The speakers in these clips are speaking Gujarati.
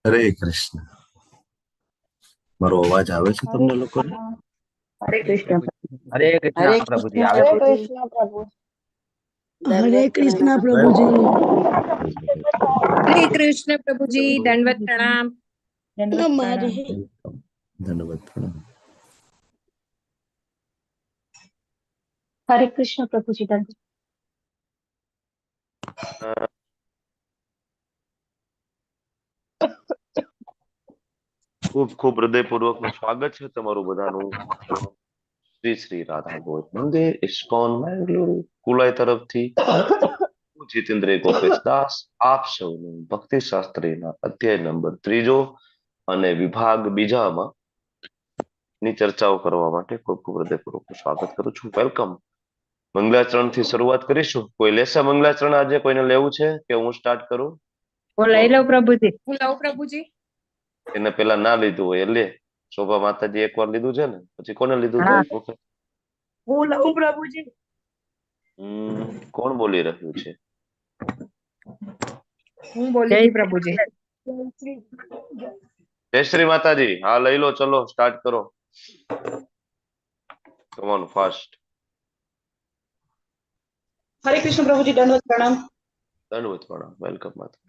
હરે કૃષ્ણ. મારો અવાજ આવે છે તમને લોકોને? હરે કૃષ્ણ. હરે હરે કૃષ્ણ પ્રભુજી આવે હરે છે? કૃષ્ણ પ્રભુ. હરે કૃષ્ણ પ્રભુજી. હરે કૃષ્ણ પ્રભુજી, દંડવત પ્રણામ. અમારે ધન્યવાદ પ્રણામ. હરે કૃષ્ણ પ્રભુજી. દંડવત. ખૂબ ખૂબ હૃદયપૂર્વક નું સ્વાગત છે તમારું બધાનું શ્રી શ્રી રાધા ગોવિંદ મંદિર ઇસ્કોન બેંગલુરુ કુલાઈ તરફથી હું જીતેન્દ્ર ગોપેશ દાસ આપ સૌનું ભક્તિ શાસ્ત્રીના અધ્યાય નંબર 3 અને વિભાગ બીજામાં ની ચર્ચાઓ કરવા માટે ખૂબ ખૂબ હૃદયપૂર્વક સ્વાગત કરું છું. વેલકમ. મંગલાચરણ થી શરૂઆત કરીશું. કોઈ લેશે મંગલાચરણ? આજે કોઈને લેવું છે કે હું સ્ટાર્ટ કરું? હું લઈ લઉં પ્રભુજી. હું લઉં પ્રભુજી. એને પેલા ના લીધું હોય લે. શોભા માતાજી એકવાર લીધું છે ને, પછી કોને લીધું હા. એક વખત? હું લઉં પ્રભુજી. કોણ બોલી રહ્યું છે? હું બોલી હતી પ્રભુજી. જય શ્રી માતાજી. હા લઈ લો, ચલો સ્ટાર્ટ કરો. Come on fast. Hare Krishna પ્રભુજી. દંડવત પ્રણામ. દંડવત પ્રણામ. વેલકમ માતા.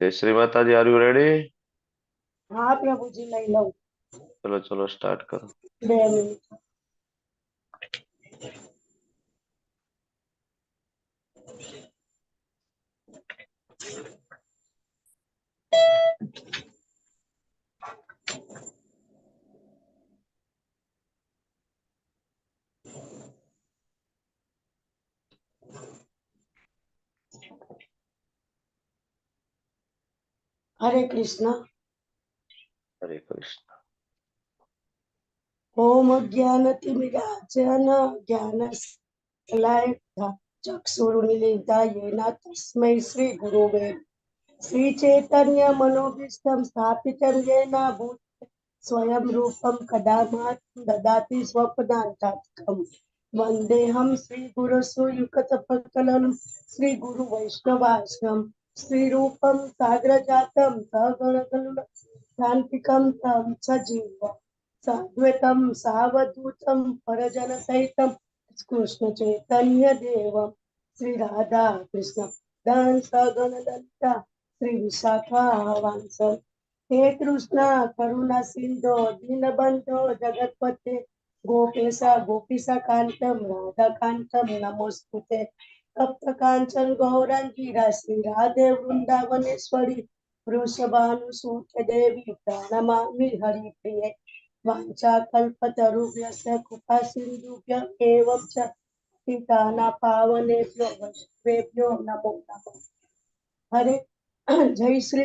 જય શ્રી માતાજી. Are you ready? હા પ્રભુજી લઈ લઉં. ચલો ચલો સ્ટાર્ટ કરો. 2 મિનિટ. હરે કૃષ્ણ. હરે કૃષ્ણ. ઓમ જ્ઞાનતિમિરાજન જ્ઞાનશલાય ચક્ષુરુન્મિલિતાયેન તસ્મૈ શ્રી ગુરુવે શ્રી ચૈતન્ય મનોભીષ્ટમ સ્થાપિતમ येन ભૂત સ્વયં રૂપમ કદામાત દદાતિ સ્વપદાંતકમ વંદેહમ શ્રી ગુરુ સુયુક્તપકલમ શ્રી ગુરુ વૈષ્ણવાશ્રમ શ્રી રૂપમ સાગ્ર જાતમ સગણ શાંતિકમ તમ સજીવ સાદ્વૈતમ સાવધૂતમ પરજન સહિતમ કૃષ્ણ ચૈતન્ય દેવમ શ્રી રાધા કૃષ્ણ દાન સગણ લલિતા શ્રી વિશાખા વાંસમ હે કૃષ્ણ કરુણા સિંધો દીનબંધો જગતપતે ગોપેશા ગોપીશા કાંતમ રાધા કાંતમ નમોસ્તુતે તપ્ત કાંચન ગૌરાંગી રાશિ રાધે વૃંદાવનેશ્વરી વૃષભાનુસૂત દેવી પ્रणमामि हरिप्रिये वाञ्छाकल्पतरुभ्यश्च कृपा सिन्धुभ्य एव च पिताना पावनेभ्यो वैष्णवेभ्यो नमो नमः. हरे जय श्री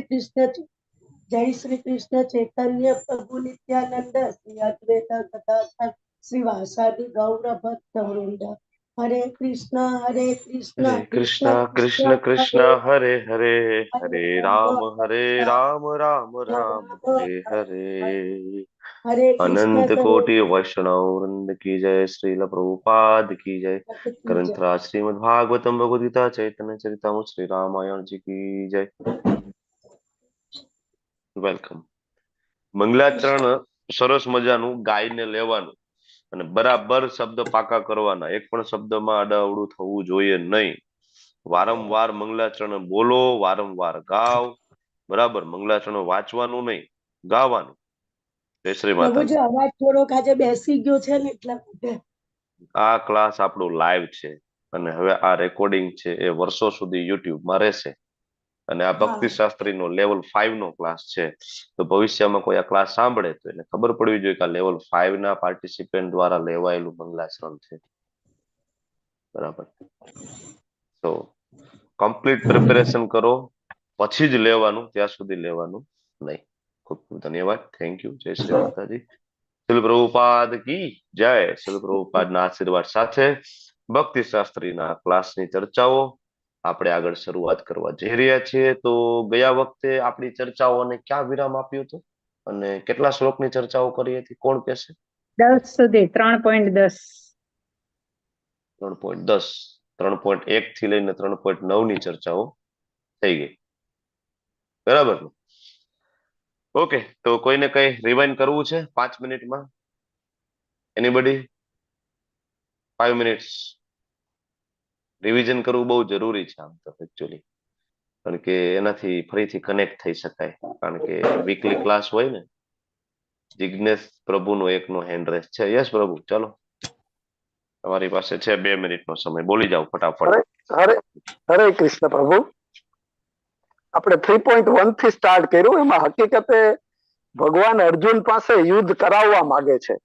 कृष्ण चैतन्य प्रभु नित्यानंद श्री अद्वैत गदाधर श्रीवासादि गौर भक्त वृंद हरे कृष्णा कृष्ण હરે કૃષ્ણ કૃષ્ણ કૃષ્ણ હરે હરે હરે રામ રામ રામ હરે હરે. हरे कृष्ण अनंत कोटि वैष्णव वृंद की जय. श्रील प्रभुपाद की जय. ग्रंथराज श्रीमद् भागवतम भगवद गीता चैतन्य चरितामृत श्री रामायण जी की जय. વેલકમ. મંગલાચરણ સરસ મજાનું ગાઈને લેવાનું અને બરાબર શબ્દ પાકા કરવાના. એક પણ શબ્દમાં આડાઅવળું થવું જોઈએ નહીં. વારંવાર મંગલાચરણ બોલો, વારંવાર ગાવ. બરાબર. મંગલાચરણ વાંચવાનું નહીં, ગાવાનું. જય શ્રી માતાજી. પ્રભુજી અવાજ થોડોક આજે બેસી ગયો છે ને એટલા માટે. આ ક્લાસ આપણું લાઈવ છે અને હવે આ રેકોર્ડિંગ છે એ વર્ષો સુધી યુટ્યુબમાં રહેશે. અને આ ભક્તિ શાસ્ત્રીનો લેવલ 5 નો ક્લાસ છે. તો ભવિષ્યમાં કોઈ આ ક્લાસ સાંભળે તો એને ખબર પડવી જોઈએ કે આ લેવલ 5 ના પાર્ટિસિપન્ટ દ્વારા લેવાયેલું મંગલાચરણ છે. બરાબર. તો કમ્પ્લીટ પ્રિપેરેશન કરો પછી જ લેવાનું, ત્યાં સુધી લેવાનું નહીં. ખૂબ ખૂબ ધન્યવાદ. Thank you. જય શ્રી માતાજી. શ્રીલ પ્રભુપાદ કી જય. શ્રીલ પ્રભુપાદના આશીર્વાદ સાથે ભક્તિ શાસ્ત્રીના ક્લાસની ચર્ચાઓ આપણે આગળ શરૂઆત કરવા જઈ રહ્યા છીએ. તો ગયા વખતે આપણી ચર્ચાઓને ક્યાં વિરામ આપ્યું હતું અને કેટલા શ્લોકની ચર્ચાઓ કરી હતી? કોણ કહેશે? 10 સુધી 3.10. 3.10. 3.1 થી લઈને 3.9 ની ચર્ચાઓ થઈ ગઈ, બરાબર ને? ઓકે, તો કોઈને કઈ રિવાઇન્ડ કરવું છે 5 મિનિટમાં? એનીબડી? 5 મિનિટ્સ રિવિઝન કરવું બહુ જરૂરી છે આમ તો એકચ્યુઅલી, કારણ કે એનાથી ફરીથી કનેક્ટ થઈ શકાય. કારણ કે વીકલી ક્લાસ હોય ને. જિજ્ઞેશ પ્રભુનો એકનો હેન્ડ રેસ છે. યસ પ્રભુ, ચલો તમારી પાસે છે 2 મિનિટનો સમય, બોલી જાઓ ફટાફટ. હરે કૃષ્ણ પ્રભુ. આપણે 3.1 થી સ્ટાર્ટ કર્યું. એમાં હકીકતે ભગવાન અર્જુન પાસે યુદ્ધ કરાવવા માંગે છે.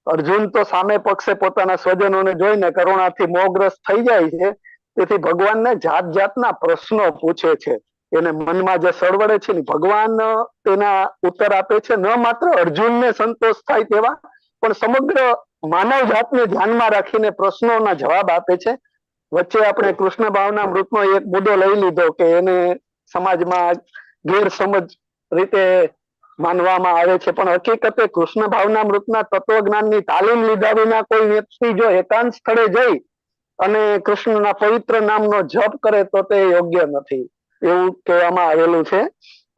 અર્જુન તો સામે પક્ષે પોતાના સ્વજનોને જોઈને કરુણાથી મોહગ્રસ્ત થઈ જાય છે. તેથી ભગવાનને જાત જાતના પ્રશ્નો પૂછે છે. એને મનમાં જે સળવળે છે ને ભગવાન તેના ઉત્તર આપે છે. ન માત્ર અર્જુનને સંતોષ થાય તેવા, પણ સમગ્ર માનવ જાતને ધ્યાનમાં રાખીને પ્રશ્નોના જવાબ આપે છે. વચ્ચે આપણે કૃષ્ણ ભાવના મૃતનો એક મુદ્દો લઈ લીધો કે એને સમાજમાં ગેરસમજ રીતે માનવામાં આવે છે, પણ હકીકતે કૃષ્ણ ભાવના મૃતના તત્વજ્ઞાનની તાલીમ લીધા વિના કોઈ વ્યક્તિ જો એકાંત સ્થળે જઈ અને કૃષ્ણના પવિત્ર નામનો જપ કરે તો તે યોગ્ય નથી, એવું કહેવામાં આવેલું છે.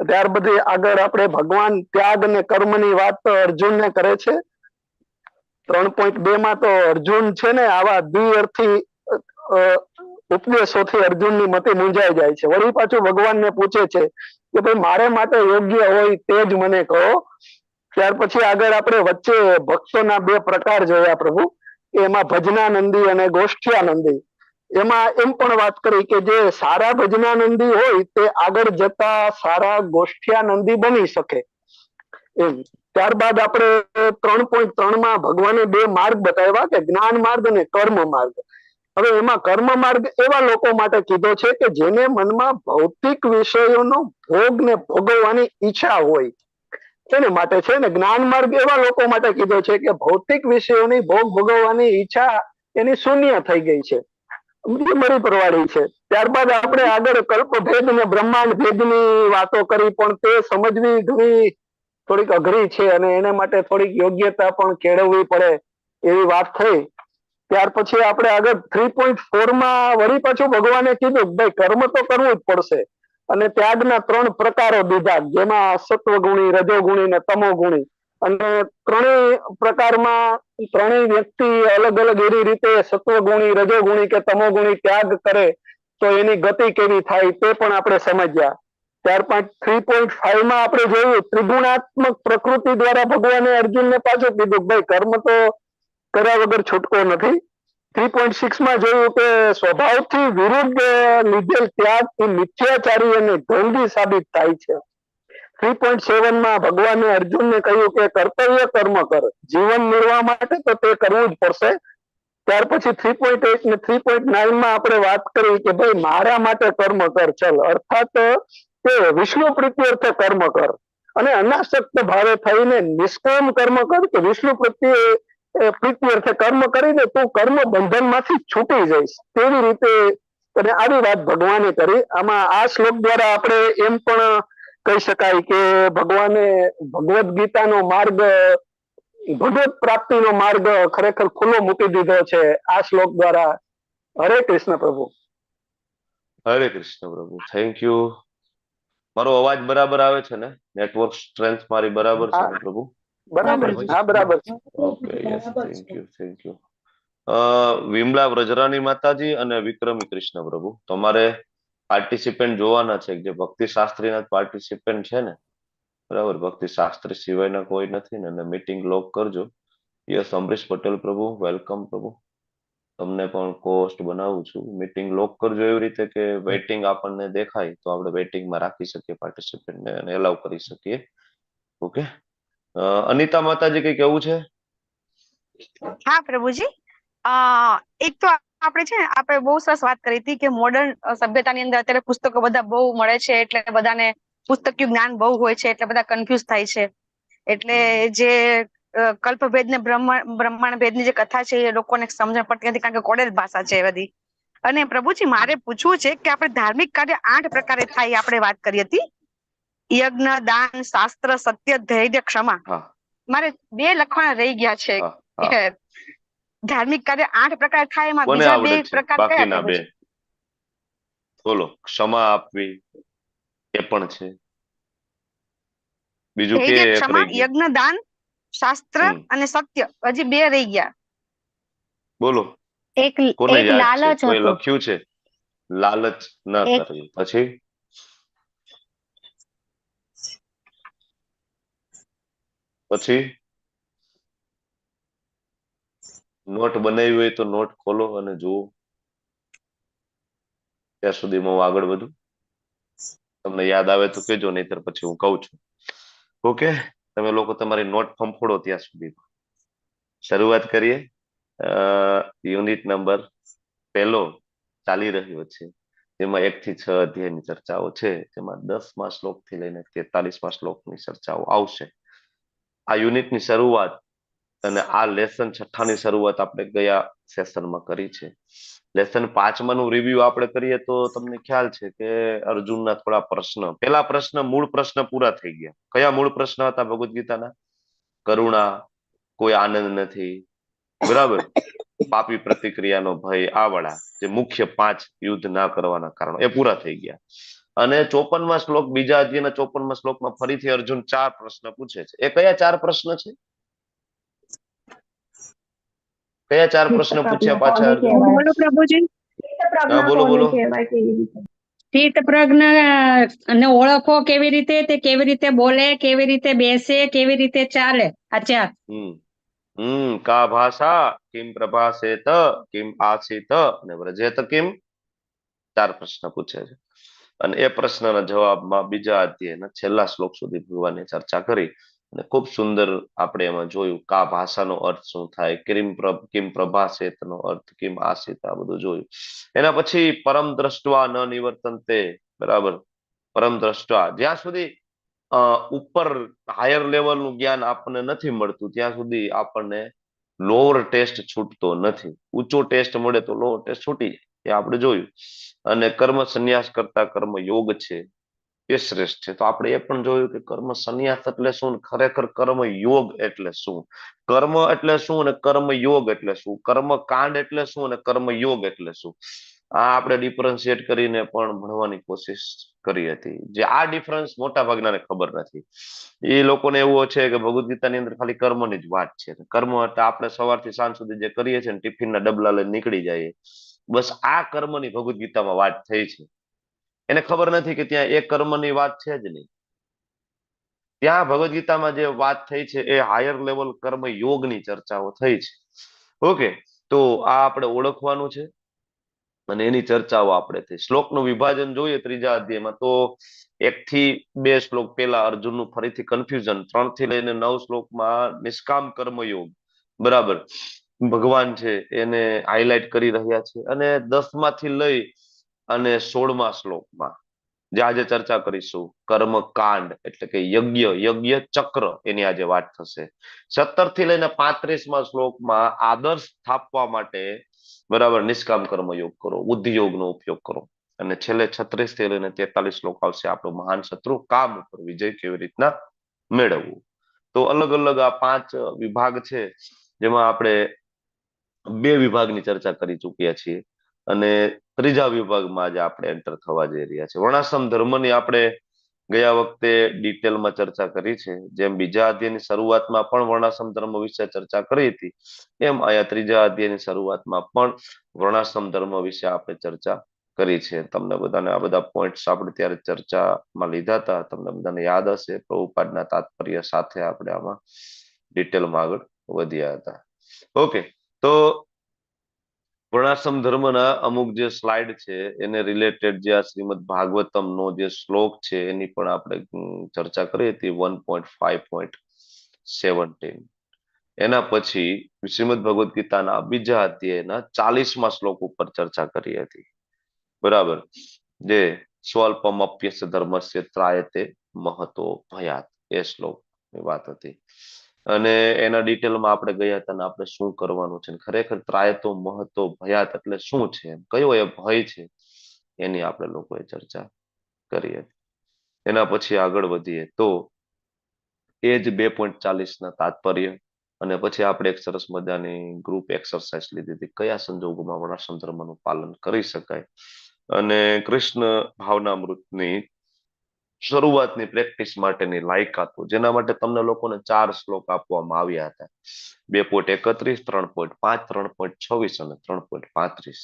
ત્યાર પછી આગળ આપણે ભગવાન ત્યાગ અને કર્મની વાત અર્જુનને કરે છે. 3.2 માં તો અર્જુન છે ને આવા દ્વિઅર્થી ઉપદેશોથી અર્જુનની મતિ મૂંઝાઈ જાય છે. વળી પાછું ભગવાનને પૂછે છે કે ભાઈ મારે માટે યોગ્ય હોય તે જ મને કહો. ત્યાર પછી આગળ આપણે વચ્ચે ભક્તોના 2 પ્રકાર જોયા પ્રભુ. એમાં ભજનાનંદી અને ગોષ્ઠ્યાનંદી. એમાં એમ પણ વાત કરી કે જે સારા ભજનાનંદી હોય તે આગળ જતા સારા ગોષ્ઠ્યાનંદી બની શકે એમ. ત્યારબાદ આપણે 3.3 માં ભગવાને 2 માર્ગ બતાવ્યા કે જ્ઞાન માર્ગ અને કર્મ માર્ગ. હવે એમાં કર્મ માર્ગ એવા લોકો માટે કીધો છે કે જેને મનમાં ભૌતિક વિષયોનો ભોગ ને ભોગવવાની ઈચ્છા હોય તેને માટે છે. ને જ્ઞાન માર્ગ એવા લોકો માટે કીધો છે કે ભૌતિક વિષયોની ભોગ ભોગવવાની ઈચ્છા એની શૂન્ય થઈ ગઈ છે, મરી પરવાડી છે. ત્યારબાદ આપણે આગળ કલ્પભેદ અને બ્રહ્માંડ ભેદની વાતો કરી, પણ તે સમજવી ઘણી થોડીક અઘરી છે અને એને માટે થોડીક યોગ્યતા પણ કેળવવી પડે એવી વાત થઈ. ત્યાર પછી આપણે આગળ 3.4 માં વળી પાછું ભગવાને કીધું ભાઈ કર્મ તો કરવું જ પડશે અને ત્યાગના 3 પ્રકારો દીધા, જેમાં સત્વગુણી, રજોગુણી ને તમોગુણી. અને ત્રણેય પ્રકારમાં ત્રણેય વ્યક્તિ અલગ અલગ એવી રીતે સત્વગુણી, રજોગુણી કે તમોગુણી ત્યાગ કરે તો એની ગતિ કેવી થાય તે પણ આપણે સમજ્યા. ત્યાર પછી 3.5 માં આપણે જોયું ત્રિગુણાત્મક પ્રકૃતિ દ્વારા ભગવાને અર્જુનને પાછું કીધું ભાઈ કર્મ તો કર્યા વગર છૂટકો નથી. 3.6 માં જોયું કે સ્વભાવથી વિરુદ્ધ લીધેલ ત્યાગ એ મિથ્યાચારી અને ઢોંગી સાબિત થાય છે. 3.7 માં ભગવાને અર્જુનને કહ્યું કે કર્તવ્ય કર્મ કર, જીવન નિર્વાહ માટે તો તે કરવું જ પડશે. ત્યાર પછી 3.8 ને 3.9 માં આપણે વાત કરી કે ભાઈ મારા માટે કર્મ કર ચલ, અર્થાત તે વિષ્ણુ પ્રીત્યર્થે કર્મ કર અને અનાસક્ત ભાવે થઈને નિષ્કામ કર્મ કર કે વિષ્ણુ પ્રત્યે પ્રીત્યર્થે કર્મ કરીને તું કર્મ બંધન માંથી છૂટી જઈશ. તેવી રીતે અને આવી વાત ભગવાને કરી. આમાં આ શ્લોક દ્વારા આપણે એમ પણ કહી શકાય કે ભગવાને ભગવદ ગીતાનો માર્ગ, ભગવત પ્રાપ્તિનો માર્ગ ખરેખર ખુલ્લો મૂકી દીધો છે આ શ્લોક દ્વારા. હરે કૃષ્ણ પ્રભુ. હરે કૃષ્ણ પ્રભુ, થેન્ક યુ. મારો અવાજ બરાબર આવે છે ને? નેટવર્ક સ્ટ્રેન્થ મારી બરાબર છે ને પ્રભુ? બરાબર છે. હા બરાબર છે. Okay, yes, thank you. Vimala Vrajrani Mataji અને વિક્રમી કૃષ્ણ પ્રભુ, તમારે પાર્ટિસિપેન્ટ જોવાના છે જે ભક્તિ શાસ્ત્રીના પાર્ટિસિપેન્ટ છે ને, બરાબર? ભક્તિ શાસ્ત્રી સિવાયના કોઈ નથી ને, અને મીટિંગ લોક કરજો. યસ, અમરીશ પટેલ પ્રભુ, વેલકમ પ્રભુ. તમને પણ કોસ્ટ બનાવું છું. મીટિંગ લોક કરજો એવી રીતે કે વેઇટિંગ આપણને દેખાય તો આપણે વેઇટિંગમાં રાખી શકીએ પાર્ટિસિપેન્ટને અને એલાઉ કરી શકીએ. ઓકે, અનિતા માતાજી કઈ કેવું છે? હા પ્રભુજી, એક તો આપણે છે ને આપણે બહુ સરસ વાત કરી હતી કે મોડર્ન સભ્યતાની અંદર અત્યારે પુસ્તકો બધા બહુ મળે છે, એટલે બધાને પુસ્તકીય જ્ઞાન બહુ હોય છે, એટલે બધા કન્ફ્યુઝ થાય છે. એટલે જે કલ્પભેદ ને બ્રહ્માંડ ભેદની જે કથા છે એ લોકોને સમજણ પડતી નથી, કારણ કે કોડેલ ભાષા છે એ બધી. અને પ્રભુજી મારે પૂછવું છે કે આપણે ધાર્મિક કાર્ય 8 પ્રકારે થાય આપણે વાત કરી હતી, યજ્ઞ, દાન, શાસ્ત્ર, સત્ય, ધૈર્ય, ક્ષમા. મારે 2 લખવાના રહી ગયા છે. ધાર્મિક કાર્ય 8 પ્રકાર થાય એમાં કોને બીજા આવડે 2 છે પ્રકાર કયા બાકીના બે? પ્રભુજી? બોલો. ક્ષમા આપવી એ પણ છે. બીજું કે ધૈર્ય, એક ક્ષમા, રહી ગયું? યજ્ઞ, દાન, શાસ્ત્ર હમ અને સત્ય, હજી 2 રહી ગયા. બોલો. એક કોને એક યાદ છે? લાલચ કોઈ હતો. લખ્યું છે? લાલચ ન એક કરવી. પછી પછી નોટ બનાવી હોય તો નોટ ખોલો અને જુઓ. ત્યાં સુધીમાં હું આગળ વધું. તમને યાદ આવે તો કેજો, નહીતર પછી હું કહું છું. ઓકે, તમે લોકો તમારી નોટ ફંફોડો ત્યાં સુધી. શરૂઆત કરીએ. યુનિટ નંબર 1 ચાલી રહ્યો છે, જેમાં 1 થી 6 અધ્યાયની ચર્ચાઓ છે, જેમાં 10મા શ્લોકથી લઈને 43મા શ્લોકની ચર્ચાઓ આવશે. આ યુનિટની શરૂઆત અને આ લેસન 6ની શરૂઆત આપણે ગયા સેશનમાં કરી છે. લેસન 5નું રિવ્યુ આપણે કરીએ તો તમને ખ્યાલ છે કે અર્જુનના થોડા પ્રશ્ન, પેલા પ્રશ્ન, મૂળ પ્રશ્ન પૂરા થઈ ગયા. કયા મૂળ પ્રશ્ન હતા ભગવદ ગીતાના? કરુણા, કોઈ આનંદ નથી, બરાબર, પાપી પ્રતિક્રિયાનો ભય, આ વાળા જે મુખ્ય 5 યુદ્ધ ના કરવાના કારણો એ પૂરા થઈ ગયા. અને 54મા શ્લોક, બીજા અધ્યાયના 54મા શ્લોકમાં ફરીથી અર્જુન 4 પ્રશ્ન પૂછે છે. એ કયા 4 પ્રશ્ન છે? કયા 4 પ્રશ્ન પૂછ્યા પાછા અર્જુન? બોલો પ્રભુજી. હા, બોલો બોલો. સ્થિત પ્રજ્ઞ ને ઓળખો કેવી રીતે, તે કેવી રીતે બોલે, કેવી રીતે બેસે, કેવી રીતે ચાલે. આ 4. કા ભાષા કિમ પ્રભાસેત કિમ આસીત અને વ્રજેત કિમ? 4 પ્રશ્ન પૂછે છે. અને એ પ્રશ્નના જવાબમાં બીજા અધ્યાયના છેલ્લા શ્લોક સુધી ભગવાને ચર્ચા કરી. અને ખૂબ સુંદર આપણે એમાં જોયું કા ભાષાનો અર્થ શું થાય, કિમ પ્રભાસેતનો અર્થ, કિમ આસીત, આ બધું જોયું. એના પછી પરમ દ્રષ્ટવા ન નિવર્તન્તે, બરાબર, પરમ દ્રષ્ટા, જ્યાં સુધી ઉપર હાયર લેવલનું જ્ઞાન આપણને નથી મળતું ત્યાં સુધી આપણને લોઅર ટેસ્ટ છૂટતો નથી. ઊંચો ટેસ્ટ મળે તો લોઅર ટેસ્ટ છૂટી જાય, એ આપણે જોયું. અને કર્મ સંન્યાસ કરતા કર્મ યોગ છે એ શ્રેષ્ઠ છે. તો આપણે એ પણ જોયું કે કર્મ સંન્યાસ એટલે શું, ખરેખર કર્મ યોગ એટલે શું, કર્મ એટલે શું અને કર્મ યોગ એટલે શું, કર્મ કાંડ એટલે શું અને કર્મ યોગ એટલે શું, આ આપણે ડિફરન્શિએટ કરીને પણ ભણવાની કોશિશ કરી હતી. જે આ ડિફરન્સ મોટા ભાગનાને ખબર નથી. એ લોકોને એવું છે કે ભગવદ ગીતાની અંદર ખાલી કર્મની જ વાત છે. કર્મ એટલે આપણે સવારથી સાંજ સુધી જે કરીએ છીએ ને, ટિફિનના ડબલા લઈને નીકળી જઈએ, બસ આ કર્મની ભગવદ ગીતામાં વાત થઈ છે. એને ખબર નથી કે ત્યાં એક કર્મની વાત છે જ નહીં. ત્યાં ભગવદ ગીતામાં જે વાત થઈ છે એ હાયર લેવલ કર્મ યોગની ચર્ચાઓ થઈ છે. ઓકે, તો આ આપણે ઓળખવાનું છે અને એની ચર્ચાઓ આપણે થઈ. શ્લોકનું વિભાજન જોઈએ 3જા અધ્યાયમાં તો 1 થી 2 શ્લોક પહેલા અર્જુનનું ફરીથી કન્ફ્યુઝન, 3 થી લઈને 9 શ્લોકમાં નિષ્કામ કર્મયોગ, બરાબર, ભગવાન છે એને હાઇલાઇટ કરી રહ્યા છે. અને 10માંથી લઈ અને 16મા શ્લોકમાં જે આજે ચર્ચા કરીશું, કર્મકાંડ એટલે કે યજ્ઞ ચક્ર, એની આજે વાત થશે. 17 થી લઈને 35મા શ્લોકમાં આદર્શ સ્થાપવા માટે, બરાબર, નિષ્કામ કર્મયોગ કરો, બુદ્ધિયોગનો ઉપયોગ કરો. અને છેલ્લે 36 થી લઈને 43 શ્લોક આવશે, આપણો મહાન શત્રુ કામ ઉપર વિજય કેવી રીતના મેળવવું. તો અલગ અલગ આ 5 વિભાગ છે, જેમાં આપણે 2 વિભાગની ચર્ચા કરી ચૂક્યા છીએ અને 3જા વિભાગમાં આજે આપણે એન્ટર થવા જઈ રહ્યા છે. વર્ણાશ્રમ ધર્મની આપણે ગયા વખતે ડિટેલમાં ચર્ચા કરી છે. જેમ બીજા અધ્યાયની શરૂઆતમાં પણ વર્ણાશ્રમ ધર્મ વિશે ચર્ચા કરી હતી, એમ અહીંયા 3જા અધ્યાયની શરૂઆતમાં પણ વર્ણાશ્રમ ધર્મ વિશે આપણે ચર્ચા કરી છે. તમને બધાને આ બધા પોઈન્ટ્સ આપણે ત્યારે ચર્ચામાં લીધા હતા, તમને બધાને યાદ હશે. પ્રભુપાદના તાત્પર્ય સાથે આપણે આમાં ડિટેલમાં આગળ વધ્યા હતા. ઓકે, તો વર્ણાશ્રમ ધર્મના અમુક જે સ્લાઇડ છે એને રિલેટેડ જે આ શ્રીમદ ભાગવતમનો જે શ્લોક છે એની પણ આપણે ચર્ચા કરી હતી 1.5.17. એના પછી શ્રીમદ ભગવદ ગીતાના બીજા અધ્યાયના 40મા શ્લોક ઉપર ચર્ચા કરી હતી, બરાબર, જે સ્વલ્પમ અપ્યસ ધર્મસ્ય ત્રાયતે મહતો ભયાત, એ શ્લોકની વાત હતી. અને એના ડિટેલમાં આપણે ગયા હતા ને આપણે શું કરવાનું છે, ખરેખર ત્રાયતો મહતો ભયાત એટલે શું છે, કયો એ ભય છે, એની આપણે લોકોએ ચર્ચા કરી હતી. એના પછી આગળ વધીએ તો એ જ 2.40ના તાત્પર્ય અને પછી આપણે એક સરસ મજાની ગ્રુપ એક્સરસાઇઝ લીધી હતી, કયા સંજોગોમાં વર્ણાશ્રમ ધર્મનું પાલન કરી શકાય. અને કૃષ્ણ ભાવનામૃતની શરૂઆતની પ્રેક્ટિસ માટેની લાયકાતો, જેના માટે તમને લોકોને 4 શ્લોક આપવામાં આવ્યા હતા, 2.31, 3.5, 3.26 અને 3.35.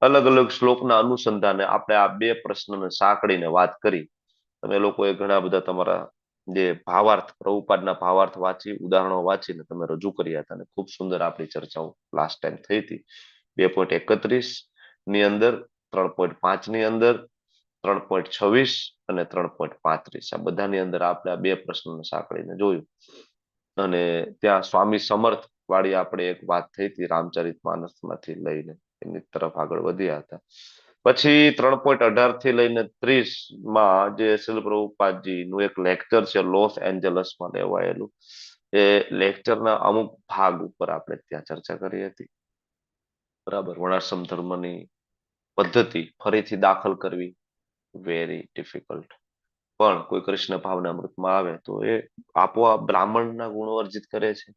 અલગ અલગ શ્લોકના અનુસંધાને આપણે આ 2 પ્રશ્નને સાંકળીને વાત કરી. તમે લોકોએ ઘણા બધા તમારા જે ભાવાર્થ, પ્રભુપાદના ભાવાર્થ વાંચી, ઉદાહરણો વાંચીને તમે રજૂ કર્યા હતા, અને ખૂબ સુંદર આપણી ચર્ચાઓ લાસ્ટ ટાઈમ થઈ હતી. 2.31 ની અંદર, 3.5 ની અંદર, 3.26 અને 3.35, આ બધાની અંદર આપણે આ 2 પ્રશ્નોને સાંકળીને જોયું. અને ત્યાં સ્વામી સમર્થ વાળી આપણે એક વાત થઈ હતી, રામચરિતમાનસમાંથી લઈને એમની તરફ આગળ વધ્યા હતા. પછી 3.18 થી લઈને 30 માં જે શ્રીલ પ્રભુપાદજીનું એક લેક્ચર છે લોસ એન્જલસમાં લેવાયેલું, એ લેક્ચરના અમુક ભાગ ઉપર આપણે ત્યાં ચર્ચા કરી હતી. બરાબર, વર્ણાશ્રમ ધર્મની પદ્ધતિ ફરીથી દાખલ કરવી વેરી ડિફિકલ્ટ, પણ કોઈ કૃષ્ણ ભાવનામૃતમાં આવે તો એ આપોઆપ બ્રાહ્મણના ગુણો અર્જિત કરે છે.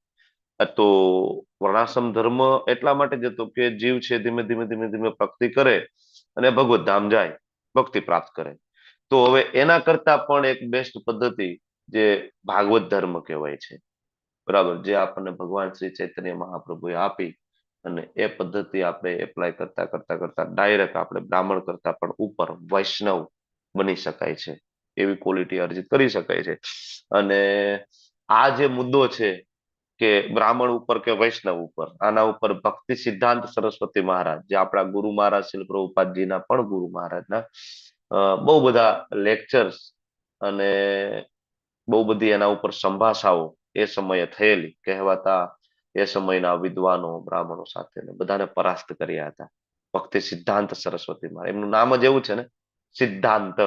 તો વર્ણાશ્રમ ધર્મ એટલા માટે જ હતો કે જીવ છે ધીમે ધીમે ધીમે ધીમે ભક્તિ કરે અને ભગવત ધામ જાય, ભક્તિ પ્રાપ્ત કરે. તો હવે એના કરતા પણ એક બેસ્ટ પદ્ધતિ જે ભાગવત ધર્મ કહેવાય છે, બરાબર, જે આપણને ભગવાન શ્રી ચૈતન્ય મહાપ્રભુએ આપી, અને એ પદ્ધતિ આપણે એપ્લાય કરતા કરતા કરતા ડાયરેક્ટ આપણે બ્રાહ્મણ કરતા પણ ઉપર વૈષ્ણવ બની શકાય છે, એવી ક્વોલિટી અર્જિત કરી શકાય છે. અને આ જે મુદ્દો છે કે બ્રાહ્મણ ઉપર કે વૈષ્ણવ ઉપર, આના ઉપર ભક્તિ સિદ્ધાંત સરસ્વતી મહારાજ, જે આપણા ગુરુ મહારાજ શ્રીલ પ્રભુપાદજીના પણ ગુરુ મહારાજના બહુ બધા લેક્ચર્સ અને બહુ બધી એના ઉપર સંભાષાઓ એ સમયે થયેલી, કહેવાતા એ સમયના વિદ્વાનો બ્રાહ્મણો સાથે બધાને પરાસ્ત કર્યા હતા. ભક્તિ સિદ્ધાંત સરસ્વતી મહારાજ, એમનું નામ જ એવું છે ને, સિદ્ધાંત.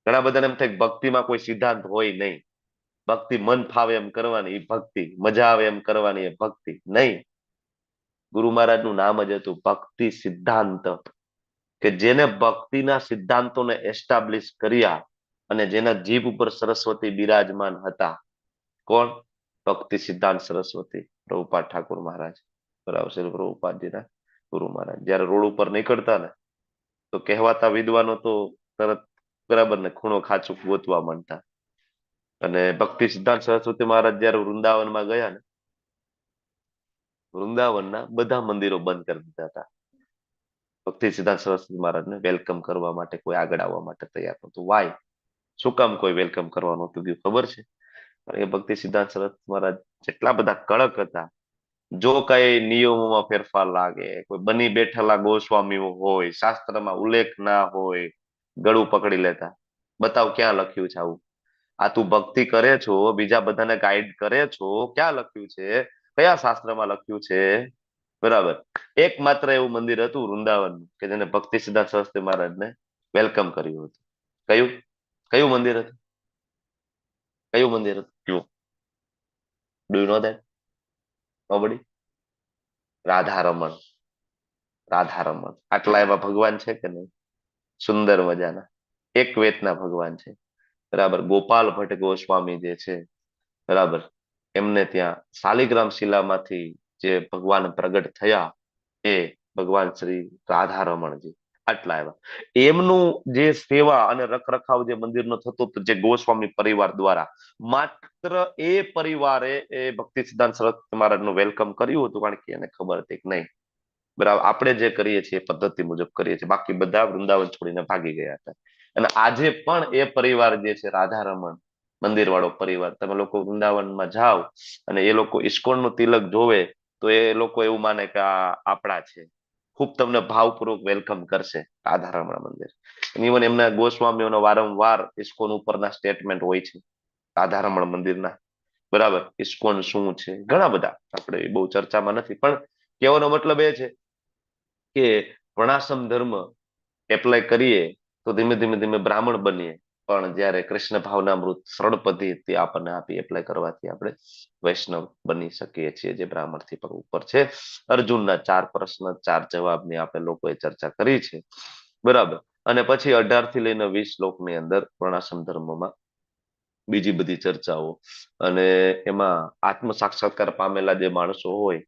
ઘણા બધાને એમ થાય ભક્તિમાં કોઈ સિદ્ધાંત હોય નહીં, ભક્તિ મન ફાવે એમ કરવાની એ ભક્તિ, મજા આવે એમ કરવાની એ ભક્તિ નહીં. ગુરુ મહારાજનું નામ જ હતું ભક્તિ સિદ્ધાંત, કે જેને ભક્તિના સિદ્ધાંતોને એસ્ટાબ્લિશ કર્યા અને જેના જીભ ઉપર સરસ્વતી બિરાજમાન હતા. કોણ? ભક્તિ સિદ્ધાંત સરસ્વતી પ્રભુપાદ ઠાકુર મહારાજ, બરાબર, શ્રી પ્રભુપાદજીના ગુરુ મહારાજ. જયારે રોડ ઉપર નીકળતા ને તો કહેવાતા વિદ્વાનો તો તરત બરાબર ને ખૂણો ખાચું ગોતવા માંડતા. અને ભક્તિ સિદ્ધાંત સરસ્વતી મહારાજ જયારે વૃંદાવનમાં ગયા ને, વૃંદાવનના બધા મંદિરો બંધ કરી દીધા હતા. ભક્તિ સિદ્ધાંત સરસ્વતી મહારાજને વેલકમ કરવા માટે કોઈ આગળ આવવા માટે તૈયાર નહોતું. વાય? શું કામ કોઈ વેલકમ કરવા નહોતું ગયું ખબર છે? કારણ કે ભક્તિ સિદ્ધાંત સરસ્વતી મહારાજ જેટલા બધા કડક હતા, જો કઈ નિયમોમાં ફેરફાર લાગે, કોઈ બની બેઠેલા ગોસ્વામીઓ હોય, શાસ્ત્રમાં ઉલ્લેખ ના હોય, ગળું પકડી લેતા, બતાવ ક્યાં લખ્યું છે આવું? આ તું ભક્તિ કરે છો, બીજા બધાને ગાઈડ કરે છો, ક્યાં લખ્યું છે? કયા શાસ્ત્રમાં લખ્યું છે? બરાબર. એકમાત્ર એવું મંદિર હતું વૃંદાવન કે જેને ભક્તિ સિદ્ધાંત સરસ્વતી મહારાજને વેલકમ કર્યું હતું. કયું? કયું મંદિર હતું? કયું મંદિર હતું? Do you know that? Nobody? Radharaman. Radharaman. આટલા એવા ભગવાન છે કે નહીં? સુંદર મજાના એક વેતના ભગવાન છે, બરાબર. ગોપાલ ભટ્ટ ગોસ્વામી જે છે, બરાબર, એમને ત્યાં શાલિગ્રામ શિલામાંથી જે ભગવાન પ્રગટ થયા એ ભગવાન શ્રી રાધારમણજી. આટલા એવા એમનું જે સેવા અને રખરખાવ જે મંદિરનો થતો હતો, જે ગોસ્વામી પરિવાર દ્વારા, માત્ર એ પરિવારે એ ભક્તિ સિદ્ધાંત સરસ્વતી મહારાજનું વેલકમ કર્યું હતું, કારણ કે એને ખબર હતી કે નહીં, બરાબર, આપણે જે કરીએ છીએ પદ્ધતિ મુજબ કરીએ છીએ, બાકી બધા વૃંદાવન છોડીને ભાગી ગયા હતા. અને આજે પણ એ પરિવાર જે છે રાધારમણ મંદિર વાળો પરિવાર, તમે લોકો વૃંદાવનમાં જાઓ અને એ લોકો ઇસ્કોનનું તિલક જોવે તો એ લોકો એવું માને કે આ આપણા છે, ખૂબ તમને ભાવપૂર્વક વેલકમ કરશે રાધારમણ મંદિર. ઇવન એમના ગોસ્વામીઓનો વારંવાર ઇસ્કોન ઉપરના સ્ટેટમેન્ટ હોય છે રાધારમણ મંદિરના, બરાબર. ઇસ્કોન શું છે, ઘણા બધા, આપણે બહુ ચર્ચામાં નથી, પણ કહેવાનો મતલબ એ છે કે વર્ણાશ્રમ ધર્મ એપ્લાય કરીએ તો ધીમે ધીમે ધીમે બ્રાહ્મણ બનીએ, પણ જયારે કૃષ્ણ ભાવનામૃત સરળ પદ્ધતિ આપણને આપી એપ્લાય કરવાથી આપણે વૈષ્ણવ બની શકીએ છીએ, જે બ્રાહ્મણથી પણ ઉપર છે. અર્જુનના 4 પ્રશ્ન 4 જવાબની આપણે લોકોએ ચર્ચા કરી છે, બરાબર. અને પછી 18 થી લઈને 20 શ્લોકની અંદર વર્ણાશ્રમ ધર્મમાં બીજી બધી ચર્ચાઓ, અને એમાં આત્મ સાક્ષાત્કાર પામેલા જે માણસો હોય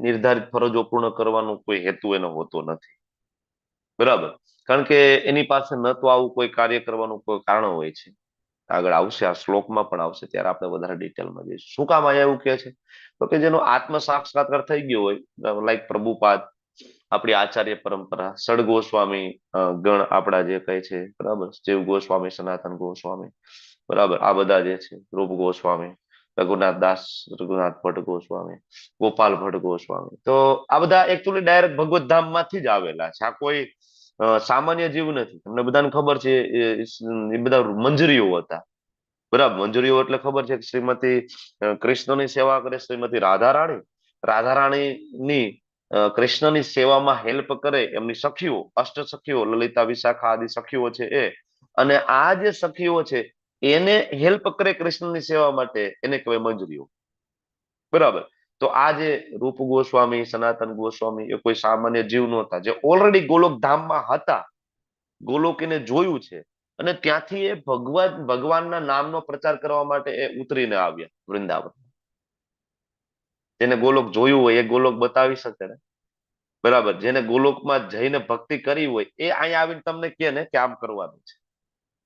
નિર્ધારિત ફરજો પૂર્ણ કરવાનો કોઈ હેતુ એનો હોતો નથી. બરાબર, કારણ કે એની પાસે ન તો આવું કોઈ કાર્ય કરવાનું કોઈ કારણ હોય છે. આગળ આવશે, આ શ્લોકમાં પણ આવશે, ત્યારે આપણે વધારે ડિટેલમાં જઈશું. શું કામ અહીંયા એવું કહે છે? તો કે જેનો આત્મ સાક્ષાત્કાર થઈ ગયો હોય, લાઈક પ્રભુપાદ, આપણી આચાર્ય પરંપરા, સડ ગોસ્વામી ગણ આપણા જે કહે છે, બરાબર, શિવ ગોસ્વામી, સનાતન ગોસ્વામી, બરાબર, આ બધા જે છે, રૂપ ગોસ્વામી, રઘુનાથ દાસ, રઘુનાથ ભટ્ટ ગોસ્વામી, ગોપાલ ભટ્ટ ગોસ્વામી, તો આ બધા એકચ્યુઅલી ડાયરેક્ટ ભગવત ધામ માંથી જ આવેલા છે. આ કોઈ સામાન્ય જીવ નથી. તમને બધાને ખબર છે એ બધા મંજરીઓ હતા. બરાબર, મંજરીઓ એટલે ખબર છે કે શ્રીમતી કૃષ્ણની સેવા કરે, શ્રીમતી રાધારાણીની કૃષ્ણની સેવામાં હેલ્પ કરે, એમની સખીઓ, અષ્ટ સખીઓ, લલિતા, વિશાખા આદિ સખીઓ છે એ, અને આ જે સખીઓ છે એને હેલ્પ કરે કૃષ્ણની સેવા માટે, એને કહેવાય મંજરીઓ. બરાબર, તો આ જે રૂપ ગોસ્વામી, સનાતન ગોસ્વામી, એ કોઈ સામાન્ય જીવ નહોતા, જે ઓલરેડી ગોલોક ધામમાં હતા, ગોલોક એને જોયું છે, અને ત્યાંથી એ ભગવાનના નામનો પ્રચાર કરવા માટે એ ઉતરીને આવ્યા વૃંદાવન. જેને ગોલોક જોયું હોય એ ગોલોક બતાવી શકે ને, બરાબર. જેને ગોલોકમાં જઈને ભક્તિ કરી હોય એ અહીંયા આવીને તમને કહે ને કે આમ કરવાનું છે,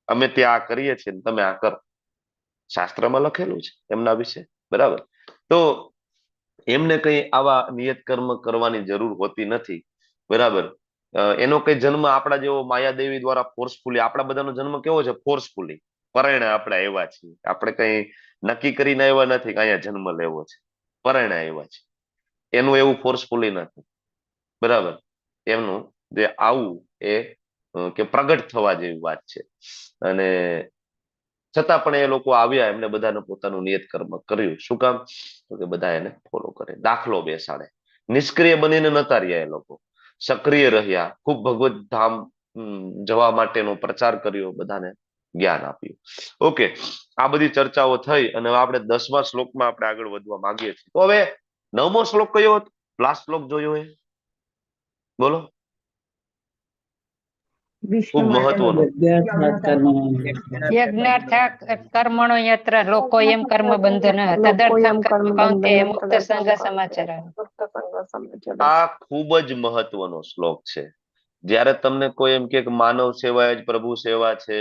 અમે ત્યાં આ કરીએ છીએ, તમે આ કરો. શાસ્ત્રમાં લખેલું છે એમના વિશે, બરાબર. તો એમને કઈ આવા નિયત કર્મ કરવાની જરૂર હોતી નથી, બરાબર. એનો કઈ જન્મ આપણા જેવો માયાદેવી દ્વારા ફોર્સફુલી, આપણા બધાનો જન્મ કેવો છે? ફોર્સફુલી પરણે આપણે આવ્યા છીએ. આપણે કઈ નક્કી કરીને આવ્યા નથી કે અહીંયા જન્મ લેવો છે, પરણે આવ્યા છે. એનું એવું ફોર્સફુલી નથી, બરાબર. એમનું જે આવું એ કે પ્રગટ થવા જેવી વાત છે. અને છતાં પણ એ લોકો આવ્યા, એમને બધાને પોતાનું નિયત કર્મ કર્યું. શું કામ? તો કે બધા એને ફોલો કરે, દાખલો બેસાડે. નિષ્ક્રિય બનીને નતા રહ્યા એ લોકો, સક્રિય રહ્યા, ખૂબ ભગવત ધામ જવા માટેનો પ્રચાર કર્યો, બધાને જ્ઞાન આપ્યું. ઓકે, આ બધી ચર્ચાઓ થઈ અને આપણે 10મા શ્લોકમાં આપણે આગળ વધવા માંગીએ છીએ. તો હવે 9મો શ્લોક કયો હતો? લાસ્ટ શ્લોક જોયો એ બોલો. ખૂબ મહત્વનો. યજ્ઞાર્થ કર્મણો યત્ર લોકોયમ કર્મ બંધન તદર્થમ કર્મ કૌંતેય મુક્ત સંગ સમાચાર. આ ખૂબ જ મહત્વનો શ્લોક છે. જ્યારે તમને કોઈ એમ કે માનવ સેવા જ પ્રભુ સેવા છે,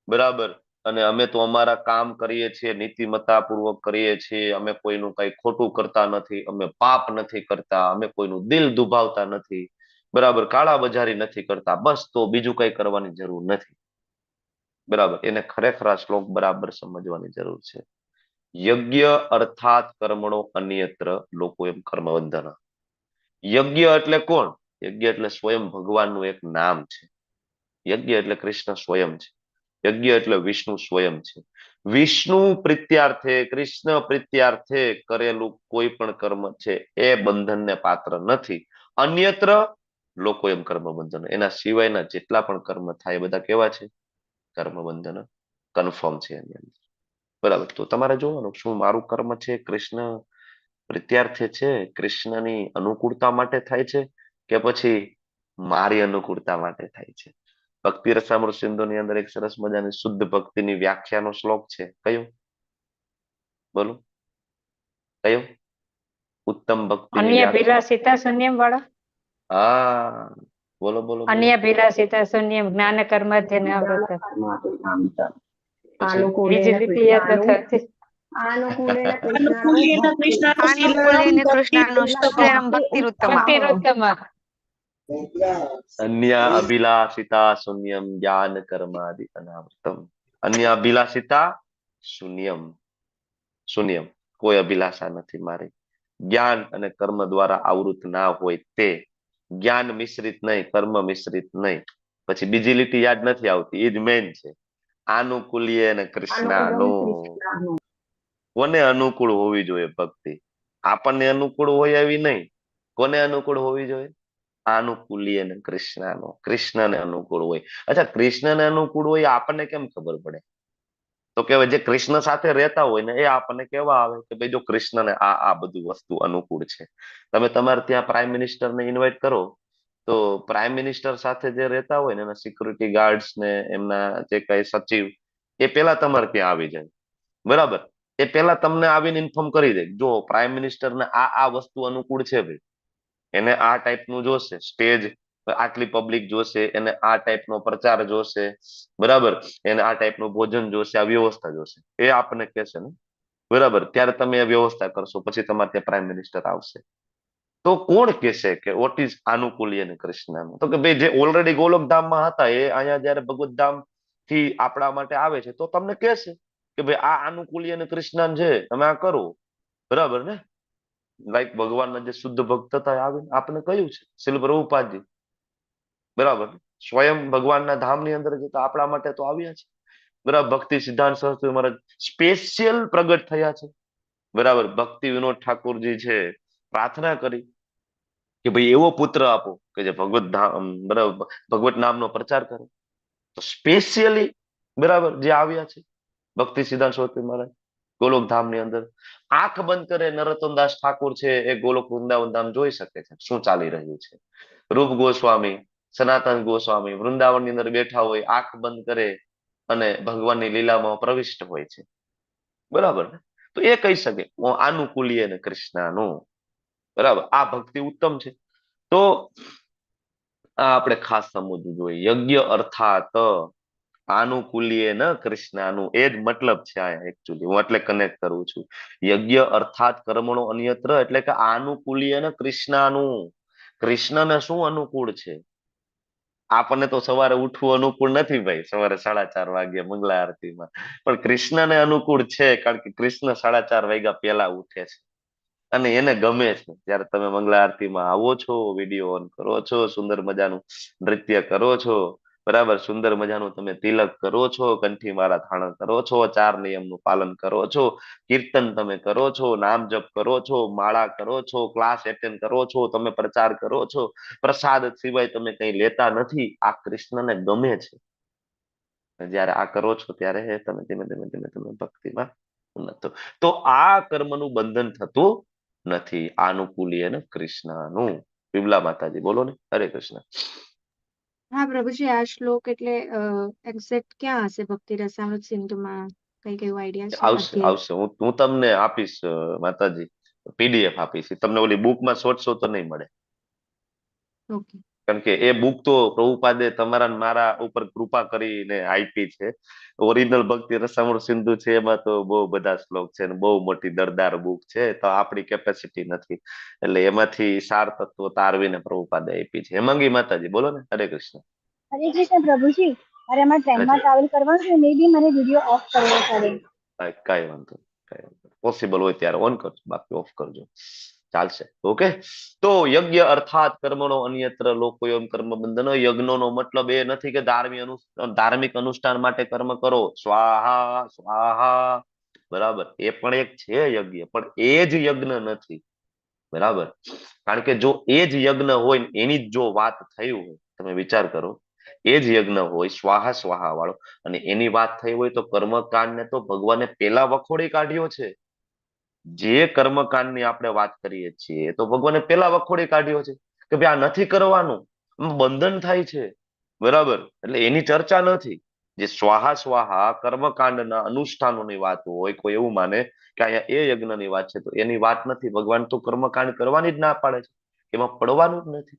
બરાબર, અને અમે તો અમારા કામ કરીએ છીએ, નીતિમત્તા પૂર્વક કરીએ છીએ, અમે કોઈનું કઈ ખોટું કરતા નથી, અમે પાપ નથી કરતા, અમે કોઈનું દિલ દુભાવતા નથી, બરાબર, કાળા બજારી નથી કરતા, બસ તો બીજું કઈ કરવાની જરૂર નથી. બરાબર, એને ખરેખર આ શ્લોક બરાબર સમજવાની જરૂર છે. યજ્ઞ અર્થાત કર્મણો અન્યત્ર લોકો એમ કર્મ બંધન. યજ્ઞ એટલે કોણ? યજ્ઞ એટલે સ્વયં ભગવાનનું એક નામ છે. યજ્ઞ એટલે કૃષ્ણ સ્વયં છે. યજ્ઞ એટલે વિષ્ણુ સ્વયં છે. વિષ્ણુ પ્રીત્યાર્થે, કૃષ્ણ પ્રીત્યાર્થે કરેલું કોઈ પણ કર્મ છે એ બંધનને પાત્ર નથી. અન્યત્ર લોકો એમ કર્મ બંધન. એના સિવાયના જેટલા પણ કર્મ થાય એ બધા કેવા છે? કર્મ બંધન કન્ફર્મ છે એની અંદર. બરાબર, તો તમારે જોવાનું શું મારું કર્મ છે કૃષ્ણ પ્રીત્યાર્થે છે, કૃષ્ણની અનુકૂળતા માટે થાય છે, કે પછી મારી અનુકૂળતા માટે થાય છે? ભક્તિ રસામૃત સિંધુની અંદર એક સરસ મજાની શુદ્ધ ભક્તિની વ્યાખ્યાનો શ્લોક છે. કયો બોલો? કયો? ઉત્તમ ભક્તિ. અન્ય વિલાસિતા શૂન્યમ વાળો. હા, બોલો બોલો. અન્ય વિલાસિતા શૂન્યમ જ્ઞાન કર્મધ્ય નિવૃત્ત. આનુકૂલ્યેન કૃષ્ણાનો શુક્લમ ભક્તિરુત્તમ. અન્ય અભિલાષિતા શૂન્યમ જ્ઞાન કર્માદિ અનાવૃતમ. અન્ય અભિલાષિતા શૂન્યમ, શૂન્યમ, કોઈ અભિલાષા નથી મારી. જ્ઞાન અને કર્મ દ્વારા આવૃત ના હોય તે, જ્ઞાન મિશ્રિત નહીં, કર્મ મિશ્રિત નહીં. પછી બીજી લીટી યાદ નથી આવતી, એ જ મેન છે. આનુકૂલ્ય અને કૃષ્ણાનું. કોને અનુકૂળ હોવી જોઈએ ભક્તિ? આપણને અનુકૂળ હોય એવી નહીં. કોને અનુકૂળ હોવી જોઈએ? આનુકૂલ્ય અને કૃષ્ણનો. કૃષ્ણને અનુકૂળ હોય. અચ્છા, કૃષ્ણને અનુકૂળ હોય આપણને કેમ ખબર પડે? તો કે જે કૃષ્ણ સાથે રહેતા હોય ને એ આપણને કેવા આવે કે ભાઈ જો કૃષ્ણને આ બધું વસ્તુ અનુકૂળ છે. તમે તમારે ત્યાં પ્રાઇમ મિનિસ્ટરને ઇન્વાઇટ કરો તો પ્રાઇમ મિનિસ્ટર સાથે જે રહેતા હોય ને એના સિક્યુરિટી ગાર્ડ્સ ને એમના જે કઈ સચિવ એ પેલા તમારે ત્યાં આવી જાય, બરાબર. એ પેલા તમને આવીને ઇન્ફોર્મ કરી દે, જો પ્રાઇમ મિનિસ્ટર ને આ વસ્તુ અનુકૂળ છે ભાઈ, એને આ ટાઈપનું જોશે સ્ટેજ, આટલી પબ્લિક જોશે, એને આ ટાઈપનો પ્રચાર જોશે, બરાબર, એને આ ટાઈપનું ભોજન જોશે, આ વ્યવસ્થા જોશે, એ આપણને કહેશે ને, બરાબર. ત્યારે તમે એ વ્યવસ્થા કરશો, પછી તમારે ત્યાં પ્રાઇમ મિનિસ્ટર આવશે. તો કોણ કહેશે કે વોટ ઇઝ આનુકૂલ્ય અને કૃષ્ણનું? તો કે ભાઈ જે ઓલરેડી ગોલોકધામમાં હતા એ અહીંયા જયારે ભગવતધામ થી આપણા માટે આવે છે તો તમને કહેશે કે ભાઈ આ આનુકૂલ્ય અને કૃષ્ણ છે, તમે આ કરો, બરાબર ને. લાઈક ભગવાનના જે શુદ્ધ ભક્ત હતા આવીને આપણે કહ્યું છે, શ્રીલ પ્રભુપાદજી, બરાબર, સ્વયં ભગવાનના ધામની અંદર જતા આપણા માટે તો આવ્યા છે, બરાબર. ભક્તિ સિદ્ધાંત સરસ્વતી મહારાજ સ્પેશિયલ પ્રગટ થયા છે, બરાબર. ભક્તિ વિનોદ ઠાકોરજી છે, પ્રાર્થના કરી કે ભાઈ એવો પુત્ર આપો કે જે ભગવત ધામ, બરાબર, ભગવત નામનો પ્રચાર કરે. તો સ્પેશિયલી, બરાબર, જે આવ્યા છે ભક્તિ સિદ્ધાંત સરસ્વતી મહારાજ ગોલોક ધામની અંદર, આંખ બંધ કરે નરોત્તમદાસ ઠાકોર છે એ ગોલોક વૃંદાવન ધામ જોઈ શકે છે શું ચાલી રહ્યું છે. રૂપ ગોસ્વામી, સનાતન ગોસ્વામી વૃંદાવનની અંદર બેઠા હોય, આંખ બંધ કરે અને ભગવાનની લીલામાં પ્રવિષ્ટ હોય છે, બરાબર ને. તો એ કહી શકે આનુકૂલ્ય ને કૃષ્ણનું, બરાબર. આ ભક્તિ ઉત્તમ છે. તો આ આપણે ખાસ સમજવું જોઈએ. યજ્ઞ અર્થાત આનુકૂલ્ય ન કૃષ્ણનું, એ જ મતલબ છે આ એકચ્યુઅલી, હું એટલે કનેક્ટ કરું છું. યજ્ઞ અર્થાત કર્મણો અન્યત્ર, એટલે કે આનુકૂલ્ય ન કૃષ્ણનું. કૃષ્ણને શું અનુકૂળ છે? આપણને તો સવારે ઉઠવું અનુકૂળ નથી ભાઈ, સવારે 4:30 વાગે મંગળા આરતીમાં, પણ કૃષ્ણને અનુકૂળ છે, કારણ કે કૃષ્ણ 4:30 વાગ્યા પહેલા ઉઠે છે અને એને ગમે છે. જ્યારે તમે મંગળા આરતીમાં આવો છો, વિડીયો ઓન કરો છો, સુંદર મજાનું નૃત્ય કરો છો, બરાબર, સુંદર મજાનું તમે તિલક કરો છો, કંઠી માળા ધારણ કરો છો, 4 નિયમનું પાલન કરો છો, કીર્તન તમે કરો છો, નામ જપ કરો છો, માળા કરો છો, ક્લાસ એટેન્ડ કરો છો, તમે પ્રચાર કરો છો, પ્રસાદ સિવાય તમે કઈ લેતા નથી, આ કૃષ્ણને ગમે છે. જયારે આ કરો છો ત્યારે તમે ધીમે ધીમે ધીમે ધીમે ભક્તિમાં ઉન્નત થો. તો આ કર્મનું બંધન થતું નથી, આનુકૂલ્ય ને કૃષ્ણનું. વિમલા માતાજી બોલો ને. હરે કૃષ્ણ. હા પ્રભુજી, આ શ્લોક એટલે એક્ઝેક્ટ ક્યાં હશે ભક્તિ રસામૃત સિંધુમાં? કઈ કઈ આઈડિયા છે આવશે અધ્યાય? આવશે, હું તમને આપીશ માતાજી, પીડીએફ આપીશ. તમને ઓલી બુકમાં શોધશો તો નહીં મળે, ઓકે. કારણ કે એ બુક તો પ્રભુપાદે તમારા ને મારા ઉપર કૃપા કરીને આપી છે. ઓરિજિનલ ભક્તિ રસામૃત સિંધુ છે એમાં તો બહુ બધા શ્લોક છે, બહુ મોટી દરદાર બુક છે, તો આપણી કેપેસિટી નથી, એટલે એમાંથી સાર તત્વો તારવીને પ્રભુપાદે આપી છે. હેમાંગી માતાજી બોલો ને. હરે કૃષ્ણ. હરે કૃષ્ણ પ્રભુજી, મારે અમારે ટ્રેનમાં ટ્રાવેલ કરવાનું છે, મે બી મારે વિડીયો ઓફ કરવો પડે. કઈ વાંધો નહીં, પોસિબલ હોય ત્યારે ઓન કરજો, બાકી ઓફ કરજો, ચાલશે. ઓકે. તો યજ્ઞ અર્થાત કર્મણો અન્યત્ર લોકોયમ કર્મ બંધન. યજ્ઞનો મતલબ એ નથી કે ધાર્મિક અનુષ્ઠાન માટે કર્મ કરો, સ્વાહા સ્વાહા, બરાબર, એ પણ એક છે યજ્ઞ, પણ એ જ યજ્ઞ નથી, બરાબર. કારણ કે જો એ જ યજ્ઞ હોય ને એની જ જો વાત થઈ હોય, તમે વિચાર કરો, એ જ યજ્ઞ હોય સ્વાહા સ્વાહા વાળો, અને એની વાત થઈ હોય, તો કર્મકાંડ ને તો ભગવાને પેલા વખોડી કાઢ્યો છે. જે કર્મકાંડની આપણે વાત કરીએ છીએ તો ભગવાને પેલા વખોડી કાઢ્યો છે કે ભાઈ આ નથી કરવાનું, બંધન થાય છે, બરાબર. એટલે એની ચર્ચા નથી. જે સ્વાહા સ્વાહા કર્મકાંડના અનુષ્ઠાનોની વાત હોય, કોઈ એવું માને કે અહીંયા એ યજ્ઞની વાત છે, તો એની વાત નથી. ભગવાન તો કર્મકાંડ કરવાની જ ના પાડે છે, એમાં પડવાનું જ નથી,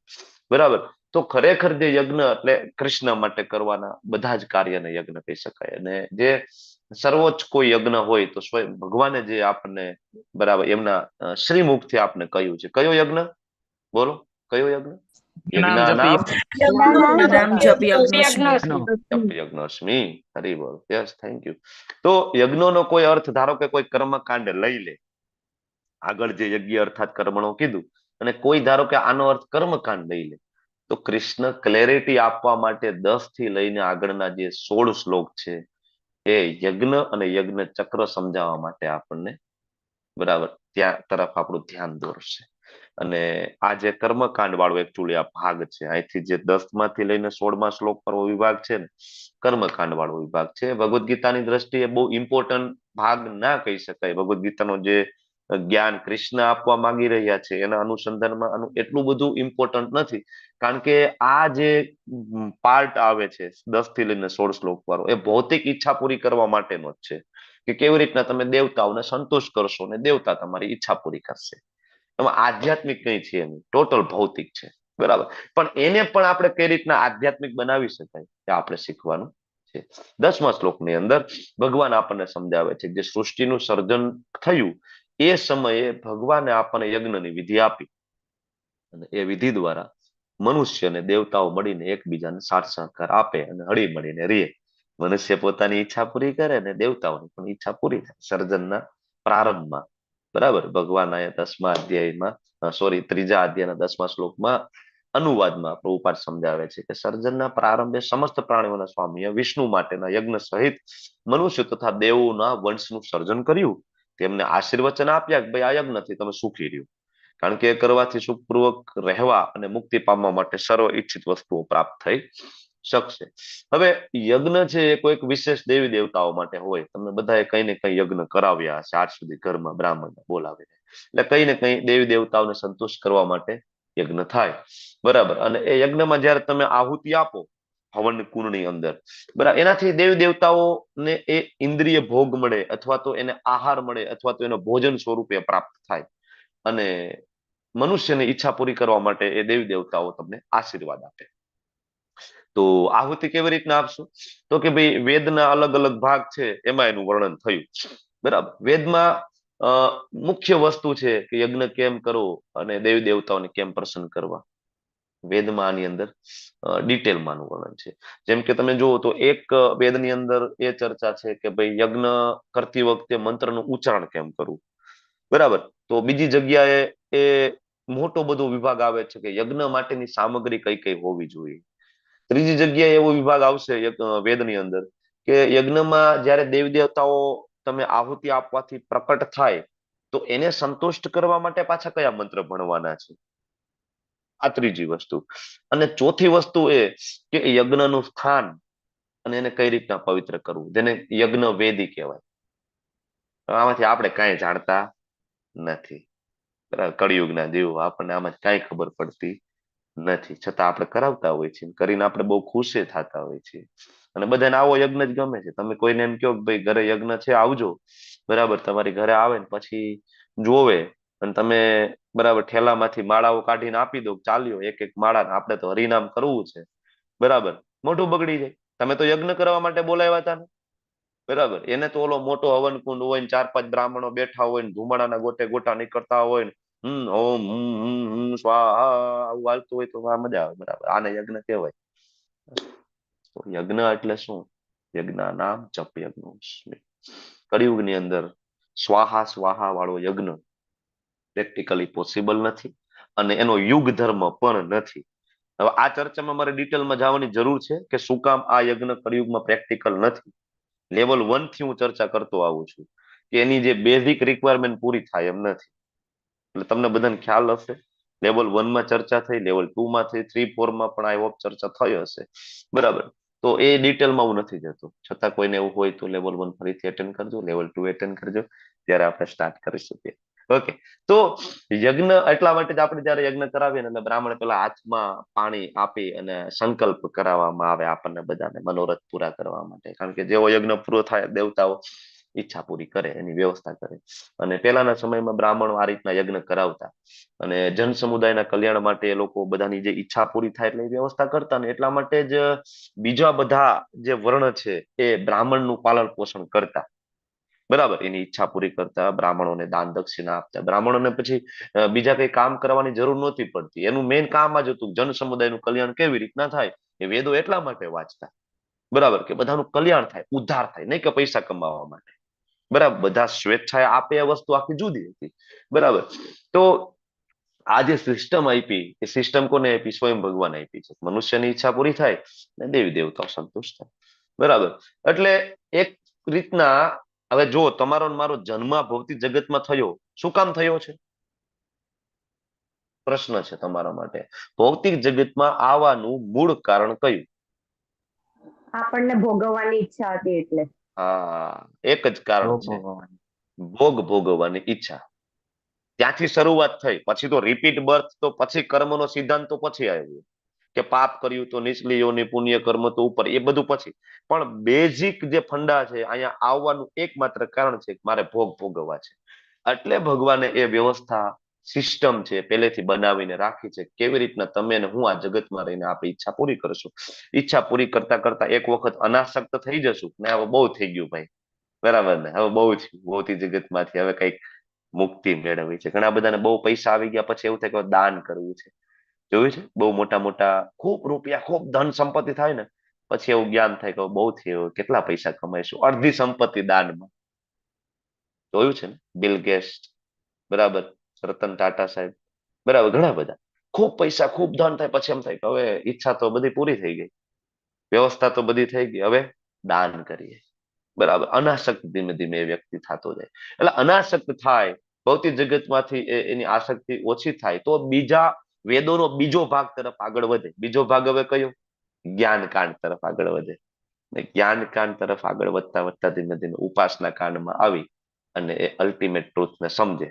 બરાબર. તો ખરેખર જે યજ્ઞ એટલે કૃષ્ણ માટે કરવાના બધા જ કાર્યને યજ્ઞ કહી શકાય. અને જે સર્વોચ્ચ કોઈ યજ્ઞ હોય તો સ્વયં ભગવાને જે આપણને, બરાબર, એમના શ્રીમુખથી આપને કહ્યું છે. કયો યજ્ઞ બોલો? કયો યજ્ઞ? યજ્ઞાનામ યજ્ઞોસ્મિ. હરી બોલ. Yes, thank you. તો યજ્ઞનો કોઈ અર્થ, ધારો કે કોઈ કર્મકાંડ લઈ લે, આગળ જે યજ્ઞ અર્થાત કર્મણો કીધું, અને કોઈ ધારો કે આનો અર્થ કર્મકાંડ લઈ લે, તો કૃષ્ણ ક્લેરિટી આપવા માટે 10 થી લઈને આગળના જે 16 શ્લોક છે એ યજ્ઞ અને યજ્ઞ ચક્ર સમજાવવા માટે આપણને, બરાબર, ત્યાં તરફ આપણું ધ્યાન દોરશે. અને આ જે કર્મકાંડ વાળો એકચ્યુઅલી આ ભાગ છે, અહીંથી જે 10 માંથી લઈને 16મા શ્લોક પર વિભાગ છે ને, કર્મકાંડ વાળો વિભાગ છે. ભગવદ્ ગીતાની દ્રષ્ટિએ બહુ ઇમ્પોર્ટન્ટ ભાગ ના કહી શકાય. ભગવદ્ ગીતાનો જે જ્ઞાન કૃષ્ણ આપવા માંગી રહ્યા છે એના અનુસંધાનમાં આનું એટલું બધું ઇમ્પોર્ટન્ટ નથી, કારણ કે આ જે પાર્ટ આવે છે 10 થી લઈને 16 શ્લોક વાળો, એ ભૌતિક ઈચ્છા પૂરી કરવા માટેનો જ છે, કે કેવી રીતના તમે દેવતાઓને સંતોષ કરશો અને દેવતા તમારી ઈચ્છા પૂરી કરશે. એમાં આધ્યાત્મિક કઈ છે નહીં, ટોટલ ભૌતિક છે, બરાબર. પણ એને પણ આપણે કઈ રીતના આધ્યાત્મિક બનાવી શકાય એ આપણે શીખવાનું છે. 10મા શ્લોકની અંદર ભગવાન આપણને સમજાવે છે કે જે સૃષ્ટિનું સર્જન થયું એ સમયે ભગવાને આપણને યજ્ઞની વિધિ આપી, અને એ વિધિ દ્વારા મનુષ્ય અને દેવતાઓ મળીને એકબીજાને સાથ સહકાર આપે અને હળી મળીને રહે. મનુષ્ય પોતાની ઈચ્છા પૂરી કરે અને દેવતાઓની પણ ઈચ્છા પૂરી થાય સર્જનના પ્રારંભમાં, બરાબર. ભગવાન અહીંયા 10મા અધ્યાયમાં, સોરી 3જા અધ્યાયના 10મા શ્લોકમાં અનુવાદમાં પ્રભુપાદ સમજાવે છે કે સર્જનના પ્રારંભે સમસ્ત પ્રાણીઓના સ્વામીએ વિષ્ણુ માટેના યજ્ઞ સહિત મનુષ્ય તથા દેવોના વંશનું સર્જન કર્યું. તેમને આશીર્વચન આપ્યા કે ભાઈ આ યજ્ઞથી તમે સુખી રહ્યું, કારણ કે એ કરવાથી સુખપૂર્વક રહેવા અને મુક્તિ પામવા માટે સર્વ ઈચ્છિત વસ્તુઓ પ્રાપ્ત થઈ શકશે. હવે યજ્ઞ છે એ કોઈક વિશેષ દેવી દેવતાઓ માટે હોય. તમને બધાએ કઈ ને કઈ યજ્ઞ કરાવ્યા હશે આજ સુધી ઘરમાં બ્રાહ્મણને બોલાવીને, એટલે કઈ ને કઈ દેવી દેવતાઓને સંતુષ્ટ કરવા માટે યજ્ઞ થાય, બરાબર. અને એ યજ્ઞમાં જયારે તમે આહુતિ આપો હવન કુંડની અંદર, બરાબર, એનાથી દેવી દેવતાઓને એ ઇન્દ્રિય ભોગ મળે, અથવા તો એને આહાર મળે, અથવા તો એનો ભોજન સ્વરૂપે પ્રાપ્ત થાય, અને મનુષ્યની ઈચ્છા પૂરી કરવા માટે એ દેવી દેવતાઓ તમને આશીર્વાદ આપે. તો આહુતિ કેવી રીતના આપશું? તો કે ભાઈ વેદના અલગ અલગ ભાગ છે એમાં એનું વર્ણન થયું, બરાબર. વેદમાં મુખ્ય વસ્તુ છે કે યજ્ઞ કેમ કરવો અને દેવી દેવતાઓને કેમ પ્રસન્ન કરવા. વેદમાં આની અંદર ડિટેલમાં વર્ણન છે. જેમ કે તમે જુઓ તો એક વેદની અંદર એ ચર્ચા છે કે ભાઈ યજ્ઞ કરતી વખતે મંત્રનું ઉચ્ચારણ કેમ કરવું, બરાબર. તો બીજી જગ્યાએ એ મોટો બધો વિભાગ આવે છે કે યજ્ઞ માટેની સામગ્રી કઈ કઈ હોવી જોઈએ. ત્રીજી જગ્યાએ એવો વિભાગ આવશે વેદની અંદર કે યજ્ઞમાં જયારે દેવી દેવતાઓ તમે આહુતિ આપવાથી પ્રકટ થાય તો એને સંતુષ્ટ કરવા માટે પાછા કયા મંત્ર ભણવાના છે. આ ત્રીજી વસ્તુ. અને ચોથી વસ્તુ એ કે યજ્ઞનું સ્થાન અને એને કઈ રીતના પવિત્ર કરવું, જેને યજ્ઞ વેદી કહેવાય. આમાંથી આપણે કાંઈ જાણતા નથી, બરાબર. કળિયુગના જીવો, આપણને આમાં કાંઈ ખબર પડતી નથી, છતાં આપણે કરાવતા હોય છે, કરીને આપણે બહુ ખુશ થતા હોય છે. અને બધાને આવો યજ્ઞ જ ગમે છે. તમે કોઈને એમ કહો કે ભાઈ ઘરે યજ્ઞ છે આવજો, બરાબર, તમારી ઘરે આવે ને પછી જોવે અને તમે બરાબર ઠેલામાંથી માળાઓ કાઢીને આપી દો, ચાલ્યો એક એક માળા, આપણે તો હરિનામ કરવું છે, બરાબર, મોઢું બગડી જાય. તમે તો યજ્ઞ કરવા માટે બોલાવ્યા હતા ને, બરાબર. એને તો ઓલો મોટો હવન કુંડ હોય ને 4-5 બ્રાહ્મણો બેઠા હોય ને ધુમાડાના ગોટે ગોટા નીકળતા હોય ને ઓમ સ્વાહા આવું હાલતું હોય તો આ મજા આવે, બરાબર. આને યજ્ઞ કહેવાય. યજ્ઞ એટલે શું? યજ્ઞ નામ જપ યજ્ઞ. કળિયુગની અંદર સ્વાહા સ્વાહા વાળો યજ્ઞ પ્રેક્ટિકલી પોસિબલ નથી, અને એનો યુગ ધર્મ પણ નથી. હવે આ ચર્ચામાં મારે ડિટેલમાં જવાની જરૂર છે કે શું કામ આ યજ્ઞ કળિયુગમાં પ્રેક્ટિકલ નથી. લેવલ 1 થી હું ચર્ચા કરતો આવું છું કે એની જે બેઝિક રિક્વાયરમેન્ટ પૂરી થાય એમ નથી. એટલે તમને બધાને ખ્યાલ હશે, લેવલ 1 માં ચર્ચા થઈ, લેવલ 2 માં થઈ, 3, 4 માં પણ આઈ હોપ ચર્ચા થઈ હશે, બરાબર. તો એ ડિટેલમાં હું નથી જતો, છતાં કોઈને એવું હોય તો લેવલ 1 ફરીથી એટેન્ડ કરજો, લેવલ 2 એટેન્ડ કરજો, ત્યારે આપણે સ્ટાર્ટ કરી શકીએ. ઓકે. તો યજ્ઞ એટલા માટે જ આપણે જયારે યજ્ઞ કરાવીએ ને, બ્રાહ્મણ પેલા હાથમાં પાણી આપી અને સંકલ્પ કરાવવામાં આવે આપણને બધાને મનોરથ પૂરા કરવા માટે, કારણ કે જેવો યજ્ઞ પૂરો થાય દેવતાઓ ઈચ્છા પૂરી કરે એની વ્યવસ્થા કરે. અને પહેલાના સમયમાં બ્રાહ્મણો આ રીતના યજ્ઞ કરાવતા, અને જન સમુદાયના કલ્યાણ માટે એ લોકો બધાની જે ઈચ્છા પૂરી થાય એટલે એ વ્યવસ્થા કરતા. ને એટલા માટે જ બીજા બધા જે વર્ણ છે એ બ્રાહ્મણનું પાલન પોષણ કરતા, બરાબર. એની ઈચ્છા પૂરી કરતા, બ્રાહ્મણોને દાન દક્ષિણા આપતા. બ્રાહ્મણોને પછી બીજા કઈ કામ કરવાની જરૂર નહોતી પડતી. એનું મેઇન કામ જ હતું જન સમુદાયનું કલ્યાણ કેવી રીતના થાય. એ વેદો એટલા માટે વાંચતા, બરાબર, કે બધાનું કલ્યાણ થાય, ઉદ્ધાર થાય, નહીં કે પૈસા કમાવા માટે, બરાબર. બધા સ્વેચ્છાએ આપે એ વસ્તુ આખી જુદી હતી, બરાબર. તો આ જે સિસ્ટમ આપી એ સિસ્ટમ કોને આપી? સ્વયં ભગવાન આપી છે. મનુષ્યની ઈચ્છા પૂરી થાય ને દેવી દેવતાઓ સંતુષ્ટ થાય, બરાબર. એટલે એક રીતના હવે જો તમારો મારો જન્મ ભૌતિક જગતમાં થયો, શું કામ થયો છે? પ્રશ્ન છે તમારા માટે. ભૌતિક જગતમાં આવવાનું મૂળ કારણ કયું? આપણને ભોગવવાની ઈચ્છા હતી એટલે. હા, એક જ કારણ છે, ભોગ ભોગવવાની ઈચ્છા. ત્યાંથી શરૂઆત થઈ. પછી તો રિપીટ બર્થ, તો પછી કર્મનો સિદ્ધાંત તો પછી આવ્યો કે પાપ કર્યું તો નીચલી યોનિ, પુણ્ય કર્મ તો ઉપર, એ બધું પછી. પણ બેઝિક જે ફંડા છે, અહીંયા આવવાનું એકમાત્ર કારણ છે કે મારે ભોગ ભોગવવા છે. એટલે ભગવાને એ વ્યવસ્થા, સિસ્ટમ છે પહેલેથી બનાવીને રાખી છે. કેવી રીતના તમે ને હું આ જગતમાં રહીને આપણી ઈચ્છા પૂરી કરશું. ઈચ્છા પૂરી કરતા કરતા એક વખત અનાસક્ત થઈ જશું ને, હવે બહુ થઈ ગયું ભાઈ, બરાબર ને, હવે બહુ થયું, ભૌતિક જગતમાંથી હવે કઈક મુક્તિ મેળવવી છે. ઘણા બધાને બહુ પૈસા આવી ગયા પછી એવું થાય કે દાન કરવું છે. જોયું છે, બહુ મોટા મોટા ખૂબ રૂપિયા, ખૂબ ધન સંપત્તિ થાય ને, પછી એવું જ્ઞાન થાય કે બહુ થયું, કેટલા પૈસા કમાઈશું, અડધી સંપત્તિ દાનમાં. જોયું છે ને, બિલ ગેટ્સ, બરાબર, રતન ટાટા સાહેબ, બરાબર, ઘણા બધા ખૂબ પૈસા, ખૂબ ધન થાય, પછી એમ થાય કે હવે ઈચ્છા તો બધી પૂરી થઈ ગઈ, વ્યવસ્થા તો બધી થઈ ગઈ, હવે દાન કરીએ. બરાબર, અનાસક્ત ધીમે ધીમે એ વ્યક્તિ થતો જાય. એટલે અનાસક્ત થાય, ભૌતિક જગતમાંથી એની આસક્તિ ઓછી થાય, તો બીજા વેદોનો બીજો ભાગ તરફ આગળ વધે. બીજો ભાગ હવે કયો? જ્ઞાનકાંડ તરફ આગળ વધે. જ્ઞાનકાંડ તરફ આગળ વધતા વધતા ધીમે ધીમે ઉપાસના કાંડમાં આવી અને એ અલ્ટિમેટ ટ્રુથને સમજે.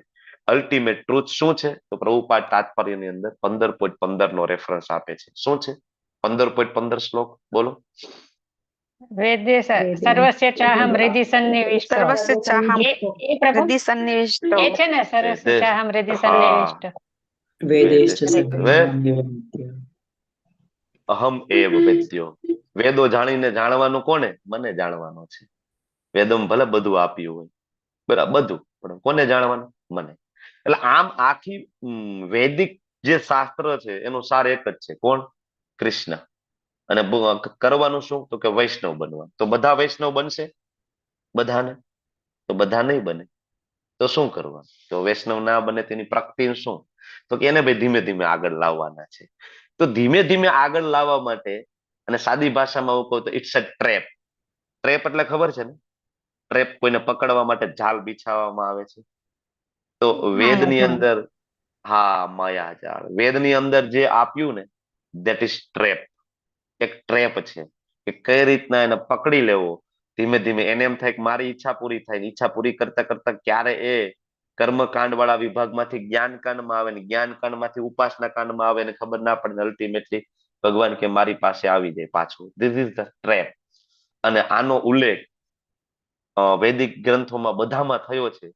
અલ્ટિમેટ ટ્રુથ શું છે? તો પ્રભુપાદ તાત્પર્યની અંદર 15.15 નો રેફરન્સ આપે છે. શું છે 15.15 શ્લોક? બોલો. વેદે સર્વસ્ય ચાહમ હૃદિ સન્નિવિષ્ટ. સર્વસ્ય ચાહમ એ પ્રભુ હૃદિ સન્નિવિષ્ટો. એ છે ને, સર્વસ્ય ચાહમ હૃદિ સન્નિવિષ્ટ. અહમ એવ વેદ્યો. વેદો જાણીને જાણવાનું કોને? મને જાણવાનો છે. વેદોમાં ભલે બધું આપ્યું હોય, બરાબર, બધું, પણ કોને જાણવાનું? મને. એટલે આમ આખી વૈદિક જે શાસ્ત્ર છે એનો સાર એક જ છે. કોણ? કૃષ્ણ. અને કરવાનું શું? તો કે વૈષ્ણવ બનવાનું. તો બધા વૈષ્ણવ બનશે? બધાને? તો બધા નહીં બને. તો શું કરવાનું? તો વૈષ્ણવ ના બને તેની પ્રગતિ શું? તો કે એને ભાઈ ધીમે ધીમે આગળ લાવવાના છે. તો ધીમે ધીમે આગળ લાવવા માટે, અને સાદી ભાષામાં હું કહું તો ઇટ્સ અ ટ્રેપ. ટ્રેપ એટલે ખબર છે ને? ટ્રેપ, કોઈને પકડવા માટે જાળ બિછાવવામાં આવે છે. તો વેદની અંદર, હા, માયાજાળ. વેદની અંદર જે આપ્યું ને, ધેટ ઇઝ ટ્રેપ. એક ટ્રેપ છે કે કઈ રીતના એને પકડી લેવો. ધીમે ધીમે એને એમ થાય કે મારી ઈચ્છા પૂરી થાય, ઈચ્છા પૂરી કરતા કરતા ક્યારે એ કર્મકાંડ વાળા વિભાગમાંથી જ્ઞાનકાંડમાં આવે, ને જ્ઞાનકાંડમાંથી ઉપાસના કાંડમાં આવે, ને ખબર ના પડે, અલ્ટિમેટલી ભગવાન કે મારી પાસે આવી જાય પાછું. This is the trap. અને આનો ઉલ્લેખ વૈદિક ગ્રંથોમાં બધામાં થયો છે,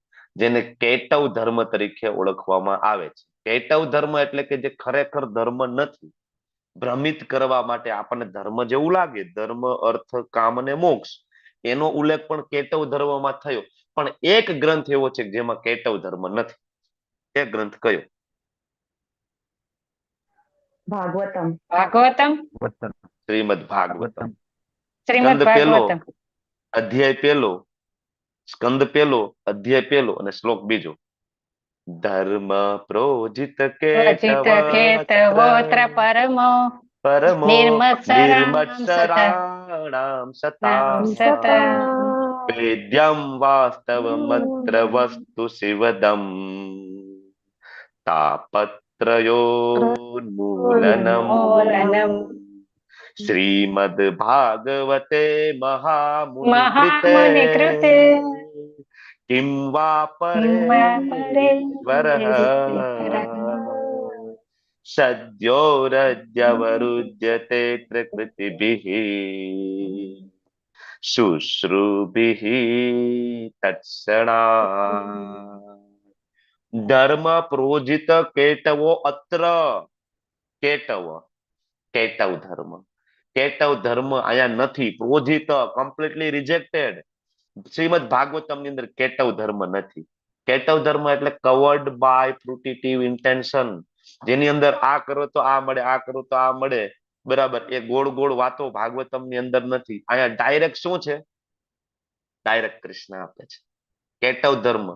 જેને કૈટવ ધર્મ તરીકે ઓળખવામાં આવે છે. કૈટવ ધર્મ એટલે કે જે ખરેખર ધર્મ નથી, ભ્રમિત કરવા માટે આપણને ધર્મ જેવું લાગે, ધર્મ, અર્થ, કામ અને મોક્ષ, એનો ઉલ્લેખ પણ કૈટવ ધર્મમાં થયો. પણ એક ગ્રંથ એવો છે જેમાં કૈટવ ધર્મ નથી. એ ગ્રંથ કયો? ભાગવતમ. ભાગવતમ. શ્રીમદ ભાગવતમ. શ્રીમદ સ્કંદ પહેલો, ભાગવતમ. અધ્યાય પહેલો, સ્કંદ પહેલો, અધ્યાય પહેલો અને શ્લોક બીજો. ધર્મ પ્રોજિત કેતવોત્ર પરમો પરમો નિર્મત્સરાણામ નિર્મત્સરાણામ સતા વેદ્યમ વાસ્તવમત્ર વસ્તુ શિવદમ તાપત્રયોન્મૂલનમ શ્રીમદ ભાગવતે મહામુનિ કૃતે કિમ વા પરેશ્વરઃ સદ્યોરદ્યવરુજ્યતે પ્રકૃતિભિઃ શુશ્રુભિઃ તત્સણા. ધર્મ પ્રોજિત કેટવો અત્ર. કેટવ, કેટવ ધર્મ. કેટવ ધર્મ અહીંયા નથી. પ્રોજિત, કમ્પ્લીટલી રિજેક્ટેડ. શ્રીમદ ભાગવતમ ની અંદર કેટવ ધર્મ નથી. કેટવ ધર્મ એટલે કવર્ડ બાય ફ્રુટિટિવ ઇન્ટેન્શન, જેની અંદર આ કરો તો આ મળે, આ કરો તો આ મળે, બરાબર. એ ગોળ ગોળ વાતો ભાગવતમ ની અંદર નથી. અહીંયા ડાયરેક્ટ શું છે? ડાયરેક્ટ કૃષ્ણ આપે છે. કેટવ ધર્મ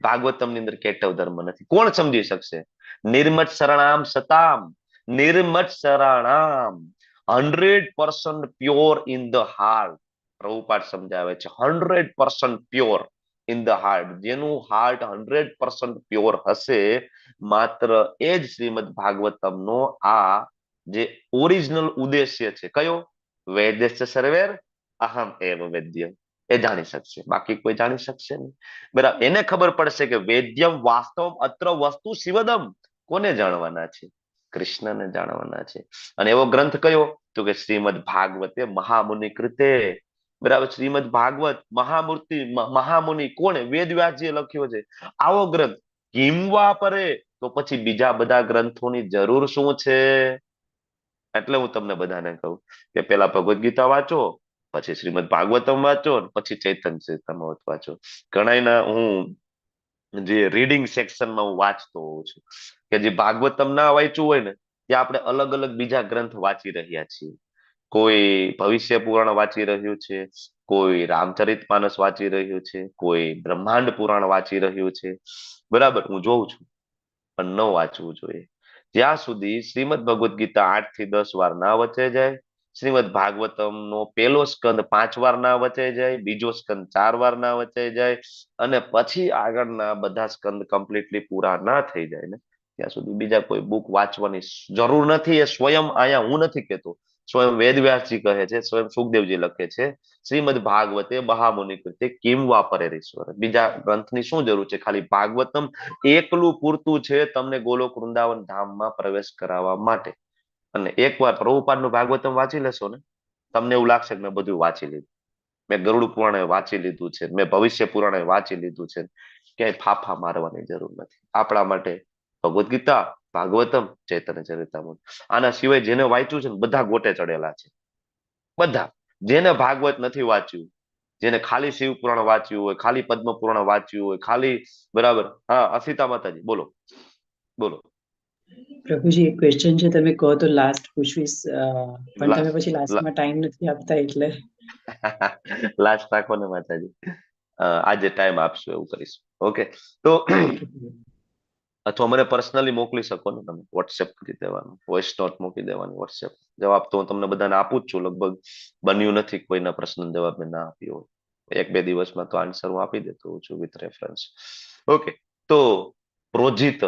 ભાગવતમ ની અંદર કેટવ ધર્મ નથી. કોણ સમજી શકશે? નિર્મત શરણામ સતામ. નિર્મત શરણામ, 100% pure in the heart. Prabhupada સમજાવે છે 100% પ્યોર ઇન ધ હાર્ટ. જેનું હાર્ટ 100% પ્યોર હશે, માત્ર એ જ શ્રીમદ ભાગવતમનો આ જે ઓરિજિનલ ઉદ્દેશ્ય છે. કયો? વેદસ્ય સર્વેર અહમ એવ વેદ્ય. એ જાણી શકશે, બાકી કોઈ જાણી શકશે નહીં. બરાબર, એને ખબર પડશે કે વેદ્યમ વાસ્તવમ અત્ર વસ્તુ શિવદમ. કોને જાણવાના છે? કૃષ્ણને જાણવાના છે. અને એવો ગ્રંથ કયો? તો કે શ્રીમદ ભાગવતે મહામુનિ કૃતે. બરાબર, શ્રીમદ ભાગવત મહામુનિ કોણે? વેદ વ્યાસજીએ લખ્યો છે. આવો ગ્રંથ કિમવા પરે, તો પછી બીજા બધા ગ્રંથોની જરૂર શું છે? એટલે હું તમને બધાને કહું કે પેલા ભગવદ્ ગીતા વાંચો, પછી શ્રીમદ ભાગવતમ વાંચો, પછી ચૈતન્ય ચરિતામૃત વાંચો. ઘણા હું જે રીડિંગ સેક્શનમાં હું વાંચતો હોઉં છું કે જે ભાગવતમ ના વાંચ્યું હોય ને, ત્યાં આપણે અલગ અલગ બીજા ગ્રંથ વાંચી રહ્યા છીએ. કોઈ ભવિષ્ય પુરાણ વાંચી રહ્યું છે, કોઈ રામચરિત માનસ વાંચી રહ્યું છે, કોઈ બ્રહ્માંડ પુરાણ વાંચી રહ્યું છે. બરાબર, હું જોઉં છું, પણ ન વાંચવું જોઈએ. જ્યાં સુધી શ્રીમદ ભગવદ્ ગીતા 8 થી 10 વાર ના વચાઈ જાય, શ્રીમદ ભાગવતમ નો પહેલો સ્કંદ 5 વાર ના વચાઈ જાય, બીજો સ્કંદ 4 વાર ના વચાઈ જાય, અને પછી આગળના બધા સ્કંદ કમ્પ્લીટલી પૂરા ના થઈ જાય ને, ત્યાં સુધી બીજા કોઈ બુક વાંચવાની જરૂર નથી. એ સ્વયં અહીંયા હું નથી કહેતો, સ્વયં વેદવ્યાસજી કહે છે, સ્વયં સુખદેવજી લખે છે, શ્રીમદ ભાગવતે મહામુનિ કૃતે કિમ વાપરેશ્વર. બીજા ગ્રંથની શું જરૂર છે? ખાલી ભાગવતમ એકલું પૂરતું છે તમને ગોલોક વૃંદાવન ધામમાં પ્રવેશ કરાવવા માટે. અને એકવાર પ્રભુપાદનું ભાગવતમ વાંચી લેશો ને, તમને એવું લાગશે કે મેં બધું વાંચી લીધું, મેં ગરુડ પુરાણે વાંચી લીધું છે, મેં ભવિષ્ય પુરાણે વાંચી લીધું છે. ક્યાંય ફાફા મારવાની જરૂર નથી. આપણા માટે ભગવદ્ ગીતા, ભાગવતમ, ચૈતન્ય ચરિતામૃત. આના સિવાય જેને વાંચ્યું છે ને, બધા ગોટે ચડેલા છે. બધા. જેને ભાગવત નથી વાંચ્યું, જેને ખાલી શિવ પુરાણ વાંચ્યું હોય, ખાલી પદ્મ પુરાણ વાંચ્યું હોય, ખાલી, બરાબર. હા, અસીતા માતાજી બોલો બોલો. પ્રભુજી, એક ક્વેશ્ચન છે, તમે કહો તો લાસ્ટ પૂછવીશ, પણ તમે પછી લાસ્ટમાં ટાઈમ નથી આપતા એટલે. લાસ્ટ રાખો ને માતાજી, આજે ટાઈમ આપશું એવું કરીશું. ઓકે, તો અથવા મને પર્સનલી મોકલી શકો ને, તમે વોટ્સએપ કરી દેવાનું, વોઇસ નોટ મૂકી દેવાની વોટ્સએપ. જવાબ તો હું તમને બધાને આપું જ છું. લગભગ બન્યું નથી કોઈના પ્રશ્ન જવાબ મેં ના આપ્યો હોય. 1-2 દિવસમાં તો આન્સર હું આપી દેતો હોઉં છું વિથ રેફરન્સ. ઓકે, તો પ્રોજિત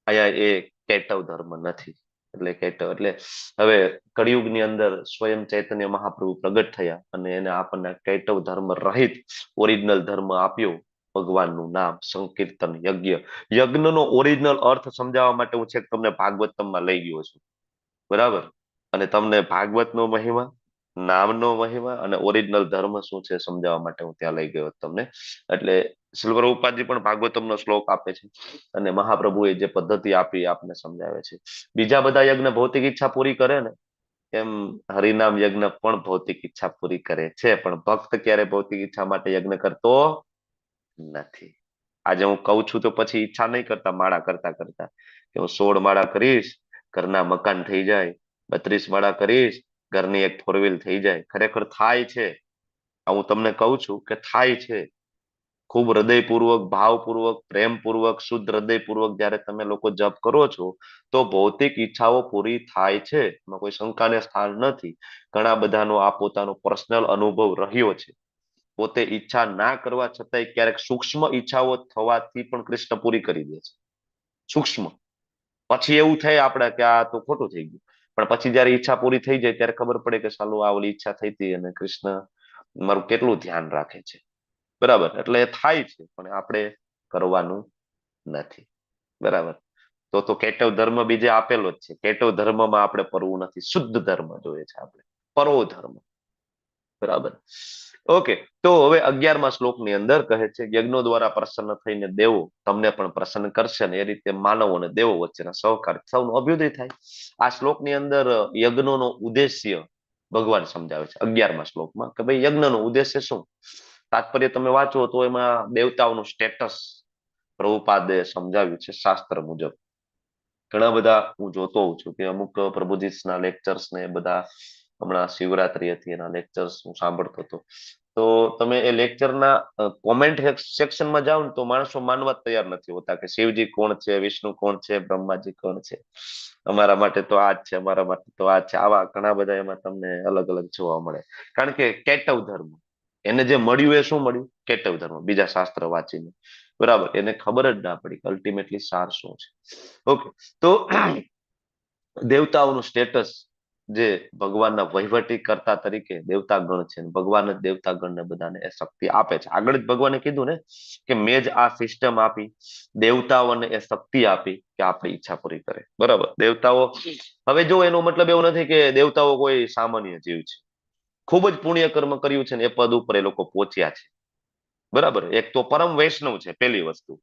અહીંયા એ કૈટવ ધર્મ નથી. એટલે કૈટવ એટલે હવે કળિયુગની અંદર સ્વયં ચૈતન્ય મહાપ્રભુ પ્રગટ થયા અને એને આપણને કૈટવ ધર્મ રહિત ઓરિજિનલ ધર્મ આપ્યો. ભગવાનનું નામ, સંકીર્તન, યજ્ઞ. યજ્ઞનો ઓરિજિનલ અર્થ સમજાવવા માટે હું છેક તમને ભાગવતમમાં લઈ ગયો છું. બરાબર, અને તમને ભાગવતનો મહિમા, નામનો મહિમા અને ઓરિજિનલ ધર્મ શું છે સમજાવવા માટે હું ત્યાં લઈ ગયો તમને. એટલે સિલ્વર ઉપાજી પણ ભાગવતમનો શ્લોક આપે છે અને મહાપ્રભુએ જે પદ્ધતિ આપી આપને સમજાવે છે. બીજા બધા યજ્ઞ ભૌતિક ઈચ્છા પૂરી કરે ને, એમ હરિનામ યજ્ઞ પણ ભૌતિક ઈચ્છા પૂરી કરે છે, પણ ભક્ત ક્યારે ભૌતિક ઈચ્છા માટે યજ્ઞ કરતો નથી. આજે હું કહું છું તો પછી ઈચ્છા નહીં કરતા માળા કરતા કરતા કે હું 16 માળા કરીશ, ઘરના મકાન થઈ જાય, 32 માળા કરીશ, ઘરની એક 4 વ્હીલ થઈ જાય. ખરેખર થાય છે, હું તમને કહું છું કે થાય છે. ખૂબ હૃદયપૂર્વક, ભાવપૂર્વક, પ્રેમપૂર્વક, શુદ્ધ હૃદયપૂર્વક જયારે તમે લોકો જપ કરો છો તો ભૌતિક ઈચ્છાઓ પૂરી થાય છે. એમાં કોઈ શંકાને સ્થાન નથી. ઘણા બધાનો આ પોતાનો પર્સનલ અનુભવ રહ્યો છે. પોતે ઈચ્છા ના કરવા છતાંય ક્યારેક સૂક્ષ્મ ઈચ્છાઓ થવાથી પણ કૃષ્ણ પૂરી કરી દે છે. સૂક્ષ્મ. પછી એવું થાય આપણે કે આ તો ખોટું થઈ ગયું, પણ પછી જયારે ઈચ્છા પૂરી થઈ જાય ત્યારે ખબર પડે કે સાલું આ ઓલી ઈચ્છા થઈ હતી અને કૃષ્ણ મારું કેટલું ધ્યાન રાખે છે. બરાબર, એટલે થાય છે પણ આપણે કરવાનું નથી. બરાબર, તો કૈટવ ધર્મ બીજે આપેલો જ છે. કૈટવ ધર્મમાં આપણે પરવું નથી, શુદ્ધ ધર્મ જોઈએ છે આપણે, પરવો ધર્મ. બરાબર, ઓકે. તો હવે 11મા શ્લોકની અંદર કહે છે યજ્ઞો દ્વારા પ્રસન્ન થઈને દેવો તમને પણ પ્રસન્ન કરશે ને એ રીતે માનવો અને દેવો વચ્ચેના સહકાર સૌનો અભ્યુદય થાય. આ શ્લોકની અંદર યજ્ઞનો ઉદ્દેશ્ય ભગવાન સમજાવે છે 11મા શ્લોકમાં કે ભાઈ યજ્ઞનો ઉદ્દેશ્ય શું. તાત્પર્ય તમે વાંચો તો એમાં દેવતાઓનું સ્ટેટસ પ્રભુપાદે સમજાવ્યું છે શાસ્ત્ર મુજબ. ઘણા બધા હું જોતો હોઉં છું કે અમુક પ્રભુજીના લેક્ચર્સ ને બધા, હમણાં શિવરાત્રી હતી એના લેક્ચર્સ હું સાંભળતો હતો, તો તમે એ લેક્ચરના કોમેન્ટ સેક્શનમાં જાઓ ને તો માણસો માનવા તૈયાર નથી હોતા કે શિવજી કોણ છે, વિષ્ણુ કોણ છે, બ્રહ્માજી કોણ છે, અમારા માટે તો આ જ છે, અમારા માટે તો આ છે. આવા ઘણા બધા એમાં તમને અલગ અલગ જોવા મળે. કારણ કે કૈટવ ધર્મ, એને જે મળ્યું એ શું મળ્યું? કૈટવ ધર્મ. બીજા શાસ્ત્ર વાંચીને, બરાબર, એને ખબર જ ના પડી અલ્ટિમેટલી સાર શું છે. ઓકે, તો દેવતાઓનું સ્ટેટસ જે ભગવાનના વહીવટી કર્તા તરીકે દેવતાગણ છે, ભગવાન જ દેવતાગણને બધાને એ શક્તિ આપે છે. આગળ જ ભગવાને કીધું ને કે મેં જ આ સિસ્ટમ આપી, દેવતાઓને એ શક્તિ આપી કે આપણી ઈચ્છા પૂરી કરે. બરાબર. દેવતાઓ, હવે જો એનો મતલબ એવો નથી કે દેવતાઓ કોઈ સામાન્ય જીવ છે. ખૂબ જ પુણ્ય કર્મ કર્યું છે ને એ પદ ઉપર એ લોકો પહોંચ્યા છે. બરાબર. એક તો પરમ વૈષ્ણવ છે પહેલી વસ્તુ,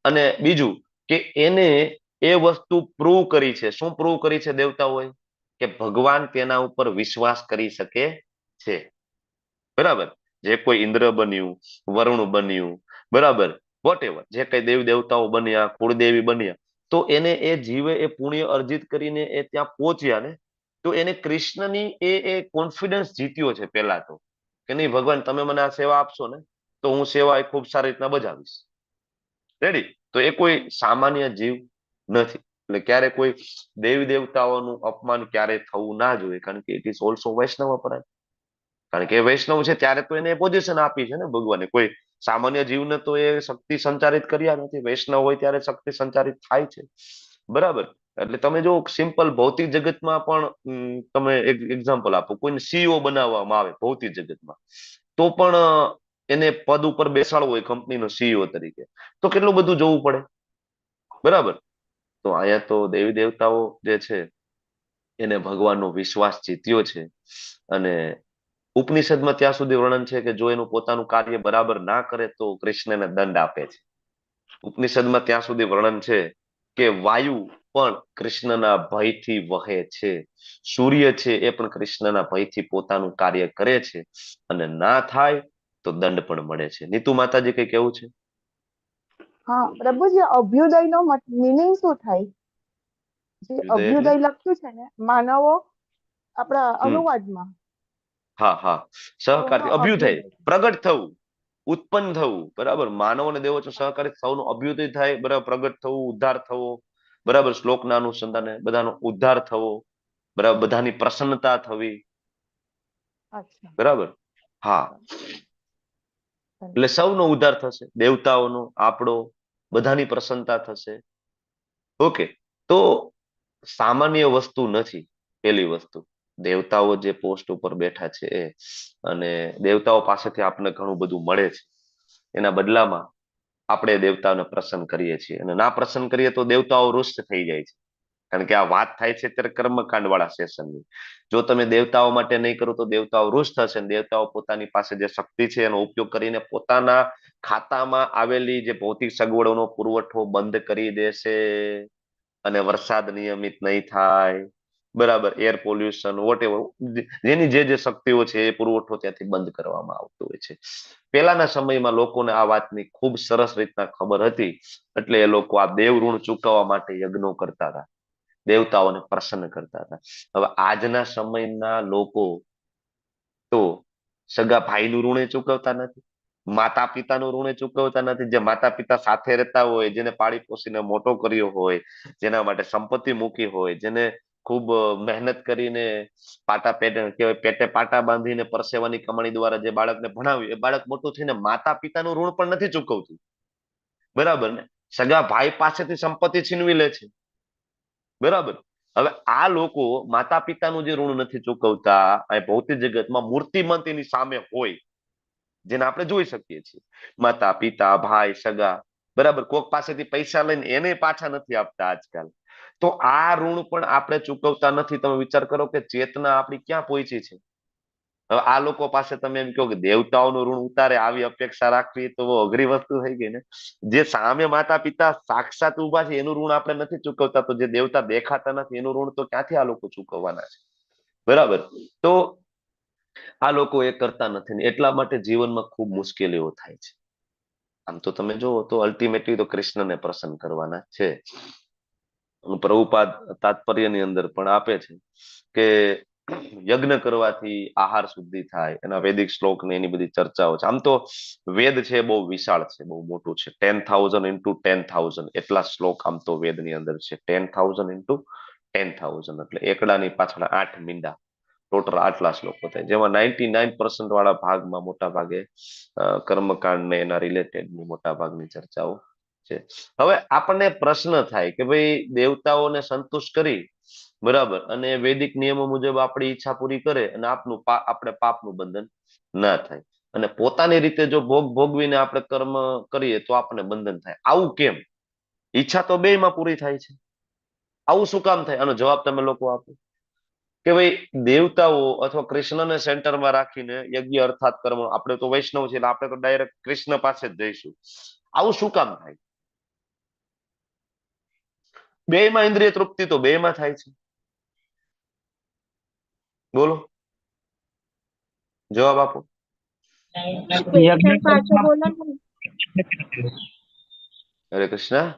અને બીજું કે એને એ વસ્તુ પ્રૂવ કરી છે. શું પ્રૂવ કરી છે દેવતાઓએ? કે ભગવાન તેના ઉપર વિશ્વાસ કરી શકે છે. બરાબર. જે કોઈ ઇન્દ્ર બન્યું, વરુણ બન્યું, બરાબર, વોટેવર જે કઈ દેવ દેવતાઓ બન્યા, કુળદેવી બન્યા, તો એને એ જીવે એ પુણ્ય અર્જિત કરીને એ ત્યાં પહોંચ્યા ને, તો એને કૃષ્ણની એ કોન્ફિડન્સ જીત્યો છે પહેલા તો, કે નહીં ભગવાન તમે મને આ સેવા આપશો ને તો હું સેવા એ ખૂબ સારી રીતના બજાવીશ. રેડી. તો એ કોઈ સામાન્ય જીવ નથી. એટલે ક્યારે કોઈ દેવી દેવતાઓનું અપમાન ક્યારે થવું ના જોઈએ, કારણ કે ઇટ ઇઝ ઓલ્સો વૈષ્ણવ અપરાધ. કારણ કે એ વૈષ્ણવ છે ત્યારે તો એને પોઝિશન આપી છે ને ભગવાને. કોઈ સામાન્ય જીવને તો એ શક્તિ સંચારિત કર્યા નથી. વૈષ્ણવ હોય ત્યારે શક્તિ સંચારિત થાય છે. બરાબર. એટલે તમે જો સિમ્પલ ભૌતિક જગતમાં પણ તમે એક એક્ઝામ્પલ આપો, કોઈને સીઈઓ બનાવવામાં આવે ભૌતિક જગતમાં, તો પણ એને પદ ઉપર બેસાડવો હોય કંપનીનો સીઈઓ તરીકે, તો કેટલું બધું જોવું પડે. બરાબર. તો અહીંયા તો દેવી દેવતાઓ જે છે એને ભગવાનનો વિશ્વાસ જીત્યો છે, અને ઉપનિષદમાં ત્યાં સુધી વર્ણન છે કે જો એનું પોતાનું કાર્ય બરાબર ના કરે તો કૃષ્ણને દંડ આપે છે. ઉપનિષદમાં ત્યાં સુધી વર્ણન છે કે વાયુ પણ કૃષ્ણના ભયથી વહે છે, સૂર્ય છે એ પણ કૃષ્ણના ભયથી પોતાનું કાર્ય કરે છે, અને ના થાય તો દંડ પણ મળે છે. નીતુ માતાજી કઈ કેવું છે? હા પ્રભુજી, અભ્યુદયનો મીનિંગ શું થાય? જે અભ્યુદય એટલે અભ્યુદય લખ્યું છે ને માનવો આપણા અનુવાદમાં, હા હા, તો સહકારથી એમાં અભ્યુદય, અભ્યુદય. પ્રગટ થવું, ઉત્પન્ન થવું. બરાબર. માનવ અને દેવો સહકારી સૌનું અભ્યુદય થાય. બરાબર. પ્રગટ થવું, ઉદ્ધાર થવો. બરાબર. શ્લોકના અનુસંધાને બધાનો ઉદ્ધાર થવો. બરાબર. બધાની પ્રસન્નતા થવી. અચ્છા. બરાબર. હા. એટલે સૌનો ઉદ્ધાર થશે, દેવતાઓનો, આપણો, બધાની પ્રસન્નતા થશે. ઓકે. તો સામાન્ય વસ્તુ નથી પેલી વસ્તુ. દેવતાઓ જે પોસ્ટ ઉપર બેઠા છે એ, અને દેવતાઓ પાસેથી આપણને ઘણું બધું મળે છે. એના બદલામાં આપણે દેવતાઓને પ્રસન્ન કરીએ છીએ, અને ના પ્રસન્ન કરીએ તો દેવતાઓ રૂષ્ટ થઈ જાય છે. કારણ કે આ વાત થાય છે અત્યારે કર્મકાંડ વાળા સેશનની. જો તમે દેવતાઓ માટે નહીં કરો તો દેવતાઓ રૂષ્ટ થશે, અને દેવતાઓ પોતાની પાસે જે શક્તિ છે એનો ઉપયોગ કરીને પોતાના ખાતામાં આવેલી જે ભૌતિક સગવડોનો પુરવઠો બંધ કરી દેશે, અને વરસાદ નિયમિત નહીં થાય. બરાબર. એર પોલ્યુશન, વોટેવર, જેની જે શક્તિઓ છે એ પુરવઠો ત્યાંથી બંધ કરવામાં આવતો હોય છે. પહેલાના સમયમાં લોકોને આ વાતની ખૂબ સરસ રીતના ખબર હતી, એટલે એ લોકો આ દેવ ઋણ ચૂકવવા માટે યજ્ઞો કરતા હતા, દેવતાઓને પ્રસન્ન કરતા હતા. હવે આજના સમયના લોકો તો સગા ભાઈનું ઋણ ચૂકવતા નથી, માતા પિતાનું ઋણ ચૂકવતા નથી. જે માતા પિતા સાથે રહેતા હોય, જેને પાળી પોષીને મોટો કર્યો હોય, જેના માટે સંપત્તિ મૂકી હોય, જેને ખૂબ મહેનત કરીને પાટા પેટે કહેવાય પેટે પાટા બાંધીને પરસેવાની કમાણી દ્વારા જે બાળકને ભણાવ્યું, એ બાળક મોટું થઈને માતા પિતાનું ઋણ પણ નથી ચૂકવતું. બરાબર ને? સગા ભાઈ પાસેથી સંપત્તિ છીનવી લે છે. બરાબર. હવે આ લોકો માતા પિતાનું જે ઋણ નથી ચૂકવતા, આ ભૌતિક જગતમાં મૂર્તિમંત એની સામે હોય, જેને આપણે જોઈ શકીએ છીએ, માતા પિતા, ભાઈ, સગા. બરાબર. કોક પાસેથી પૈસા લઈને એને પાછા નથી આપતા આજકાલ. તો આ ઋણ પણ આપણે ચૂકવતા નથી. તમે વિચાર કરો કે ચેતના આપણી ક્યાં પહોંચી છે. હવે આ લોકો પાસે તમે એમ કહો કે દેવતાઓનું ઋણ ઉતારે, આવી અપેક્ષા રાખવી તો બહુ અઘરી વસ્તુ થઈ ગઈ ને. જે સામે માતા પિતા સાક્ષાત ઉભા છે એનું ઋણ આપણે નથી ચૂકવતા, તો જે દેવતા દેખાતા નથી એનું ઋણ તો ક્યાંથી આ લોકો ચૂકવવાના છે. બરાબર. તો આ લોકો એ કરતા નથી, ને એટલા માટે જીવનમાં ખૂબ મુશ્કેલીઓ થાય છે. આમ તો તમે જુઓ તો અલ્ટિમેટલી તો કૃષ્ણને પ્રસન્ન કરવાના છે. પ્રભુપાદ તાત્પર્યની અંદર પણ આપે છે કે યજ્ઞ કરવાથી આહાર શુદ્ધિ થાય, એના વૈદિક શ્લોક ને એની બધી ચર્ચાઓ છે. આમ તો વેદ છે બહુ વિશાળ છે, બહુ મોટું છે. 10,000 into 10,000 એટલા શ્લોક આમ તો વેદની અંદર છે. 10,000 into 10,000 એટલે એકડાની પાછળ 8 મીંડા, ટોટલ આટલા શ્લોકો થાય, જેમાં 99% વાળા ભાગમાં મોટા ભાગે કર્મકાંડ ને એના રિલેટેડ ની મોટા ભાગની ચર્ચાઓ છે. હવે આપણને પ્રશ્ન થાય કે ભાઈ દેવતાઓને સંતુષ્ટ કરી, બરાબર, અને વૈદિક નિયમો મુજબ આપણી ઈચ્છા પૂરી કરે અને આપણે પાપનું બંધન ના થાય, અને પોતાની રીતે જો ભોગવીને આપણે કર્મ કરીએ તો આપણને બંધન થાય. આવું કેમ? ઈચ્છા તો બેયમાં પૂરી થાય છે, આવું શું કામ થાય? આનો જવાબ તમે લોકો આપો કે ભાઈ દેવતાઓ અથવા કૃષ્ણને સેન્ટરમાં રાખીને યજ્ઞ અર્થાત કર્મ, આપણે તો વૈષ્ણવ છે એટલે આપણે તો ડાયરેક્ટ કૃષ્ણ પાસે જ જઈશું. આવું શું કામ થાય? બેયમાં ઇન્દ્રિય તૃપ્તિ તો બેયમાં થાય છે. બોલો, જવાબ આપો. ક્વેશ્ચન પાછો બોલો ને. હરે કૃષ્ણ.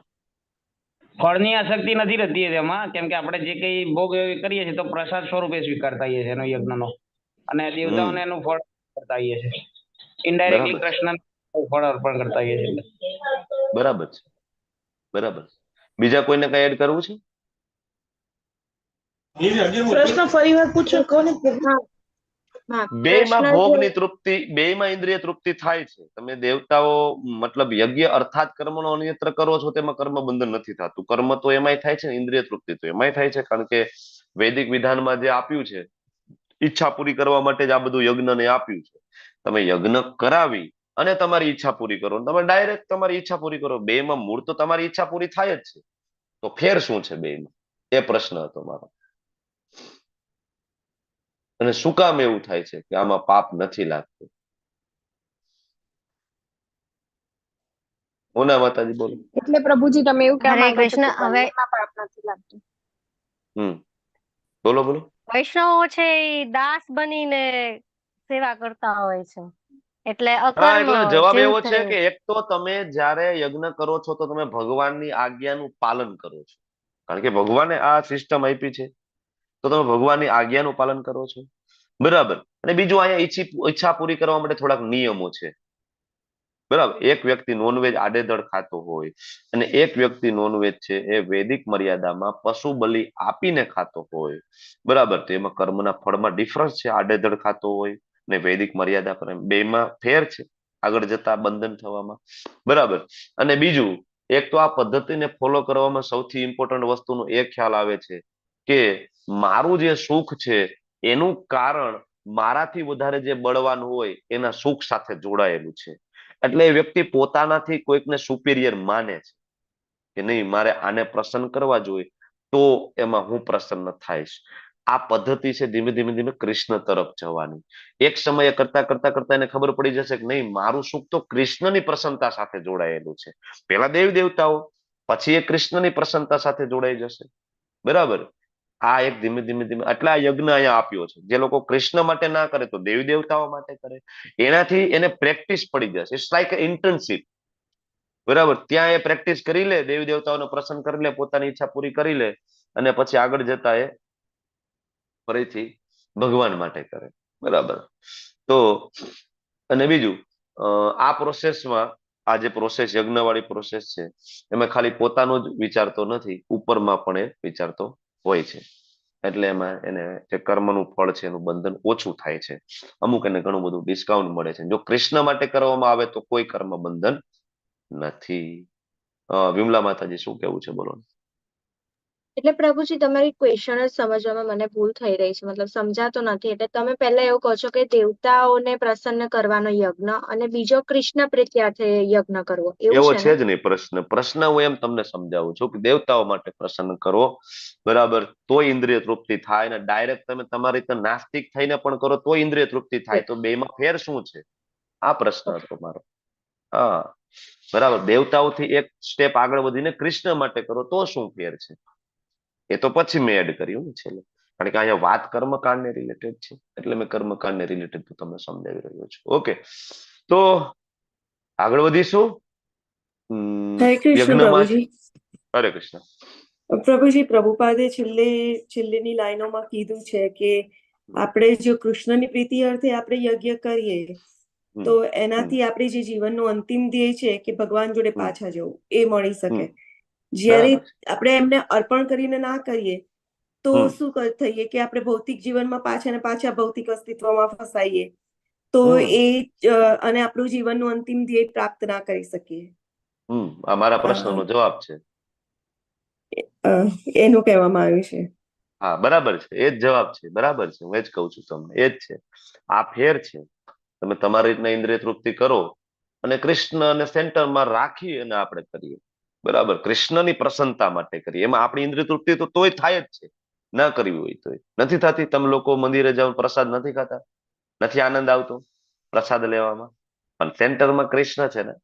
ફળની આસક્તિ નથી રહેતી તેમાં, કેમ કે આપણે જે કઈ ભોગ કરીએ છીએ તો પ્રસાદ સ્વરૂપે સ્વીકારતા હોઈએ છીએ એનો યજ્ઞનો, અને દેવતાઓને એનું ફળ કરતા હોઈએ છીએ, ઇનડાયરેક્ટલી કૃષ્ણ ફળ અર્પણ કરતા હોઈએ છીએ. બરાબર છે, બરાબર. બીજા કોઈને કઈ એડ કરવું છે? પ્રશ્ન ફરીવાર પૂછો કોને. બેયમાં ભોગની તૃપ્તિ, બેયમાં ઇન્દ્રિય તૃપ્તિ થાય છે. તમે દેવતાઓ મતલબ યજ્ઞ અર્થાત કર્મનો અન્યત્ર કરો છો તેમાં કર્મ બંધન નથી થતું. કર્મ તો એમાંય થાય છે, ઇન્દ્રિય તૃપ્તિ તો એમાંય થાય છે, કારણ કે વૈદિક વિધાનમાં જે આપ્યું છે, ઈચ્છા પૂરી કરવા માટે જ આ બધું યજ્ઞને આપ્યું છે. તમે યજ્ઞ કરાવી અને તમારી ઈચ્છા પૂરી કરો, તમે ડાયરેક્ટ તમારી ઈચ્છા પૂરી કરો, બેયમાં મૂળ તો તમારી ઈચ્છા પૂરી થાય જ છે. તો ફેર શું છે બેયમાં? એ પ્રશ્ન હતો મારો. અને શું કામ એવું થાય છે કે આમાં પાપ નથી લાગતું? ઓના માતાજી બોલો. એટલે પ્રભુજી તમે એવું કહેવા હરે માંગો છો કૃષ્ણ. કે હવે બંનેમાં પાપ નથી લાગતું. બોલો બોલો. વૈષ્ણવો છે એ દાસ બનીને સેવા કરતા હોય છે, એટલે હા, અકર્મ એટલે જવાબ એવો જેવું છે થયું. કે એક તો તમે જ્યારે યજ્ઞ કરો છો તો તમે ભગવાનની આજ્ઞાનું પાલન કરો છો, કારણ કે ભગવાને આ સિસ્ટમ આપી છે, તો તમે ભગવાનની આજ્ઞાનું પાલન કરો છો, બરાબર. અને બીજું અહીંયા ઈચ્છા પૂરી કરવા માટે થોડાક નિયમો છે, બરાબર. એક વ્યક્તિ નોનવેજ આડેધડ ખાતો હોય અને એક વ્યક્તિ નોનવેજ છે એ વૈદિક મર્યાદામાં પશુ બલિ આપીને ખાતો હોય, બરાબર, તો એમાં કર્મના ફળમાં ડિફરન્સ છે. આડેધડ ખાતો હોય ને વૈદિક મર્યાદા પર, બેમાં ફેર છે આગળ જતા બંધન થવામાં, બરાબર. અને બીજું, એક તો આ પદ્ધતિને ફોલો કરવામાં સૌથી ઇમ્પોર્ટન્ટ વસ્તુનો એ ખ્યાલ આવે છે કે મારું જે સુખ છે એનું કારણ મારાથી વધારે જે બળવાન હોય એના સુખ સાથે જોડાયેલું છે. એટલે એ વ્યક્તિ પોતાનાથી કોઈકને સુપિરિયર માને છે કે નહીં, મારે આને પ્રસન્ન કરવા જોઈએ તો એમાં હું પ્રસન્ન થઈશ. આ પદ્ધતિ છે ધીમે ધીમે ધીમે કૃષ્ણ તરફ જવાની. એક સમયે કરતા કરતા કરતા એને ખબર પડી જશે કે નહીં, મારું સુખ તો કૃષ્ણની પ્રસન્નતા સાથે જોડાયેલું છે. પેલા દેવ દેવતાઓ, પછી એ કૃષ્ણની પ્રસન્નતા સાથે જોડાઈ જશે, બરાબર. આ એક ધીમે ધીમે ધીમે, એટલે આ યજ્ઞ અહીંયા આપ્યો છે. જે લોકો કૃષ્ણ માટે ના કરે તો દેવી દેવતાઓ માટે કરે, એનાથી એને પ્રેક્ટિસ પડી જશે. ઇટ્સ લાઈક ઇન્ટર્નશીપ, બરાબર. ત્યાં એ પ્રેક્ટિસ કરી લે, દેવી દેવતાઓને પ્રસન્ન કરી લે, પોતાની ઈચ્છા પૂરી કરી લે, અને પછી આગળ જતા એ ફરીથી ભગવાન માટે કરે, બરાબર. તો અને બીજું, આ પ્રોસેસમાં, આ જે પ્રોસેસ યજ્ઞવાળી પ્રોસેસ છે એમાં ખાલી પોતાનું જ વિચારતો નથી, ઉપરમાં પણ એ વિચારતો હોય છે. એટલે એમાં એને જે કર્મનું ફળ છે એનું બંધન ઓછું થાય છે. અમુક એને ઘણું બધું ડિસ્કાઉન્ટ મળે છે. જો કૃષ્ણ માટે કરવામાં આવે તો કોઈ કર્મ બંધન નથી. વિમલા માતાજી શું કેવું છે, બોલો. એટલે પ્રભુજી તમારી ક્વેશ્ચન જ સમજવામાં મને ભૂલ થઈ રહી છે, મતલબ સમજાતો નથી. એટલે તમે પહેલા એવું કહો છો કે દેવતાઓને પ્રસન્ન કરવાનો યજ્ઞ અને બીજો કૃષ્ણ પ્રીત્યાર્થે યજ્ઞ કરવો, એવું એવો છે છે ને? જ નહીં પ્રશ્ન. પ્રશ્ન હું એમ તમને સમજાવું છું કે દેવતાઓ માટે પ્રસન્ન કરો, બરાબર, તો ઇન્દ્રિય તૃપ્તિ થાય. ને ડાયરેક્ટ તમે તમારી રીતે નાસ્તિક થઈને પણ કરો તો ઇન્દ્રિય તૃપ્તિ થાય. તો બેમાં ફેર શું છે? આ પ્રશ્ન હતો મારો. હા, બરાબર. દેવતાઓથી એક સ્ટેપ આગળ વધીને કૃષ્ણ માટે કરો તો શું ફેર છે? એ તો પછી મેં એડ કર્યું ને છેલ્લે, કારણ કે અહીંયા વાત કર્મકાંડને રિલેટેડ છે, એટલે મેં કર્મકાંડને રિલેટેડ તમને સમજાવી રહ્યો છું. ઓકે, તો આગળ વધીશું. હરે કૃષ્ણ પ્રભુજી. હરે કૃષ્ણ પ્રભુજી, પ્રભુપાદે છેલ્લેની લાઈનોમાં કીધું છે કે આપણે જો કૃષ્ણની પ્રીતિ અર્થે આપણે યજ્ઞ કરીએ તો એનાથી આપણે જે જીવનનો અંતિમ ધ્યેય છે કે ભગવાન જોડે પાછા જવું, એ મળી શકે. જ્યારે આપણે એમને અર્પણ કરીને ના કરીએ તો શું થઈએ કે આપણે ભૌતિક જીવનમાં પાછા ને પાછા ભૌતિક અસ્તિત્વમાં ફસાઈએ તો એ અને આપણું જીવનનું અંતિમ ધ્યેય પ્રાપ્ત ના કરી શકીએ. આ મારા પ્રશ્નનો જવાબ છે. એનું કહેવામાં આવ્યું છે. હા, બરાબર છે, એ જ જવાબ છે, બરાબર છે, હું એ જ કહું છું તમને, એ જ છે. આ ફેર છે. તમે તમારી રીતના ઇન્દ્રિય તૃપ્તિ કરો અને કૃષ્ણને સેન્ટરમાં રાખી અને આપણે કરીએ, બરાબર, કૃષ્ણની પ્રસન્નતા માટે કરીએ. એમાં આપણી ઇન્દ્રિય તૃપ્તિ તો તોય થાય જ છે, ના કરવી હોય તોય નથી થતી. તમે લોકો મંદિરે જાઓ, પ્રસાદ નથી ખાતા, નથી આનંદ આવતો પ્રસાદ લેવામાં, પણ સેન્ટરમાં કૃષ્ણ છે ને,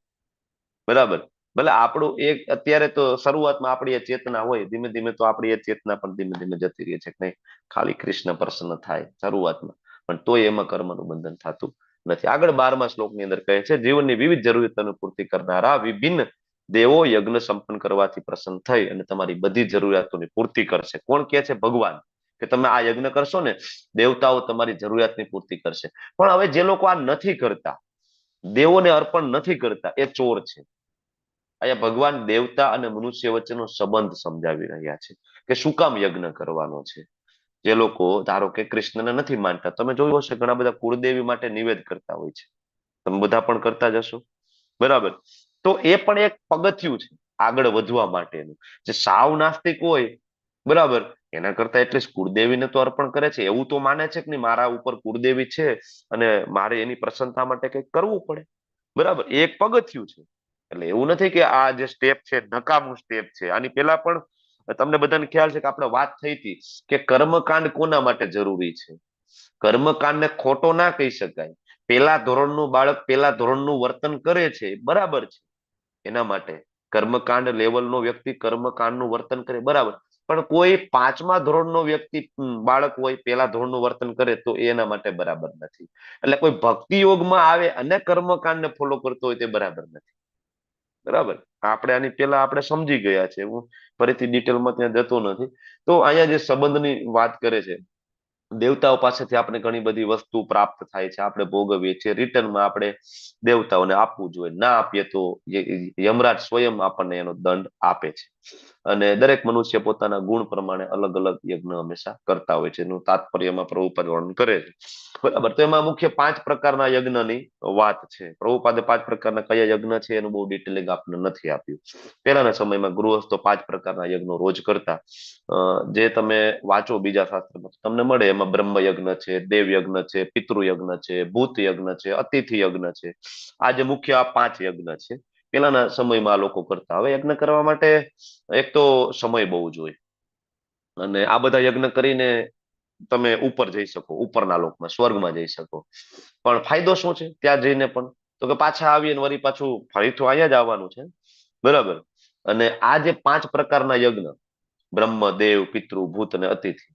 બરાબર. ભલે આપણું એક અત્યારે તો શરૂઆતમાં આપણી એ ચેતના હોય, ધીમે ધીમે તો આપણી એ ચેતના પણ ધીમે ધીમે જતી રહે છે કે નહીં, ખાલી કૃષ્ણ પ્રસન્ન થાય શરૂઆતમાં, પણ તોય એમાં કર્મનું બંધન થતું નથી. આગળ 12મા શ્લોકની અંદર કહે છે, જીવનની વિવિધ જરૂરિયાતોની પૂર્તિ કરનારા વિભિન્ન દેવો યજ્ઞ સંપન્ન કરવાથી પ્રસન્ન થઈ અને તમારી બધી જરૂરિયાતોની પૂર્તિ કરશે. કોણ કહે છે? ભગવાન. કે તમે આ યજ્ઞ કરશો ને, દેવતાઓ તમારી જરૂરિયાતની પૂર્તિ કરશે. પણ હવે જે લોકો આ નથી કરતા, દેવોને અર્પણ નથી કરતા, એ ચોર છે. અહીંયા ભગવાન દેવતા અને મનુષ્ય વચ્ચેનો સંબંધ સમજાવી રહ્યા છે કે શું કામ યજ્ઞ કરવાનો છે. જે લોકો ધારો કે કૃષ્ણને નથી માનતા, તમે જોયું હશે ઘણા બધા કુળદેવી માટે નિવેદ કરતા હોય છે, તમે બધા પણ કરતા જશો, બરાબર. તો એ પણ એક પગથિયું છે આગળ વધવા માટેનું. જે સાવ નાસ્તિક હોય, બરાબર, એના કરતા એટલીસ્ટ કુળદેવીને તો અર્પણ કરે છે, એવું તો માને છે કે નહીં, મારા ઉપર કુળદેવી છે અને મારે એની પ્રસન્નતા માટે કંઈક કરવું પડે, બરાબર. એ એક પગથિયું છે. એટલે એવું નથી કે આ જે સ્ટેપ છે નકામું સ્ટેપ છે. આની પહેલા પણ તમને બધાને ખ્યાલ છે કે આપણે વાત થઈ હતી કે કર્મકાંડ કોના માટે જરૂરી છે. કર્મકાંડને ખોટો ના કહી શકાય. પેલા ધોરણનું બાળક પેલા ધોરણનું વર્તન કરે છે, બરાબર છે, એના માટે કર્મકાંડ લેવલનો વ્યક્તિ કર્મકાંડનું વર્તન કરે, બરાબર. પણ કોઈ 5મા ધોરણનો વ્યક્તિ બાળક હોય, પેલા ધોરણનું વર્તન કરે તો એના માટે બરાબર નથી. એટલે કોઈ ભક્તિ યોગમાં આવે અને કર્મકાંડને ફોલો કરતો હોય તે બરાબર નથી, બરાબર. આપણે આની પહેલા આપણે સમજી ગયા છે, હું ફરીથી ડિટેલમાં ત્યાં જતો નથી. તો અહીંયા જે સંબંધની વાત કરે છે, દેવતાઓ પાસેથી આપણે ઘણી બધી વસ્તુ પ્રાપ્ત થાય છે, આપણે ભોગવીએ છીએ, રિટર્નમાં આપણે દેવતાઓને આપવું જોઈએ, ના આપીએ તો યમરાજ સ્વયં આપણને એનો દંડ આપે છે. અને દરેક મનુષ્ય પોતાના ગુણ પ્રમાણે અલગ અલગ યજ્ઞ હંમેશા કરતા હોય છે, એનું તાત્પર્યમાં પ્રભુપાદ વર્ણન કરે છે, બરાબર. તો એમાં મુખ્ય 5 પ્રકારના યજ્ઞની વાત છે. પ્રભુપાદે 5 પ્રકારના કયા યજ્ઞ છે એનું બહુ ડિટેલિંગ આપણને નથી આપ્યું. પહેલાના સમયમાં ગૃહસ્થો 5 પ્રકારના યજ્ઞો રોજ કરતા. જે તમે વાંચો બીજા શાસ્ત્રમાં તમને મળે, એમાં બ્રહ્મ યજ્ઞ છે, દેવ યજ્ઞ છે, પિતૃ યજ્ઞ છે, ભૂત યજ્ઞ છે, અતિથિ યજ્ઞ છે. આ જે મુખ્ય આ 5 યજ્ઞ છે, પેલાના સમયમાં આ લોકો કરતા. હવે યજ્ઞ કરવા માટે એક તો સમય બહુ જોઈએ, અને આ બધા યજ્ઞ કરીને તમે ઉપર જઈ શકો, ઉપરના લોકમાં, સ્વર્ગમાં જઈ શકો. પણ ફાયદો શું છે ત્યાં જઈને પણ? તો કે પાછા આવીએ વળી પાછું ફરીથી અહીંયા જ આવવાનું છે, બરાબર. અને આ જે 5 પ્રકારના યજ્ઞ, બ્રહ્મ, દેવ, પિતૃ, ભૂત અને અતિથિ,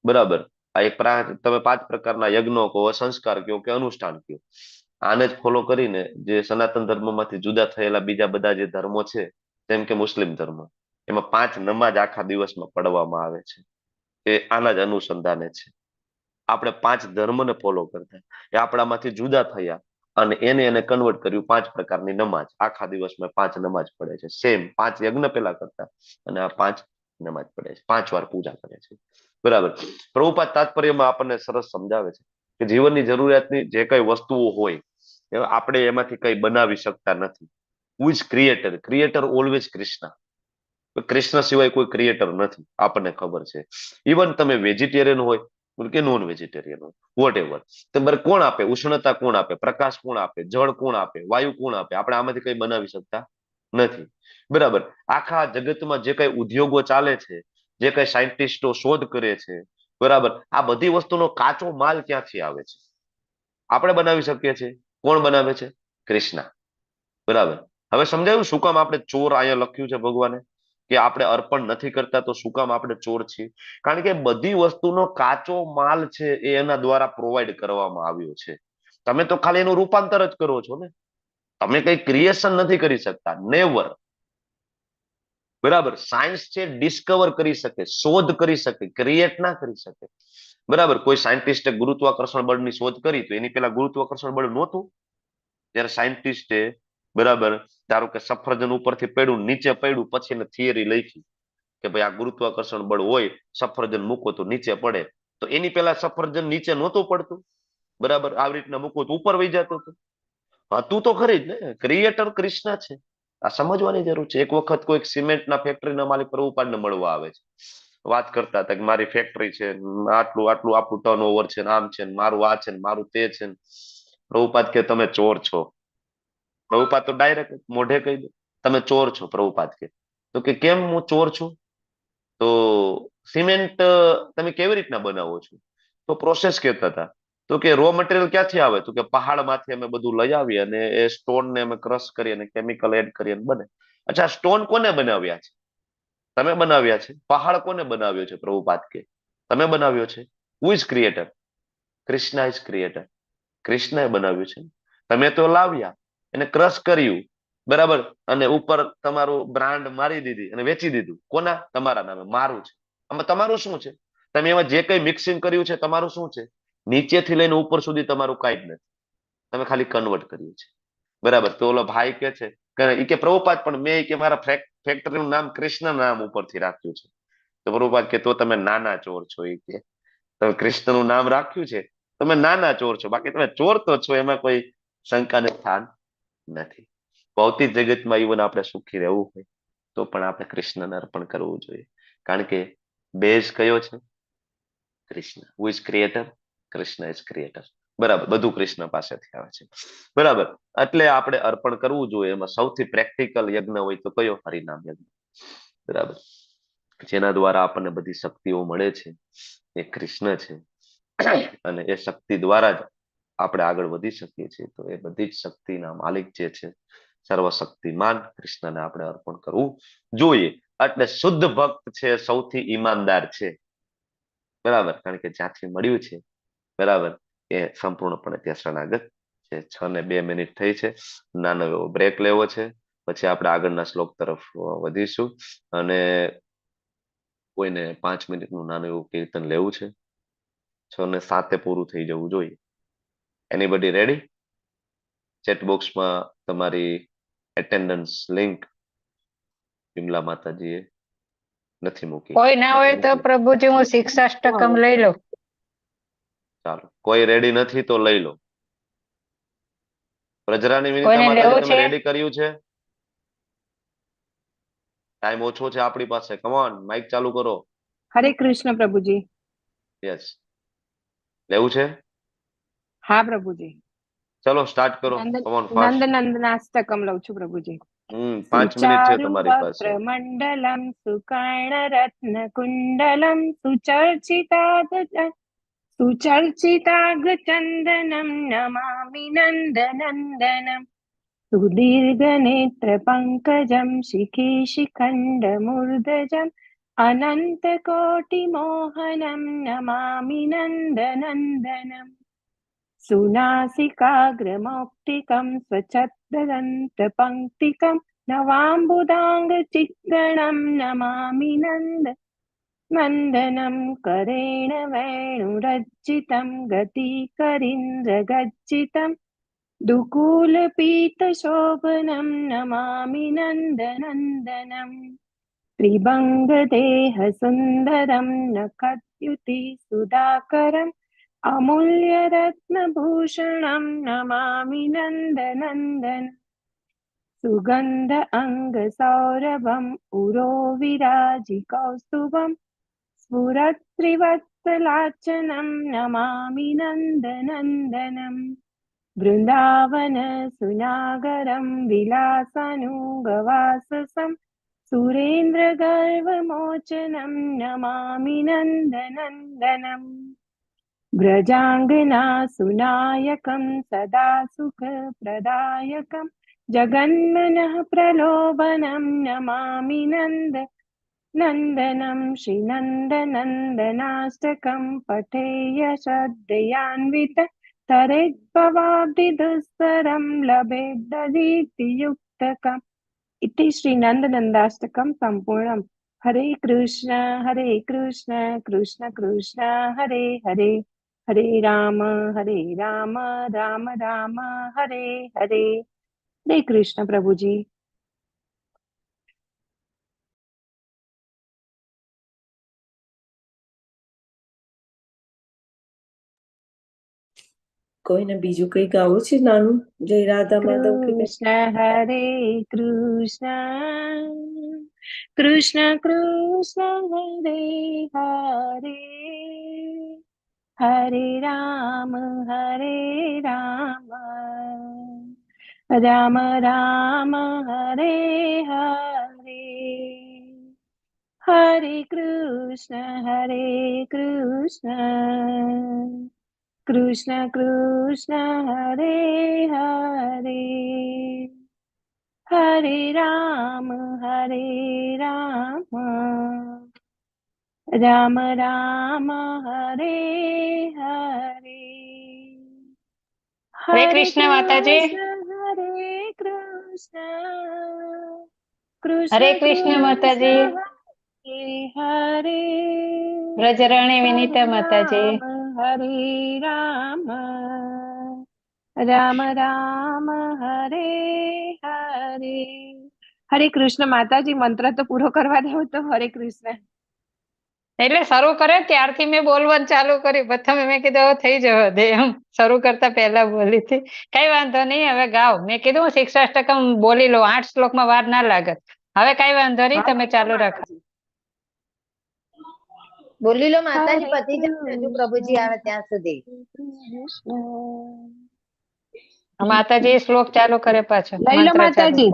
બરાબર, આ એક તમે 5 પ્રકારના યજ્ઞો કહો, સંસ્કાર કહો કે અનુષ્ઠાન કહો, આને જ ફોલો કરીને જે સનાતન ધર્મમાંથી જુદા થયેલા બીજા બધા જે ધર્મો છે, જેમ કે મુસ્લિમ ધર્મ, એમાં 5 નમાજ આખા દિવસમાં પઢવામાં આવે છે, એ આના જ અનુસંધાને છે. આપણે 5 ધર્મને ફોલો કરતા, એ આપણામાંથી જુદા થયા અને એને કન્વર્ટ કર્યું 5 પ્રકારની નમાજ. આખા દિવસમાં 5 નમાજ પડે છે, સેમ 5 યજ્ઞ પેલા કરતા, અને આ 5 નમાજ પડે છે, 5 વાર પૂજા કરે છે, બરાબર. પ્રભુપાદ તાત્પર્યમાં આપણને સરસ સમજાવે છે કે જીવનની જરૂરિયાતની જે કઈ વસ્તુઓ હોય, આપણે એમાંથી કઈ બનાવી શકતા નથી. Who is creator? Creator always Krishna. Krishna સિવાય કોઈ ક્રિએટર નથી, આપણને ખબર છે. ઇવન તમે વેજીટેરિયન હોય કે નોન વેજીટેરિયન હોય, વોટ એવર, તમારે કોણ આપે? ઉષ્ણતા કોણ આપે? પ્રકાશ કોણ આપે? જળ કોણ આપે? વાયુ કોણ આપે? આપણે આમાંથી કઈ બનાવી શકતા નથી, બરાબર. આખા જગતમાં જે કઈ ઉદ્યોગો ચાલે છે, જે કઈ સાયન્ટિસ્ટો શોધ કરે છે, બરાબર, આ બધી વસ્તુનો કાચો માલ ક્યાંથી આવે છે? આપણે બનાવી શકીએ છીએ. કોણ બનાવે છે? કૃષ્ણ, બરાબર. હવે સમજાયું શું કામ આપણે ચોર અહીંયા લખ્યું છે ભગવાને, કે આપણે અર્પણ નથી કરતા તો શું કામ આપણે ચોર છીએ? કારણ કે બધી વસ્તુનો કાચો માલ છે એ એના દ્વારા પ્રોવાઈડ કરવામાં આવ્યો છે. તમે તો ખાલી એનું રૂપાંતર જ કરો છો ને, તમે કઈ ક્રિએશન નથી કરી શકતા, નેવર, બરાબર. સાયન્સ છે ડિસ્કવર કરી શકે, શોધ કરી શકે, ક્રિએટ ના કરી શકે, બરાબર. કોઈ સાયન્ટિસ્ટે ગુરુત્વાકર્ષણ બળની શોધ કરી તો એની પેલા ગુરુત્વાકર્ષણ બળ નહોતું. જયારે સાયન્ટિસ્ટે, બરાબર, ધારો કે સફરજન ઉપરથી પડ્યું, નીચે પડ્યું, પછી એને થિયરી લખી કે ભાઈ આ ગુરુત્વાકર્ષણ બળ હોય, સફરજન મૂકો તો નીચે પડે, તો એની પેલા સફરજન નીચે નહોતું પડતું, બરાબર. આવી રીતના મૂકો તો ઉપર વહી જતું હતું. હતું તો ખરી જ ને, ક્રિએટર કૃષ્ણ છે. આ સમજવાની જરૂર છે. એક વખત કોઈક સિમેન્ટના ફેક્ટરીના માલિક પ્રભુપાદને મળવા આવે છે, વાત કરતા હતા કે મારી ફેક્ટરી છે, આટલું આટલું આપણું ટર્નઓવર છે, આમ છે, મારું આ છે, મારું તે છે. પ્રભુપાદ કે તમે ચોર છો. પ્રભુપાદ તો ડાયરેક્ટ મોઢે કહી દે તમે ચોર છો. પ્રભુપાદ કે તો કે કેમ હું ચોર છું? તો સિમેન્ટ તમે કેવી રીતના બનાવો છો? તો પ્રોસેસ કહેતા હતા. તો કે રો મટીરિયલ ક્યાંથી આવે? તો કે પહાડમાંથી અમે બધું લઈ આવીએ અને એ સ્ટોન ને અમે ક્રશ કરી અને કેમિકલ એડ કરી અને બને. અચ્છા, સ્ટોન કોને બનાવ્યા છે? તમે બનાવ્યા છે. પહાડ કોને બનાવ્યો છે? પ્રભુપાદ કે તમે બનાવ્યો છે. Who is creator? Krishna is creator. કૃષ્ણએ બનાવ્યું છે. તમે તો લાવ્યા, એને ક્રશ કર્યું, બરાબર, અને ઉપર તમારું બ્રાન્ડ મારી દીધી અને વેચી દીધું. કોના? તમારા નામે. મારું છે. આમાં તમારું શું છે? તમે એમાં જે કઈ મિક્સિંગ કર્યું છે તમારું શું છે? નીચેથી લઈને ઉપર સુધી તમારું કાંઈ જ નથી. તમે ખાલી કન્વર્ટ કર્યું છે, બરાબર. તો ઓલો ભાઈ કે છે કે પ્રભુપાદ પણ મેં કે મારા ફેક્ટરીનું નામ કૃષ્ણ નામ ઉપરથી રાખ્યું છે. તો પ્રભુપાદ કે તો તમે નાના ચોર છો. એ કે તમે કૃષ્ણનું નામ રાખ્યું છે, તમે નાના ચોર છો, બાકી તમે ચોર તો છો, એમાં કોઈ શંકાને સ્થાન નથી. ભૌતિક જગતમાં ઇવન આપણે સુખી રહેવું હોય તો પણ આપણે કૃષ્ણને અર્પણ કરવું જોઈએ, કારણ કે બેઝ કયો છે? Krishna. Who is creator? Krishna is creator. બરાબર, બધું કૃષ્ણ પાસેથી આવે છે, બરાબર. એટલે આપણે અર્પણ કરવું જોઈએ. એમાં સૌથી પ્રેક્ટિકલ યજ્ઞ હોય તો કયો? હરિનામ યજ્ઞ, બરાબર. જેના દ્વારા આપણને બધી શક્તિઓ મળે છે એ કૃષ્ણ છે, અને એ શક્તિ દ્વારા જ આપણે આગળ વધી શકીએ છીએ. તો એ બધી જ શક્તિના માલિક જે છે, સર્વશક્તિમાન કૃષ્ણને આપણે અર્પણ કરવું જોઈએ. એટલે શુદ્ધ ભક્ત છે, સૌથી ઈમાનદાર છે, બરાબર, કારણ કે જ્યાંથી મળ્યું છે, બરાબર, એ સંપૂર્ણપણે ત્યાં શરણાગત છે. 6:02 થઈ છે. નાનો એવો બ્રેક લેવો છે, પછી આપણે આગળના શ્લોક તરફ વધીશું. અને કોઈને 5 મિનિટનું નાનું એવું કીર્તન લેવું છે. 6:07 પૂરું થઈ જવું જોઈએ. Anybody ready? ચેટ બોક્સમાં તમારી એટેન્ડન્સ લિંક વિમલા માતાજીએ નથી મૂકી. કોઈ ના હોય તો પ્રભુજી હું શિક્ષાષ્ટકમ લઈ લઉં. ચાલો, કોઈ રેડી નથી તો લઈ લો. પ્રજરાની વિનીતા કોઈને માતાજી લેવું તમે છે? રેડી કર્યું છે? ટાઈમ ઓછો છે આપણી પાસે. કમ ઓન, માઇક ચાલુ કરો. હરે કૃષ્ણ પ્રભુજી. યસ, લેવું છે? હા પ્રભુજી. ચલો સ્ટાર્ટ કરો. Come on, fast. નંદનંદનાષ્ટકમ લઉં છું પ્રભુજી. 5 મિનિટ છે સુચારુ તમારી પાસે. વક્રમંડલમ સુકર્ણરત્નકુંડલમ સુચર્ચિતાગ્રચંદનમ નમામિ નંદનંદનમ સુદીર્ઘનેત્રપંકજમ શિખે શિખંડમૂર્ધજમ અનંતકોટિમોહનમ નમામિ નંદનંદનમ સુનાસિકાગ્રમૌક્તિકમ સ્વચ્છદંતપંક્તિકમ નવાંબુદાંગચિત્रणं નમામિ નંદનમ કરેણ વેણુરજ્જિतं ગતિકરીન્દ્રગજ્જિतं दुकूलपीतशोभनं नमामि नन्दनन्दनम् त्रिभङ्गदेहसुन्दरं नखद्युति सुधाकरम् अमूल्यरत्नभूषणं नमामि नन्दनन्दन सुगन्ध अङ्गसौरभम् उरोविराजिकौस्तुभं स्फुरत्त्रिवत्सलाचनं नमामि नन्दनन्दनम् वृन्दावन सुनागरं विलासानुगवाससं सुरेन्द्रगर्वमोचनं नमामि नन्दनन्दनम् व्रजाङ्गना सुनायकं सदा सुखप्रदायकं जगन्मनः प्रलोभनं नमामि नन्दनं श्रीनन्दनन्दनाष्टकं पठेय श्रद्धयान्वित तरेद्भवाब्धिदुस्तरं लभेद्दधीतियुक्तकम् इति श्रीनन्दनन्दाष्टकं सम्पूर्णम् हरे कृष्ण कृष्ण कृष्ण हरे हरे हरे राम राम राम हरे हरे हरे कृष्ण प्रभुजी। કોઈને બીજું કઈ ગાવું છે નાનું, જય રાધા માધવ કે કંઈ? કૃષ્ણ હરે કૃષ્ણ કૃષ્ણ કૃષ્ણ હરે હરે હરે રામ રામ રામ હરે હરે હરે કૃષ્ણ કૃષ્ણ કૃષ્ણ હરે હરે હરે રામ રામ રામ હરે હરે હરે કૃષ્ણ માતાજી. હરે કૃષ્ણ હરે કૃષ્ણ માતાજી. હરે વ્રજરાણી વિનીતા માતાજી. હરે રામ રામ રામ હરે હરે હરે કૃષ્ણ માતાજી. મંત્ર તો પૂરો કરવા દેવો તો હરે કૃષ્ણ. એટલે શરૂ કરે ત્યારથી મેં બોલવાનું ચાલુ કર્યું. પ્રથમ મેં કીધું હવે થઈ જવા દે, એમ શરૂ કરતા પહેલા બોલી હતી. કઈ વાંધો નહીં, હવે ગાઓ. મેં કીધું 6 બોલી લો, 8 શ્લોકમાં વાર ના લાગે. હવે કઈ વાંધો નહીં, તમે ચાલુ રાખો. બોલી લો માતાજી, પતી જશે હજુ પ્રભુજી આવે ત્યાં સુધી. માતાજી શ્લોક ચાલુ કરે પાછો. લઈ લો માતાજી.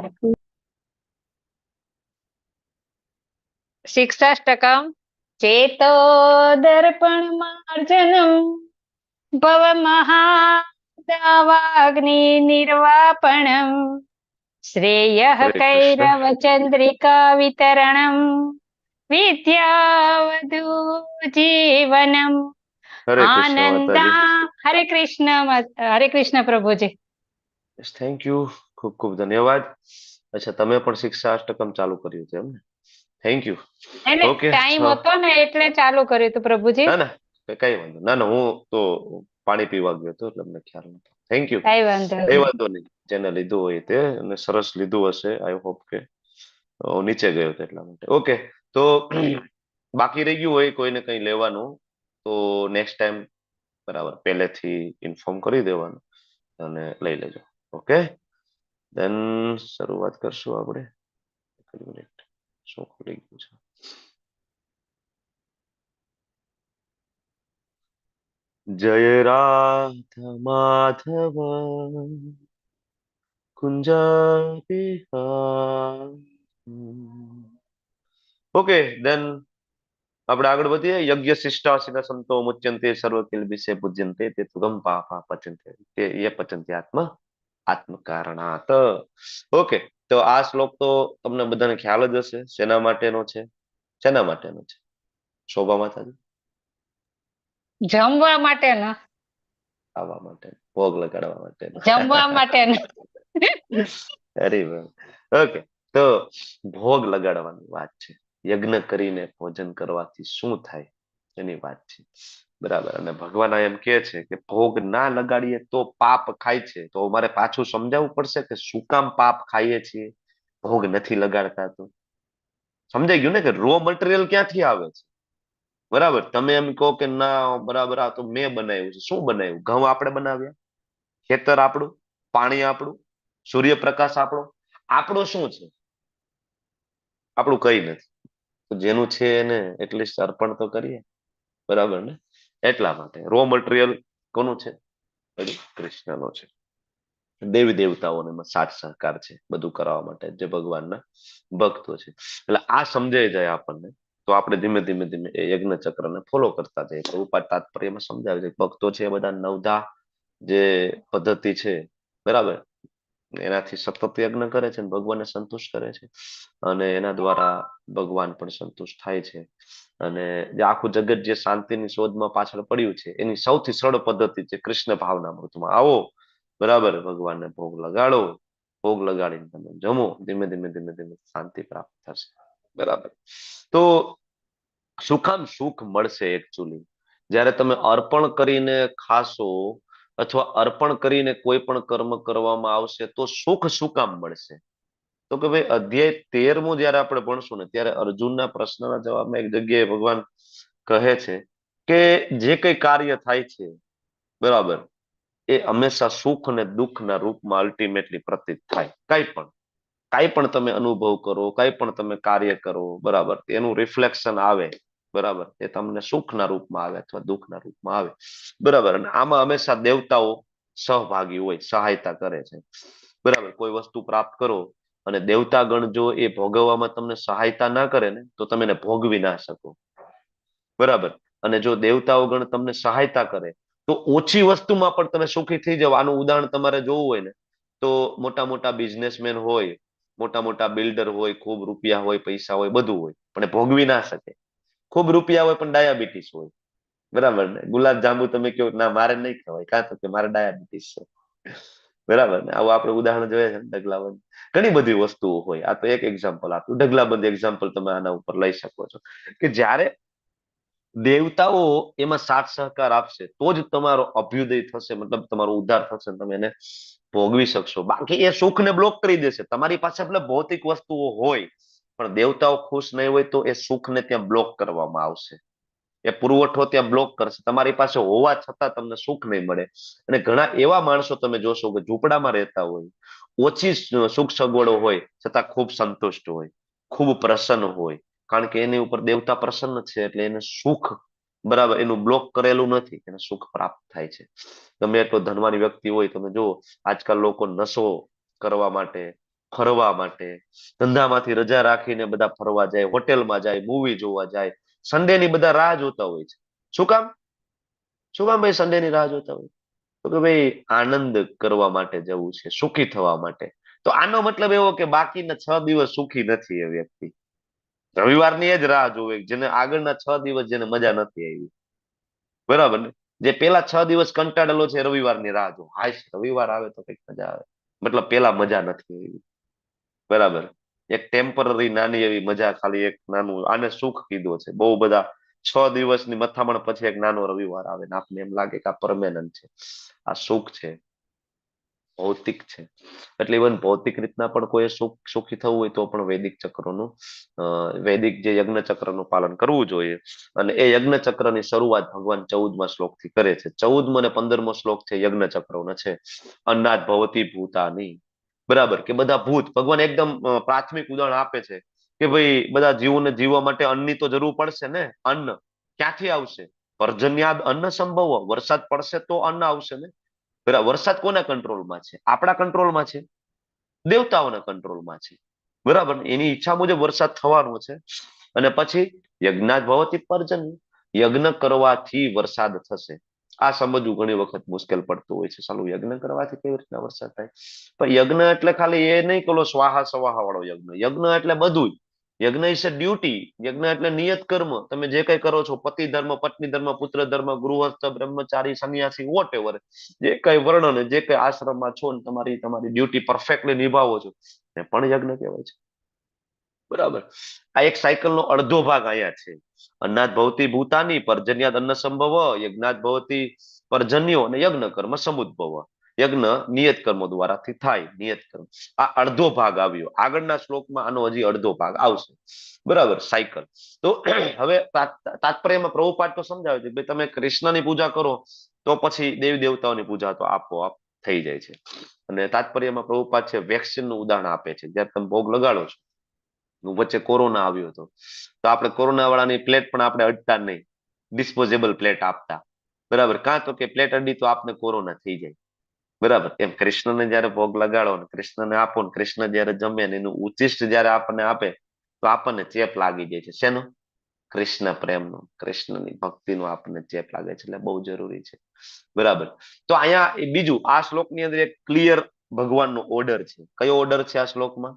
શિક્ષાષ્ટકમ ચેતો દર્પણ માર્જનમ ભવ મહાદાવાગ્નિ નિર્વાપણમ શ્રેયઃ કૈરવ ચંદ્રિકા વિતરણમ વિદ્યાવધુ જીવનમ આનંદા. હરે કૃષ્ણ પ્રભુજી. થેન્ક યુ, ખૂબ ખૂબ ધન્યવાદ. અચ્છા, તમે પણ શિક્ષાષ્ટકમ ચાલુ કર્યું છે એમ ને? Thank you. ઓકે, ટાઈમ હતો ને એટલે ચાલુ કર્યું હતું પ્રભુજી. ના ના કઈ વાંધો ના, હું તો પાણી પીવા ગયો હતો એટલે મને ખ્યાલ નતો. Thank you. કઈ વાંધો નહીં, જેને લીધું હોય તે, અને સરસ લીધું હશે. આઈ હોપ કે નીચે ગયો હતો એટલા માટે. ઓકે, તો બાકી રહી ગયું હોય કોઈને કઈ લેવાનું તો નેક્સ્ટ ટાઈમ બરાબર પહેલેથી ઇન્ફોર્મ કરી દેવાનું અને લઈ લેજો. ઓકે, દેન શરૂઆત કરશું આપણે. એક મિનિટ, શું ખુલી ગયું છે? જય રાધા માધવ કુંજા ઓકે, દેન આપણે આગળ વધીએ. યજ્ઞ શિષ્ટાશિના સંતો મુચ્યંતે સર્વ કિલ્બિષે પૂજ્યંતે તે સુગમ પાપા પચંતે તે યે પચંતે આત્મકારણાત. ઓકે, તો આ શ્લોક તો તમને બધાને ખ્યાલ જ હશે શેના માટેનો છે. શેના માટેનો છે શોભા માતાજી? જમવા માટેનો. ખાવા માટે, ભોગ લગાડવા માટે, જમવા માટેનો. અરે ઓકે, તો ભોગ લગાડવાની વાત છે. યજ્ઞ કરીને ભોજન કરવાથી શું થાય એની વાત છે, બરાબર. અને ભગવાન એમ કે છે કે ભોગ ના લગાડીએ તો પાપ ખાય છે. તો મારે પાછું સમજાવવું પડશે કે શું કામ પાપ ખાઈએ છીએ ભોગ નથી લગાડતા? તો સમજાઈ ગયું ને કે રો મટીરિયલ ક્યાંથી આવે છે, બરાબર. તમે એમ કહો કે ના બરાબર આ તો મેં બનાવ્યું છે. શું બનાવ્યું? ઘઉં આપણે બનાવ્યા, ખેતર આપણું, પાણી આપણું, સૂર્યપ્રકાશ આપણો. આપણું શું છે? આપણું કઈ નથી. જેનું છે એને એટલીસ્ટ અર્પણ તો કરીએ, બરાબર ને? એટલા માટે રો મટીરિયલ કોનું છે? કૃષ્ણનો છે. દેવી દેવતાઓને સાથ સહકાર છે બધું કરવા માટે, જે ભગવાનના ભક્તો છે. એટલે આ સમજાઈ જાય આપણને તો આપણે ધીમે ધીમે ધીમે એ યજ્ઞ ચક્રને ફોલો કરતા જઈએ. પ્રભુપાદ તાત્પર્યમાં સમજાવે છે ભક્તો છે એ બધા નવધા જે પદ્ધતિ છે, બરાબર, એનાથી સતત યજ્ઞ કરે છે, ભગવાનને સંતુષ્ટ કરે છે, અને એના દ્વારા ભગવાન પણ સંતુષ્ટ થાય છે. અને જે આખું જગત જે શાંતિની શોધમાં પાછળ પડ્યું છે એની સૌથી સરળ પદ્ધતિ છે કૃષ્ણ ભાવના મૃતમાં આવો, બરાબર, ભગવાનને ભોગ લગાડો, ભોગ લગાડીને તમે જમો. ધીમે ધીમે ધીમે ધીમે શાંતિ પ્રાપ્ત થશે, બરાબર. તો સુખામ સુખ મળશે એકચ્યુઅલી જ્યારે તમે અર્પણ કરીને ખાશો અથવા અર્પણ કરીને કોઈ પણ કર્મ કરવામાં આવશે તો સુખ શું કામ મળશે? તો કે ભાઈ અધ્યાય 13 જયારે આપણે ભણશું ને ત્યારે અર્જુનના પ્રશ્નના જવાબમાં એક જગ્યાએ ભગવાન કહે છે કે જે કઈ કાર્ય થાય છે, બરાબર, એ હંમેશા સુખ અને દુઃખના રૂપમાં અલ્ટિમેટલી પ્રતીત થાય. કાંઈ પણ તમે અનુભવ કરો, કાંઈ પણ તમે કાર્ય કરો, બરાબર, એનું રિફ્લેક્શન આવે, બરાબર, એ તમને સુખના રૂપમાં આવે અથવા દુઃખના રૂપમાં આવે, બરાબર. અને આમાં હંમેશા દેવતાઓ સહભાગી હોય, સહાયતા કરે છે, બરાબર. કોઈ વસ્તુ પ્રાપ્ત કરો અને દેવતાગણ જો એ ભોગવવામાં તમને સહાયતા ના કરે ને, તો તમે એને ભોગવી ના શકો, બરાબર. અને જો દેવતાઓ ગણ તમને સહાયતા કરે તો ઓછી વસ્તુમાં પણ તમે સુખી થઈ જાવ. આનું ઉદાહરણ તમારે જોવું હોય ને, તો મોટા મોટા બિઝનેસમેન હોય, મોટા મોટા બિલ્ડર હોય, ખૂબ રૂપિયા હોય, પૈસા હોય, બધું હોય, પણ એ ભોગવી ના શકે. ખૂબ રૂપિયા હોય પણ ડાયાબિટીસ હોય, બરાબર ને. ગુલાબ જાંબુ તમે કહો ના મારે નહીં ખવાય, કાં તો કે મારે ડાયાબિટીસ છે, બરાબર ને. આવું આપણે ઉદાહરણ જોઈએ છે ઢગલાબંધ. ઘણી બધી વસ્તુઓ હોય. આ તો એક એક્ઝામ્પલ આપ્યું. ઢગલાબંધ એક્ઝામ્પલ તમે આના ઉપર લઈ શકો છો કે જ્યારે દેવતાઓ એમાં સાથ સહકાર આપશે તો જ તમારો અભ્યુદય થશે, મતલબ તમારો ઉદ્ધાર થશે, તમે એને ભોગવી શકશો. બાકી એ સુખને બ્લોક કરી દેશે. તમારી પાસે એટલે ભૌતિક વસ્તુઓ હોય પણ દેવતાઓ ખુશ નહીં હોય તો એ સુખને ત્યાં બ્લોક કરવામાં આવશે. એ પુરવઠો ત્યાં બ્લોક કરશે. તમારી પાસે હોવા છતાં તમને સુખ નહીં મળે. અને ઘણા એવા માણસો તમે જોશો કે ઝૂંપડામાં રહેતા હોય, ઓછી સુખ સગવડો હોય છતાં ખૂબ સંતુષ્ટ હોય, ખૂબ પ્રસન્ન હોય, કારણ કે એની ઉપર દેવતા પ્રસન્ન છે એટલે એને સુખ, બરાબર, એનું બ્લોક કરેલું નથી, એને સુખ પ્રાપ્ત થાય છે. ગમે એટલો ધનવાન વ્યક્તિ હોય, તમે જુઓ આજકાલ લોકો નશો કરવા માટે, ફરવા માટે, ધંધામાંથી રજા રાખીને બધા ફરવા જાય, હોટેલમાં જાય, મૂવી જોવા જાય, સન્ડેની બધા રાહ જોતા હોય છે. શું કામ? શું કામ ભાઈ સન્ડેની રાહ જોતા હોય? તો કે ભાઈ આનંદ કરવા માટે જવું છે, સુખી થવા માટે. તો આનો મતલબ એવો કે બાકીના 6 દિવસ સુખી નથી એ વ્યક્તિ. રવિવારની જ રાહ જોવે, જેને આગળના 6 દિવસ જેને મજા નથી આવી, બરાબર ને. જે પેલા 6 દિવસ કંટાળેલો છે, રવિવારની રાહ જો, હાશ રવિવાર આવે તો કઈક મજા આવે, મતલબ પેલા મજા નથી આવી, બરાબર. એક ટેમ્પરરી નાની એવી મજા, ખાલી એક નાનું, આને સુખ કીધો છે. બહુ બધા 6 દિવસની મથામણ પછી એક નાનો રવિવાર આવે ને આપને એમ લાગે કે આ પરમેનન્ટ છે, આ સુખ છે, ભૌતિક છે. એટલે ઇવન ભૌતિક રીતના પણ કોઈ સુખી થવું હોય તો પણ વૈદિક ચક્રોનું, વૈદિક જે યજ્ઞ ચક્રનું પાલન કરવું જોઈએ. અને એ યજ્ઞ ચક્રની શરૂઆત ભગવાન 14મા શ્લોકથી કરે છે. 14મો અને 15મો શ્લોક છે યજ્ઞ ચક્રનો છે. અન્નાદ ભવતી ભૂતાની, બરાબર, કે બધા ભૂત. ભગવાન એકદમ પ્રાથમિક ઉદાહરણ આપે છે કે ભાઈ બધા જીવોને જીવવા માટે અન્નની તો જરૂર પડશે ને. અન્ન ક્યાંથી આવશે? પર્જન્યાદ અન્ન સંભવ, વરસાદ પડશે તો અન્ન આવશે ને. બરાબર. વરસાદ કોના કંટ્રોલમાં છે? આપણા કંટ્રોલમાં છે, દેવતાઓના કંટ્રોલમાં છે, બરાબર. એની ઈચ્છા મુજબ વરસાદ થવાનો છે. અને પછી યજ્ઞાદ ભવતી પર્જન્ય, યજ્ઞ કરવાથી વરસાદ થશે. આ સમજવું ઘણી વખત મુશ્કેલ પડતું હોય છે. ચાલુ યજ્ઞ કરવાથી કેવી રીતના વરસાદ થાય? પણ યજ્ઞ એટલે ખાલી એ નહીં કે સ્વાહા સવાહા વાળો યજ્ઞ. યજ્ઞ એટલે બધું. યજ્ઞ ઇઝ અ ડ્યુટી. યજ્ઞ એટલે નિયત કર્મ. તમે જે કઈ કરો છો, પતિ ધર્મ, પત્ની ધર્મ, પુત્ર ધર્મ, ગૃહસ્થ, બ્રહ્મચારી, સંન્યાસી, વોટ એવર, જે કઈ વર્ણ ને જે કઈ આશ્રમમાં છો ને તમારી ડ્યુટી પરફેક્ટલી નિભાવો છો, એ પણ યજ્ઞ કહેવાય છે, બરાબર. આ એક સાયકલનો અડધો ભાગ અહીંયા છે. અન્નાદ ભવતી ભૂતાની, પર્જન્યાદ અન્ન સંભવ, યજ્ઞાદ ભવતી પર્જન્યો, અને યજ્ઞ કર્મ સમુદ્ભવ. યજ્ઞ નિયત કર્મો દ્વારાથી થાય, નિયત કર્મ. આ અડધો ભાગ આવ્યો. આગળના શ્લોકમાં આનો હજી અડધો ભાગ આવશે, બરાબર, સાયકલ. તો હવે તાત્પર્યમાં પ્રભુપાદ તો સમજાવે છે ભાઈ તમે કૃષ્ણની પૂજા કરો તો પછી દેવી દેવતાઓની પૂજા તો આપોઆપ થઈ જાય છે. અને તાત્પર્યમાં પ્રભુપાદ છે વેક્સિનનું ઉદાહરણ આપે છે. જ્યારે તમે ભોગ લગાડો છો, વચ્ચે કોરોના આવ્યો હતો તો આપણે કોરોના વાળાની પ્લેટ પણ આપણે અડતા નહીં, ડિસ્પોઝેબલ પ્લેટ આપતા, બરાબર. કાં તો કે પ્લેટ અડી તો આપને કોરોના થઈ જાય, બરાબર. એમ કૃષ્ણને જયારે ભોગ લગાડો ને કૃષ્ણને આપો ને કૃષ્ણ જયારે જમે ને એનું ઉચ્ચિષ્ટ જયારે આપણને આપે તો આપણને ચેપ લાગી જાય છે. શેનો? કૃષ્ણ પ્રેમનો, કૃષ્ણની ભક્તિનો આપણને ચેપ લાગે છે. એટલે બહુ જરૂરી છે, બરાબર. તો અહીંયા બીજું આ શ્લોકની અંદર એક ક્લિયર ભગવાનનો ઓર્ડર છે. કયો ઓર્ડર છે આ શ્લોકમાં?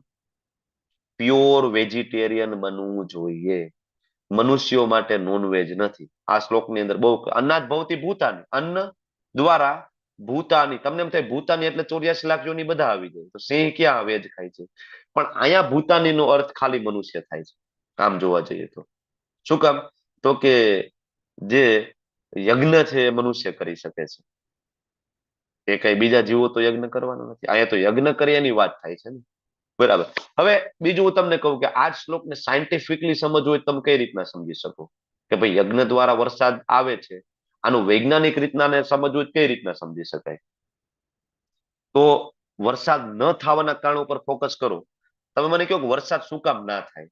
પ્યોર વેજીટેરિયન બનવું જોઈએ. મનુષ્યો માટે નોનવેજ નથી. આ શ્લોકની અંદર બહુ અન્નાદ ભવતી ભૂતાની, અન્ન દ્વારા ભૂતાની. તમને એમ થાય ભૂતાની એટલે 84 લાખ યોની બધા આવી જાય, તો સિંહ ક્યાં વેજ ખાય છે? પણ અહીંયા ભૂતાની નો અર્થ ખાલી મનુષ્ય થાય છે, આમ જોવા જઈએ તો. શું કામ? તો કે જે યજ્ઞ છે એ મનુષ્ય કરી શકે છે, એ કઈ બીજા જીવો તો યજ્ઞ કરવાનો નથી. અહીંયા તો યજ્ઞ કરી એની વાત થાય છે ને, બરાબર. હવે બીજું હું તમને કહું કે આ શ્લોકને સાયન્ટિફિકલી સમજવું હોય તમે કઈ રીતના સમજી શકો કે ભાઈ યજ્ઞ દ્વારા વરસાદ આવે છે? આનું વૈજ્ઞાનિક રીતના સમજવું કઈ રીતના સમજી શકાય? તો વરસાદ ન થવાના કારણો પર ફોકસ કરો. તમે મને કહો કે વરસાદ શું કામ ના થાય,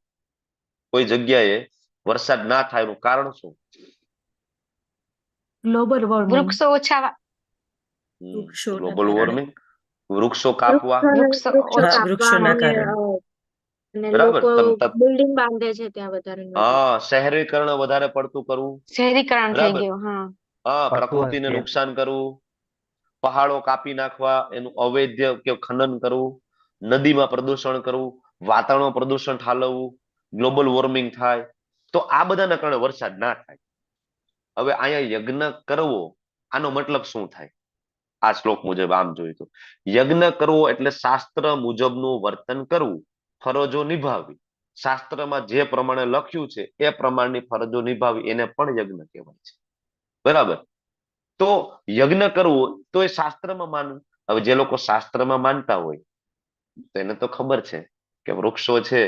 કોઈ જગ્યાએ વરસાદ ના થાય એનું કારણ શું? ગ્લોબલ વોર્મિંગ, વૃક્ષો ઓછા, ગ્લોબલ વોર્મિંગ, વૃક્ષો કાપવા, વૃક્ષો ઓછા વૃક્ષોના અને કારણે. અને બરાબર. લોકો બિલ્ડિંગ બાંધે છે ત્યાં વધારે ને વધારે. હા, શહેરીકરણ વધારે પડતું કરવું, શહેરીકરણ થઈ બરાબર. ગયું. હા, હા, પ્રકૃતિને નુકસાન કરવું, પહાડો કાપી નાખવા, એનું અવૈધ કે ખનન કરવું, નદીમાં પ્રદૂષણ કરવું, વાતાવરણ પ્રદૂષણ ઠાલવવું, ગ્લોબલ વોર્મિંગ થાય. તો આ બધાના કારણે વરસાદ ના થાય. હવે અહીંયા યજ્ઞ કરવો, આનો મતલબ શું થાય? આ શ્લોક મુજબ આમ જોઈએ તો યજ્ઞ કરવો એટલે શાસ્ત્ર મુજબનું વર્તન કરવું, ફરજો નિભાવવી. શાસ્ત્રમાં જે પ્રમાણે લખ્યું છે એ પ્રમાણની ફરજો નિભાવવી, એને પણ યજ્ઞ કહેવાય છે. બરાબર. તો યજ્ઞ કરવું તો એ શાસ્ત્રમાં માનવું. હવે જે લોકો શાસ્ત્રમાં માનતા હોય તો એને તો ખબર છે કે વૃક્ષો છે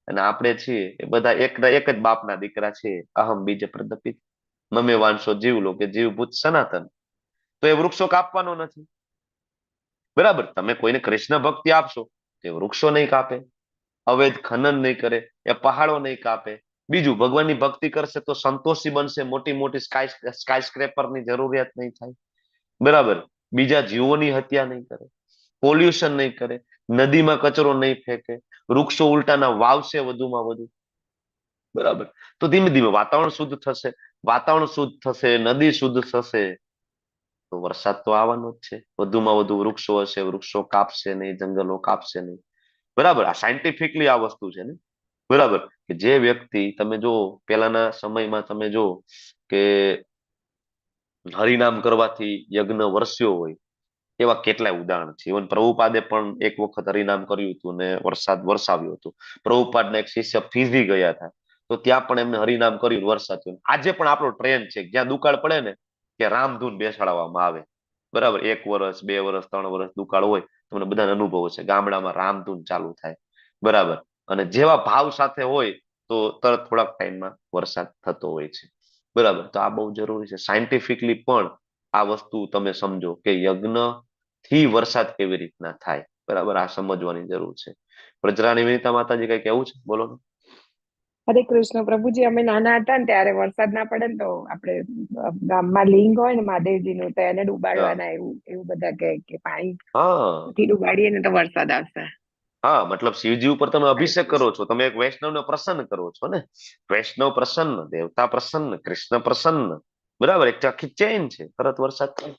અને આપણે છીએ એ બધા એક જ બાપના દીકરા છે. અહમ બીજ પ્રદપિત મમે વાંશો જીવલો કે જીવભૂત સનાતન. તો એ વૃક્ષો કાપવાનો નથી. બરાબર. તમે કોઈને કૃષ્ણ ભક્તિ આપશો તે વૃક્ષો નહીં કાપે, અવૈધ ખનન નહીં કરે, એ પહાડો નહીં કાપે. બીજું, ભગવાનની ભક્તિ કરશે તો સંતોષી બનશે, મોટી મોટી સ્કાય સ્ક્રેપરની જરૂરિયાત નહીં થાય. બરાબર. બીજા જીવોની હત્યા નહીં કરે, પોલ્યુશન નહીં કરે, નદીમાં કચરો નહીં ફેંકે, વૃક્ષો ઉલટાના વાવશે વધુમાં વધુ. બરાબર. તો ધીમે ધીમે વાતાવરણ શુદ્ધ થશે, વાતાવરણ શુદ્ધ થશે, નદી શુદ્ધ થશે, તો વરસાદ તો આવવાનો જ છે. વધુમાં વધુ વૃક્ષો હશે, વૃક્ષો કાપશે નહીં, જંગલો કાપશે નહીં. બરાબર. આ સાયન્ટિફિકલી આ વસ્તુ છે ને. બરાબર. કે જે વ્યક્તિ, તમે જો પેલાના સમયમાં તમે જો કે હરિનામ કરવાથી યજ્ઞ વરસ્યો હોય, એવા કેટલાય ઉદાહરણ છે. ઇવન પ્રભુપાદે પણ એક વખત હરિનામ કર્યું હતું ને વરસાદ વરસાવ્યો હતો. પ્રભુપાદના એક શિષ્ય ફીજી ગયા હતા, તો ત્યાં પણ એમને હરિનામ કર્યું, વરસાદ થયો. આજે પણ આપણો ટ્રેન્ડ છે, જ્યાં દુકાળ પડે ને કે રામધૂન બેસાડવામાં આવે. બરાબર. 1 વર્ષ 2 વર્ષ 3 વર્ષ દુકાળ હોય, તમને બધાને અનુભવ છે, ગામડામાં રામધૂન ચાલુ થાય. બરાબર. અને જેવા ભાવ સાથે હોય તો તરત થોડાક ટાઈમમાં વરસાદ થતો હોય છે. બરાબર. તો આ બહુ જરૂરી છે. સાયન્ટિફિકલી પણ આ વસ્તુ તમે સમજો કે યજ્ઞ થી વરસાદ કેવી રીતના થાય. બરાબર. આ સમજવાની જરૂર છે. પ્રજરાની વિનીતા માતાજી કઈ કેવું છે? બોલો ને. હરે કૃષ્ણ. પ્રભુજી, અમે નાના હતા ને ત્યારે વરસાદ ના પડે ને તો આપણે ગામમાં લિંગ હોય ને મહાદેવજીનું, તો એને ડુબાડવાના, એવું બધા કહે કે પાણીથી ડુબાડીએ ને તો વરસાદ આવશે. હા, મતલબ શિવજી ઉપર તમે અભિષેક કરો છો, તમે એક વૈષ્ણવને પ્રસન્ન કરો છો ને. વૈષ્ણવ પ્રસન્ન, દેવતા પ્રસન્ન, કૃષ્ણ પ્રસન્ન. બરાબર. એક આખી ચેન છે, તરત વરસાદ થાય.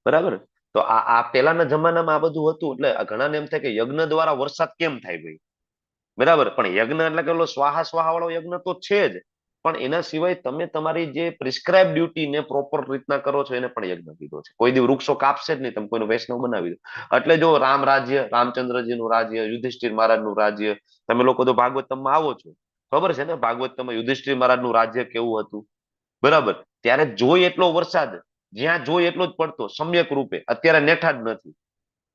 બરાબર. તો આ પેલાના જમાનામાં આ બધું હતું. એટલે ઘણાને એમ થાય કે યજ્ઞ દ્વારા વરસાદ કેમ થાય ભાઈ? બરાબર. પણ યજ્ઞ એટલે કે સ્વાહા સ્વાહા વાળો યજ્ઞ તો છે જ, પણ એના સિવાય તમે તમારી જે પ્રિસ્ક્રાઇબ ડ્યુટી ને પ્રોપર રીતના કરો છો એને પણ યજ્ઞ કીધો છે. કોઈ દી વૃક્ષો કાપશે જ નહીં, તમે કોઈનું વૈષ્ણવ બનાવી દો. એટલે જો રામ રાજ્ય, રામચંદ્રજીનું રાજ્ય, યુધિષ્ઠિર મહારાજનું રાજ્ય, તમે લોકો તો ભાગવતમાં આવો છો, ખબર છે ને ભાગવતમાં યુધિષ્ઠિર મહારાજનું રાજ્ય કેવું હતું. બરાબર. ત્યારે જોઈ એટલો વરસાદ, જ્યાં જોઈ એટલો જ પડતો સમ્યક રૂપે. અત્યારે નેઠા જ નથી.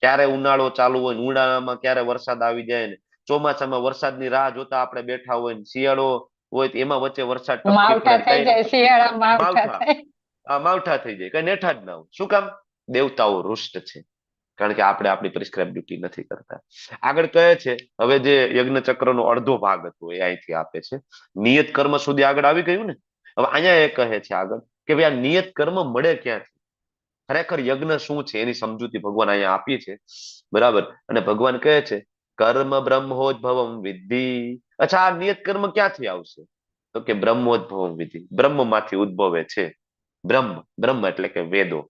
ક્યારે ઉનાળો ચાલુ હોય, ઉનાળામાં ક્યારે વરસાદ આવી જાય ને ચોમાસામાં વરસાદની રાહ જોતા આપણે બેઠા હોય ને શિયાળો હોય તો એમાં વચ્ચે વરસાદ માવઠા થઈ જાય, શિયાળામાં માવઠા થાય. માવઠા થઈ જાય, કઈ નેઠા જ ના હોય. શું કામ? દેવતાઓ રૂષ્ટ છે, કારણ કે આપણે આપણી પ્રિસ્ક્રાઇબ ડ્યુટી નથી કરતા. આગળ કહે છે, હવે જે યજ્ઞ ચક્રનો અડધો ભાગ હતો એ અહીંથી આપે છે. નિયત કર્મ સુધી આગળ આવી ગયું ને. હવે અહીંયા એ કહે છે આગળ કે ભાઈ આ નિયત કર્મ મળે ક્યાંથી, ખરેખર યજ્ઞ શું છે એની સમજૂતી ભગવાન અહીંયા આપી છે. બરાબર. અને ભગવાન કહે છે કર્મ બ્રહ્મોદ્ભવમ વિદ્ધિ. અચ્છા, આ નિયત કર્મ ક્યાંથી આવશે? તો કે બ્રહ્મોદ્ભવમ વિદ્ધિ, બ્રહ્મમાંથી ઉદ્ભવે છે. બ્રહ્મ એટલે કે વેદો.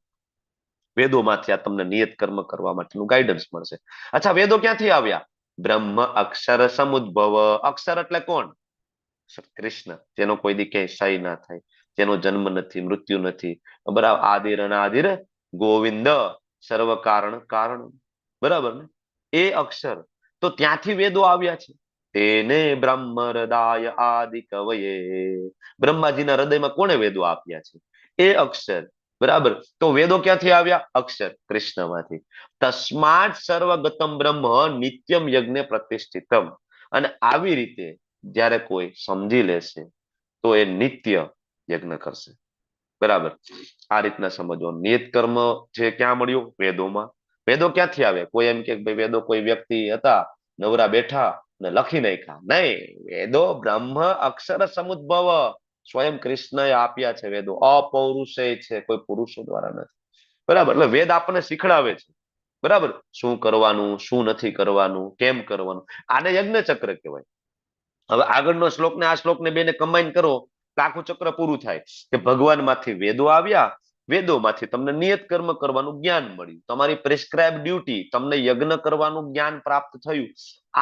વેદોમાંથી આ તમને નિયત કર્મ કરવા માટેનું ગાઈડન્સ મળશે. અચ્છા, વેદો ક્યાંથી આવ્યા? બ્રહ્મ અક્ષર સમુદ્ભવ. અક્ષર એટલે કોણ? કૃષ્ણ, જેનો કોઈ દી ક્યાંય ક્ષય ના થાય, જેનો જન્મ નથી, મૃત્યુ નથી. બરાબર. આદિર અનાદિર ગોવિંદ, સર્વ કારણ કારણ. બરાબર ને. એ અક્ષર, તો ત્યાંથી વેદો આવ્યા છે. તેને બ્રહ્મ હૃદય આદિ કવયે. બ્રહ્માજીના હૃદયમાં કોણે વેદો આપ્યા છે? એ અક્ષર. બરાબર. તો વેદો ક્યાંથી આવ્યા? અક્ષર, કૃષ્ણમાંથી. તસ્માત સર્વગતમ બ્રહ્મ નિત્યમ યજ્ઞ પ્રતિષ્ઠિતમ. અને આવી રીતે જ્યારે કોઈ સમજી લેશે તો એ નિત્ય યજ્ઞ કરશે. બરાબર. આ રીતના સમજવાનું. નિયત કર્મ છે ક્યાં મળ્યું? વેદોમાં. વેદો ક્યાંથી આવે? કોઈ એમ કે ભાઈ વેદો કોઈ વ્યક્તિ હતા, નવરા બેઠા ને લખી નાખ્યા. નહીં, વેદો બ્રહ્મ અક્ષર સમુદ્ભવ, સ્વયં કૃષ્ણએ આપ્યા છે વેદો, અપૌરુષેય છે, કોઈ પુરુષો દ્વારા નથી. બરાબર, એટલે વેદ આપણને શીખડાવે છે. બરાબર, શું કરવાનું, શું નથી કરવાનું, કેમ કરવાનું. આને યજ્ઞ ચક્ર કહેવાય. હવે આગળનો શ્લોક ને આ શ્લોક ને બેને કમ્બાઈન કરો તો આખું ચક્ર પૂરું થાય કે ભગવાન માંથી વેદો આવ્યા, વેદોમાંથી તમને નિયત કર્મ કરવાનું જ્ઞાન મળ્યું, તમારી પ્રિસ્ક્રાઇબ ડ્યુટી, તમને યજ્ઞ કરવાનું જ્ઞાન પ્રાપ્ત થયું.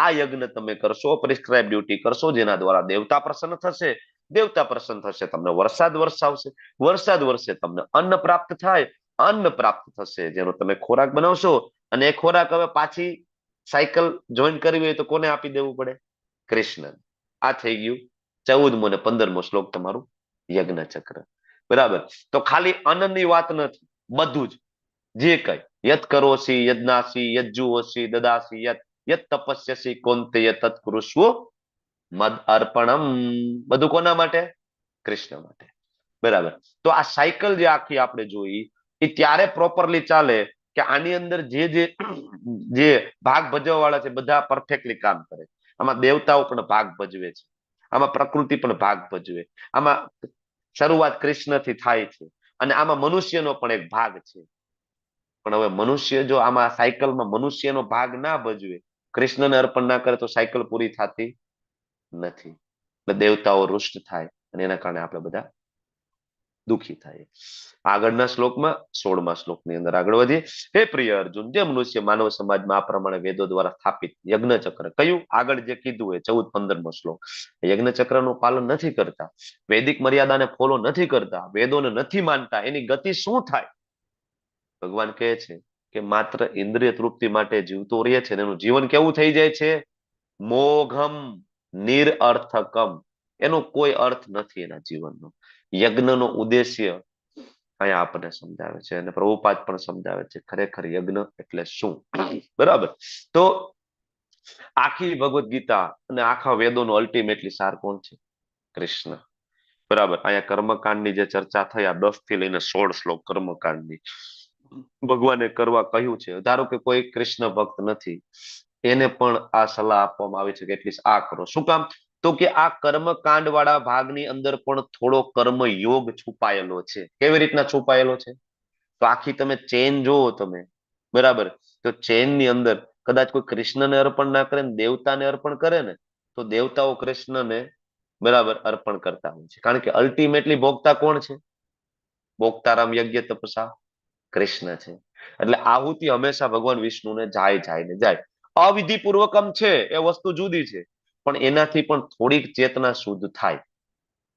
આ યજ્ઞ તમે કરશો, પ્રિસ્ક્રાઇબ ડ્યુટી કરશો, જેના દ્વારા દેવતા પ્રસન્ન થશે, દેવતા પ્રસન્ન થશે, તમને વરસાદ વરસાવશે, વરસાદ વરસે, તમને અન્ન પ્રાપ્ત થાય, અન્ન પ્રાપ્ત થશે, જેનો તમે ખોરાક બનાવશો. અને એ ખોરાક હવે પાછી સાયકલ જોઈન કરવી હોય તો કોને આપી દેવું પડે? કૃષ્ણ. આ થઈ ગયું 14મો ને 15મો શ્લોક તમારું યજ્ઞ ચક્ર. બરાબર, તો ખાલી અન્નની વાત નથી, બધું જ જે કઈ યત કરોસી યજ્ઞાસી યજ્જુઓસી દદાસી યત તપસ્યસી કોંતેય તત્કૃષ્વ મદ અર્પણમ, બધું કોના માટે? કૃષ્ણ માટે. બરાબર, તો આ સાયકલ જે આખી આપણે જોઈ એ ત્યારે પ્રોપરલી ચાલે કે આની અંદર જે ભાગ ભજવવા વાળા છે બધા પરફેક્ટલી કામ કરે. આમાં દેવતાઓ પણ ભાગ ભજવે છે, આમાં પ્રકૃતિ પણ ભાગ ભજવે, આમાં શરૂઆત કૃષ્ણથી થાય છે, અને આમાં મનુષ્યનો પણ એક ભાગ છે. પણ હવે મનુષ્ય જો આમાં સાયકલમાં મનુષ્યનો ભાગ ના ભજવે, કૃષ્ણને અર્પણ ના કરે તો સાયકલ પૂરી થતી નથી. એટલે દેવતાઓ રૂષ્ટ થાય અને એના કારણે આપણે બધા દુઃખી થાય. આગળના શ્લોકમાં 16મા શ્લોકની અંદર આગળ વધીએ. હે પ્રિય અર્જુન, જે મનુષ્ય માનવ સમાજમાં આ પ્રમાણે વેદો દ્વારા સ્થાપિત યજ્ઞ ચક્ર, કયું આગળ જે કીધું એ 14-15મો શ્લોક, યજ્ઞ ચક્રનું પાલન નથી કરતા, વૈદિક મર્યાદાને ફોલો નથી કરતા, વેદોને નથી માનતા, એની ગતિ શું થાય? ભગવાન કહે છે કે માત્ર ઇન્દ્રિય તૃપ્તિ માટે જીવતો રહે છે, એનું જીવન કેવું થઈ જાય છે? મોઘમ નિરઅર્થકમ, એનો કોઈ અર્થ નથી એના જીવનનો. યજ્ઞનો ઉદ્દેશ્ય અહીંયા આપણને સમજાવે છે, અને પ્રભુપાદ પણ સમજાવે છે ખરેખર યજ્ઞ એટલે શું. બરાબર, તો આખી ભગવદ્ ગીતા અને આખા વેદોનો અલ્ટિમેટલી સાર કોણ છે? કૃષ્ણ. બરાબર, અહીંયા કર્મકાંડની જે ચર્ચા થઈ, આ 10 થી લઈને 16 શ્લોક કર્મકાંડની ભગવાને કરવા કહ્યું છે. ધારો કે કોઈ કૃષ્ણ ભક્ત નથી, એને પણ આ સલાહ આપવામાં આવી છે કે એટલીસ્ટ આ કરો. શું કામ? તો કે આ કર્મકાંડ વાળા ભાગની અંદર પણ થોડો કર્મ યોગ છુપાયેલો છે. કેવી રીતના છુપાયેલો છે? તો આખી તમે ચેન જોવો તમે, બરાબર, તો ચેન ની અંદર કદાચ કોઈ કૃષ્ણને અર્પણ ના કરે ને દેવતાને અર્પણ કરે ને, તો દેવતાઓ કૃષ્ણને બરાબર અર્પણ કરતા હોય છે. કારણ કે અલ્ટિમેટલી ભોગતા કોણ છે? ભોગતારામ યજ્ઞ તપસા કૃષ્ણ છે. એટલે આહુતિ હંમેશા ભગવાન વિષ્ણુને જાય. અવિધિપૂર્વકમ છે એ વસ્તુ જુદી છે, પણ એનાથી પણ થોડીક ચેતના શુદ્ધ થાય.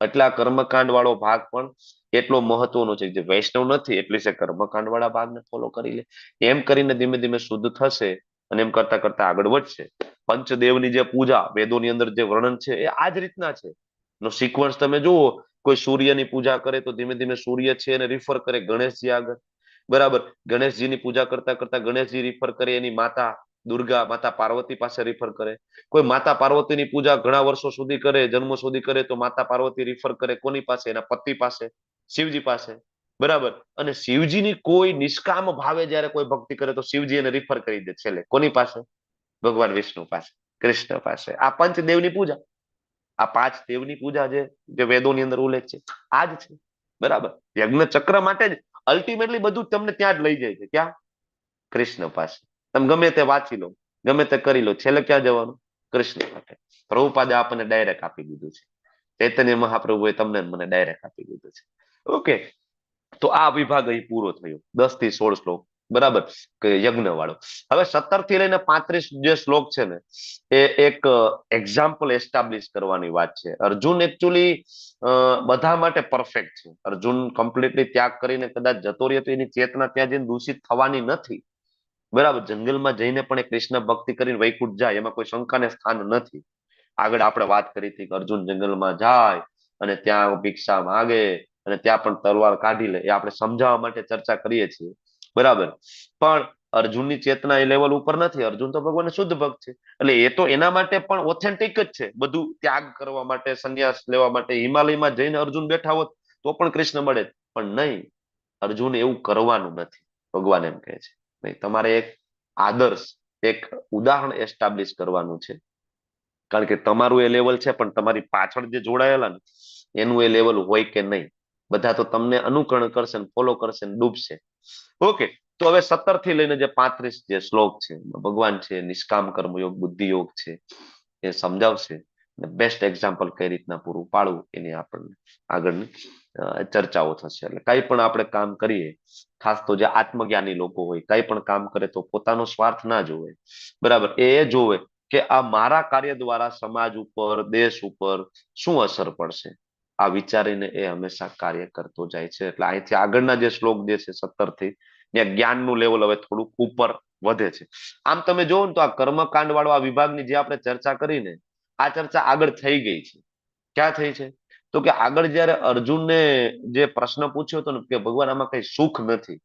એટલે આ કર્મકાંડ વાળો ભાગ પણ એટલો મહત્વનો છે. જે વૈષ્ણવ નથી એટલી છે કર્મકાંડ વાળા ભાગને ફોલો કરી લે, એમ કરીને ધીમે ધીમે શુદ્ધ થશે અને એમ કરતા કરતા આગળ વધશે. પંચદેવની જે પૂજા વેદોની અંદર જે વર્ણન છે એ આ જ રીતના છે. નો સિક્વન્સ તમે જુઓ, કોઈ સૂર્યની પૂજા કરે તો ધીમે ધીમે સૂર્ય છે એને રિફર કરે ગણેશજી આગળ. બરાબર, ગણેશજીની પૂજા કરતા કરતા ગણેશજી રિફર કરે એની માતા દુર્ગા, માતા પાર્વતી પાસે રિફર કરે. કોઈ માતા પાર્વતીની પૂજા ઘણા વર્ષો સુધી કરે, જન્મો સુધી કરે, તો માતા પાર્વતી રિફર કરે કોની પાસે? એના પતિ પાસે, શિવજી પાસે. બરાબર, અને શિવજીની કોઈ નિષ્કામ ભાવે જયારે કોઈ ભક્તિ કરે તો શિવજી એને રિફર કરી દે છેલ્લે કોની પાસે? ભગવાન વિષ્ણુ પાસે, કૃષ્ણ પાસે. આ પંચદેવની પૂજા, આ 5 દેવની પૂજા જે વેદોની અંદર ઉલ્લેખ છે આ જ છે. બરાબર, યજ્ઞ ચક્ર માટે જ અલ્ટિમેટલી બધું તમને ત્યાં જ લઈ જાય છે. ક્યાં? કૃષ્ણ પાસે. તમે ગમે તે વાંચી લો, ગમે તે કરી લો, છેલ્લે ક્યાં જવાનું? કૃષ્ણ માટે. પ્રભુપાદે આપણને ડાયરેક્ટ આપી દીધું છે. ચૈતન્ય મહાપ્રભુએ તમને મને ડાયરેક્ટ આપી દીધું છે. ઓકે, તો આ વિભાગ અહીં પૂરો થયો 10 થી 16 શ્લોક. બરાબર, યજ્ઞ વાળો. હવે 17 થી લઈને 35 જે શ્લોક છે ને એ એક એક્ઝામ્પલ એસ્ટાબ્લિશ કરવાની વાત છે. અર્જુન એકચ્યુઅલી બધા માટે પરફેક્ટ છે. અર્જુન કમ્પ્લીટલી ત્યાગ કરીને કદાચ જતો રહ્યો તો એની ચેતના ત્યાં જઈને દૂષિત થવાની નથી. બરાબર, જંગલમાં જઈને પણ કૃષ્ણ ભક્તિ કરીને વૈકુંઠ જાય, એમાં કોઈ શંકાને સ્થાન નથી. આગળ આપણે વાત કરી હતી કે અર્જુન જંગલમાં જાય અને ત્યાં ભિક્ષા માંગે અને ત્યાં પણ તલવાર કાઢી લે, એ આપણે સમજાવવા માટે ચર્ચા કરીએ છીએ. બરાબર, પણ અર્જુનની ચેતના એ લેવલ ઉપર નથી. અર્જુન તો ભગવાન શુદ્ધ ભક્ત છે, એટલે એ તો એના માટે પણ ઓથેન્ટિક જ છે. બધું ત્યાગ કરવા માટે, સંન્યાસ લેવા માટે હિમાલયમાં જઈને અર્જુન બેઠા હોત તો પણ કૃષ્ણ મળે, પણ નહીં, અર્જુન એવું કરવાનું નથી. ભગવાન એમ કહે છે નહીં, તમારે એક આદર્શ એક ઉદાહરણ એસ્ટાબ્લિશ કરવાનું છે. કારણ કે તમારું એ લેવલ છે, પણ તમારી પાછળ જે જોડાયેલા ને એનું એ લેવલ હોય કે નહીં, બધા તો તમને અનુકરણ કરશે, ફોલો કરશે, ડૂબશે. ઓકે, તો હવે 17 થી લઈને જે 35 જે શ્લોક છે, ભગવાન છે નિષ્કામ કર્મયોગ, બુદ્ધિ યોગ છે, એ સમજાવશે. બેસ્ટ એક્ઝામ્પલ કઈ રીતના પૂરું પાડવું એની આપણને આગળની ચર્ચાઓ થશે. એટલે કઈ પણ આપણે કામ કરીએ, ખાસ તો જે આત્મજ્ઞાની લોકો હોય, કઈ પણ કામ કરે તો પોતાનો સ્વાર્થ ના જોવે, બરાબર, એ જોવે કે આ મારા કાર્ય દ્વારા સમાજ ઉપર, દેશ ઉપર શું અસર પડશે, આ વિચારીને એ હંમેશા કાર્ય કરતો જાય છે. એટલે અહીંથી આગળના જે શ્લોક જે છે 17 થી, ત્યાં જ્ઞાનનું લેવલ હવે થોડુંક ઉપર વધે છે. આમ તમે જોવો ને તો આ કર્મકાંડ વાળો આ વિભાગની જે આપણે ચર્ચા કરીને, આ ચર્ચા આગળ થઈ ગઈ છે. ક્યાં થઈ છે? તો કે આગળ જયારે અર્જુનને જે પ્રશ્ન પૂછ્યો હતો ને કે ભગવાન આમાં કઈ સુખ નથી,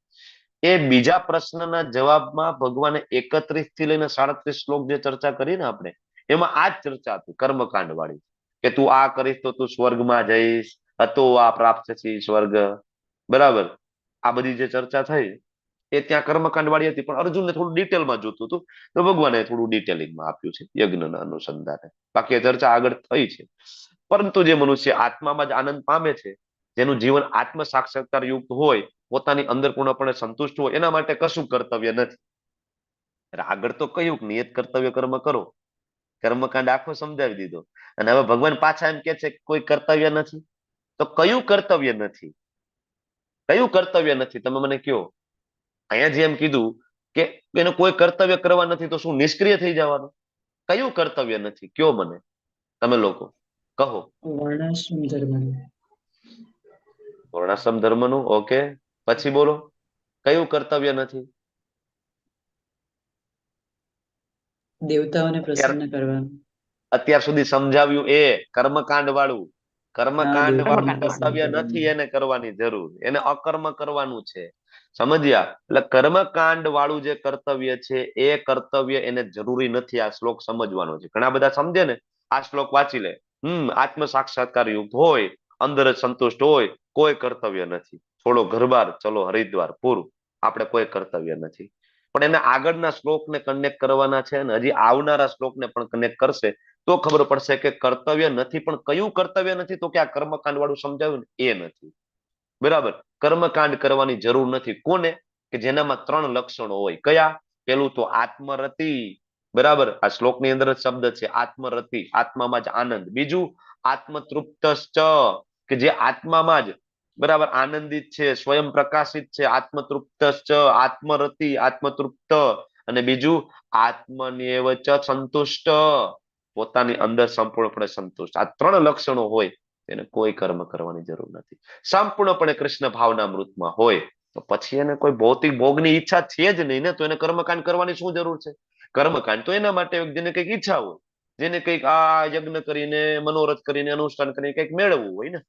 એ બીજા પ્રશ્નના જવાબમાં ભગવાને 31 થી લઈને 37 શ્લોક જે ચર્ચા કરી ને આપણે, એમાં આ જ ચર્ચા હતી કર્મકાંડ વાળી, કે તું આ કરીશ તો તું સ્વર્ગમાં જઈશ, હતો આ પ્રાપ્ત થશે સ્વર્ગ, બરાબર. આ બધી જે ચર્ચા થઈ એ ત્યાં કર્મકાંડ વાળી હતી, પણ અર્જુનને થોડું ડિટેલમાં જોતું હતું, તો ભગવાને થોડું ડિટેલિંગમાં આપ્યું છે યજ્ઞના અનુસંધાને. બાકી ચર્ચા આગળ થઈ છે. પરંતુ જે મનુષ્ય આત્મામાં જ આનંદ પામે છે, જેનું જીવન આત્મ સાક્ષાત્કાર યુક્ત હોય, પોતાની અંદર પૂર્ણપણે સંતુષ્ટ હોય, એના માટે કશું કર્તવ્ય નથી. આગળ તો કહ્યું કે નિયત કર્તવ્ય કર્મ કરો, કર્મકાંડ આખો સમજાવી દીધો. અને હવે ભગવાન પાછા એમ કે છે કે કોઈ કર્તવ્ય નથી. તો કયું કર્તવ્ય નથી? કયું કર્તવ્ય નથી તમે મને કહો. અહીંયા જેમ કીધું કે એને કોઈ કર્તવ્ય કરવા નથી, તો શું નિષ્ક્રિય થઈ જવાનું? કયું કર્તવ્ય નથી કયો મને, તમે લોકો કહો. વર્ણાશ્રમ ધર્મનું. વર્ણાશ્રમ ધર્મનું, ઓકે. પછી બોલો કયું કર્તવ્ય નથી? દેવતાઓને પ્રસન્ન કરવાનું. અત્યાર સુધી સમજાવ્યું એ કર્મકાંડ વાળું. કર્મકાંડ વાળું કર્તવ્ય નથી એને કરવાની જરૂર, એને અકર્મ કરવાનું છે. સમજ્યા? એટલે કર્મકાંડ વાળું જે કર્તવ્ય છે એ કર્તવ્ય એને જરૂરી નથી. આ શ્લોક સમજવાનો છે. ઘણા બધા સમજે ને આ શ્લોક વાંચી લે, આત્મ સાક્ષાત્કાર યુક્ત હોય, અંદર જ સંતુષ્ટ હોય, કોઈ કર્તવ્ય નથી. થોડો ઘરબાર, ચલો હરિદ્વાર, પૂરું, આપણે કોઈ કર્તવ્ય નથી. પણ એને આગળના શ્લોકને કનેક્ટ કરવાના છે, અને હજી આવનારા શ્લોકને પણ કનેક્ટ કરશે તો ખબર પડશે કે કર્તવ્ય નથી. પણ કયું કર્તવ્ય નથી? તો કે આ કર્મકાંડ વાળું સમજાવ્યું ને એ નથી, બરાબર. કર્મકાંડ કરવાની જરૂર નથી. કોને? કે જેનામાં 3 લક્ષણો હોય. કયા? પેલું તો આત્મરતિ, બરાબર, આ શ્લોકની અંદર જ શબ્દ છે આત્મરતિ, આત્મામાં જ આનંદ. બીજું આત્મતૃપ્તશ્ચ, કે જે આત્મામાં જ બરાબર આનંદિત છે, સ્વયં પ્રકાશિત છે, આત્મતૃપ્તશ્ચ, આત્મરતિ, આત્મતૃપ્ત. અને બીજું આત્મન્યેવ ચ સંતુષ્ટ, પોતાની અંદર સંપૂર્ણપણે સંતુષ્ટ. આ 3 લક્ષણો હોય એને કોઈ કર્મ કરવાની જરૂર નથી. સંપૂર્ણપણે કૃષ્ણ ભાવના મૃતમાં હોય તો પછી એને કોઈ ભૌતિક ભોગની ઈચ્છા છે જ નહીં ને, તો એને કર્મકાંડ કરવાની શું જરૂર છે? કર્મકાંડ તો એના માટે જેને કંઈક ઈચ્છા હોય, જેને કંઈક આ યજ્ઞ કરીને, મનોરથ કરીને, અનુષ્ઠાન કરીને કંઈક મેળવવું હોય ને,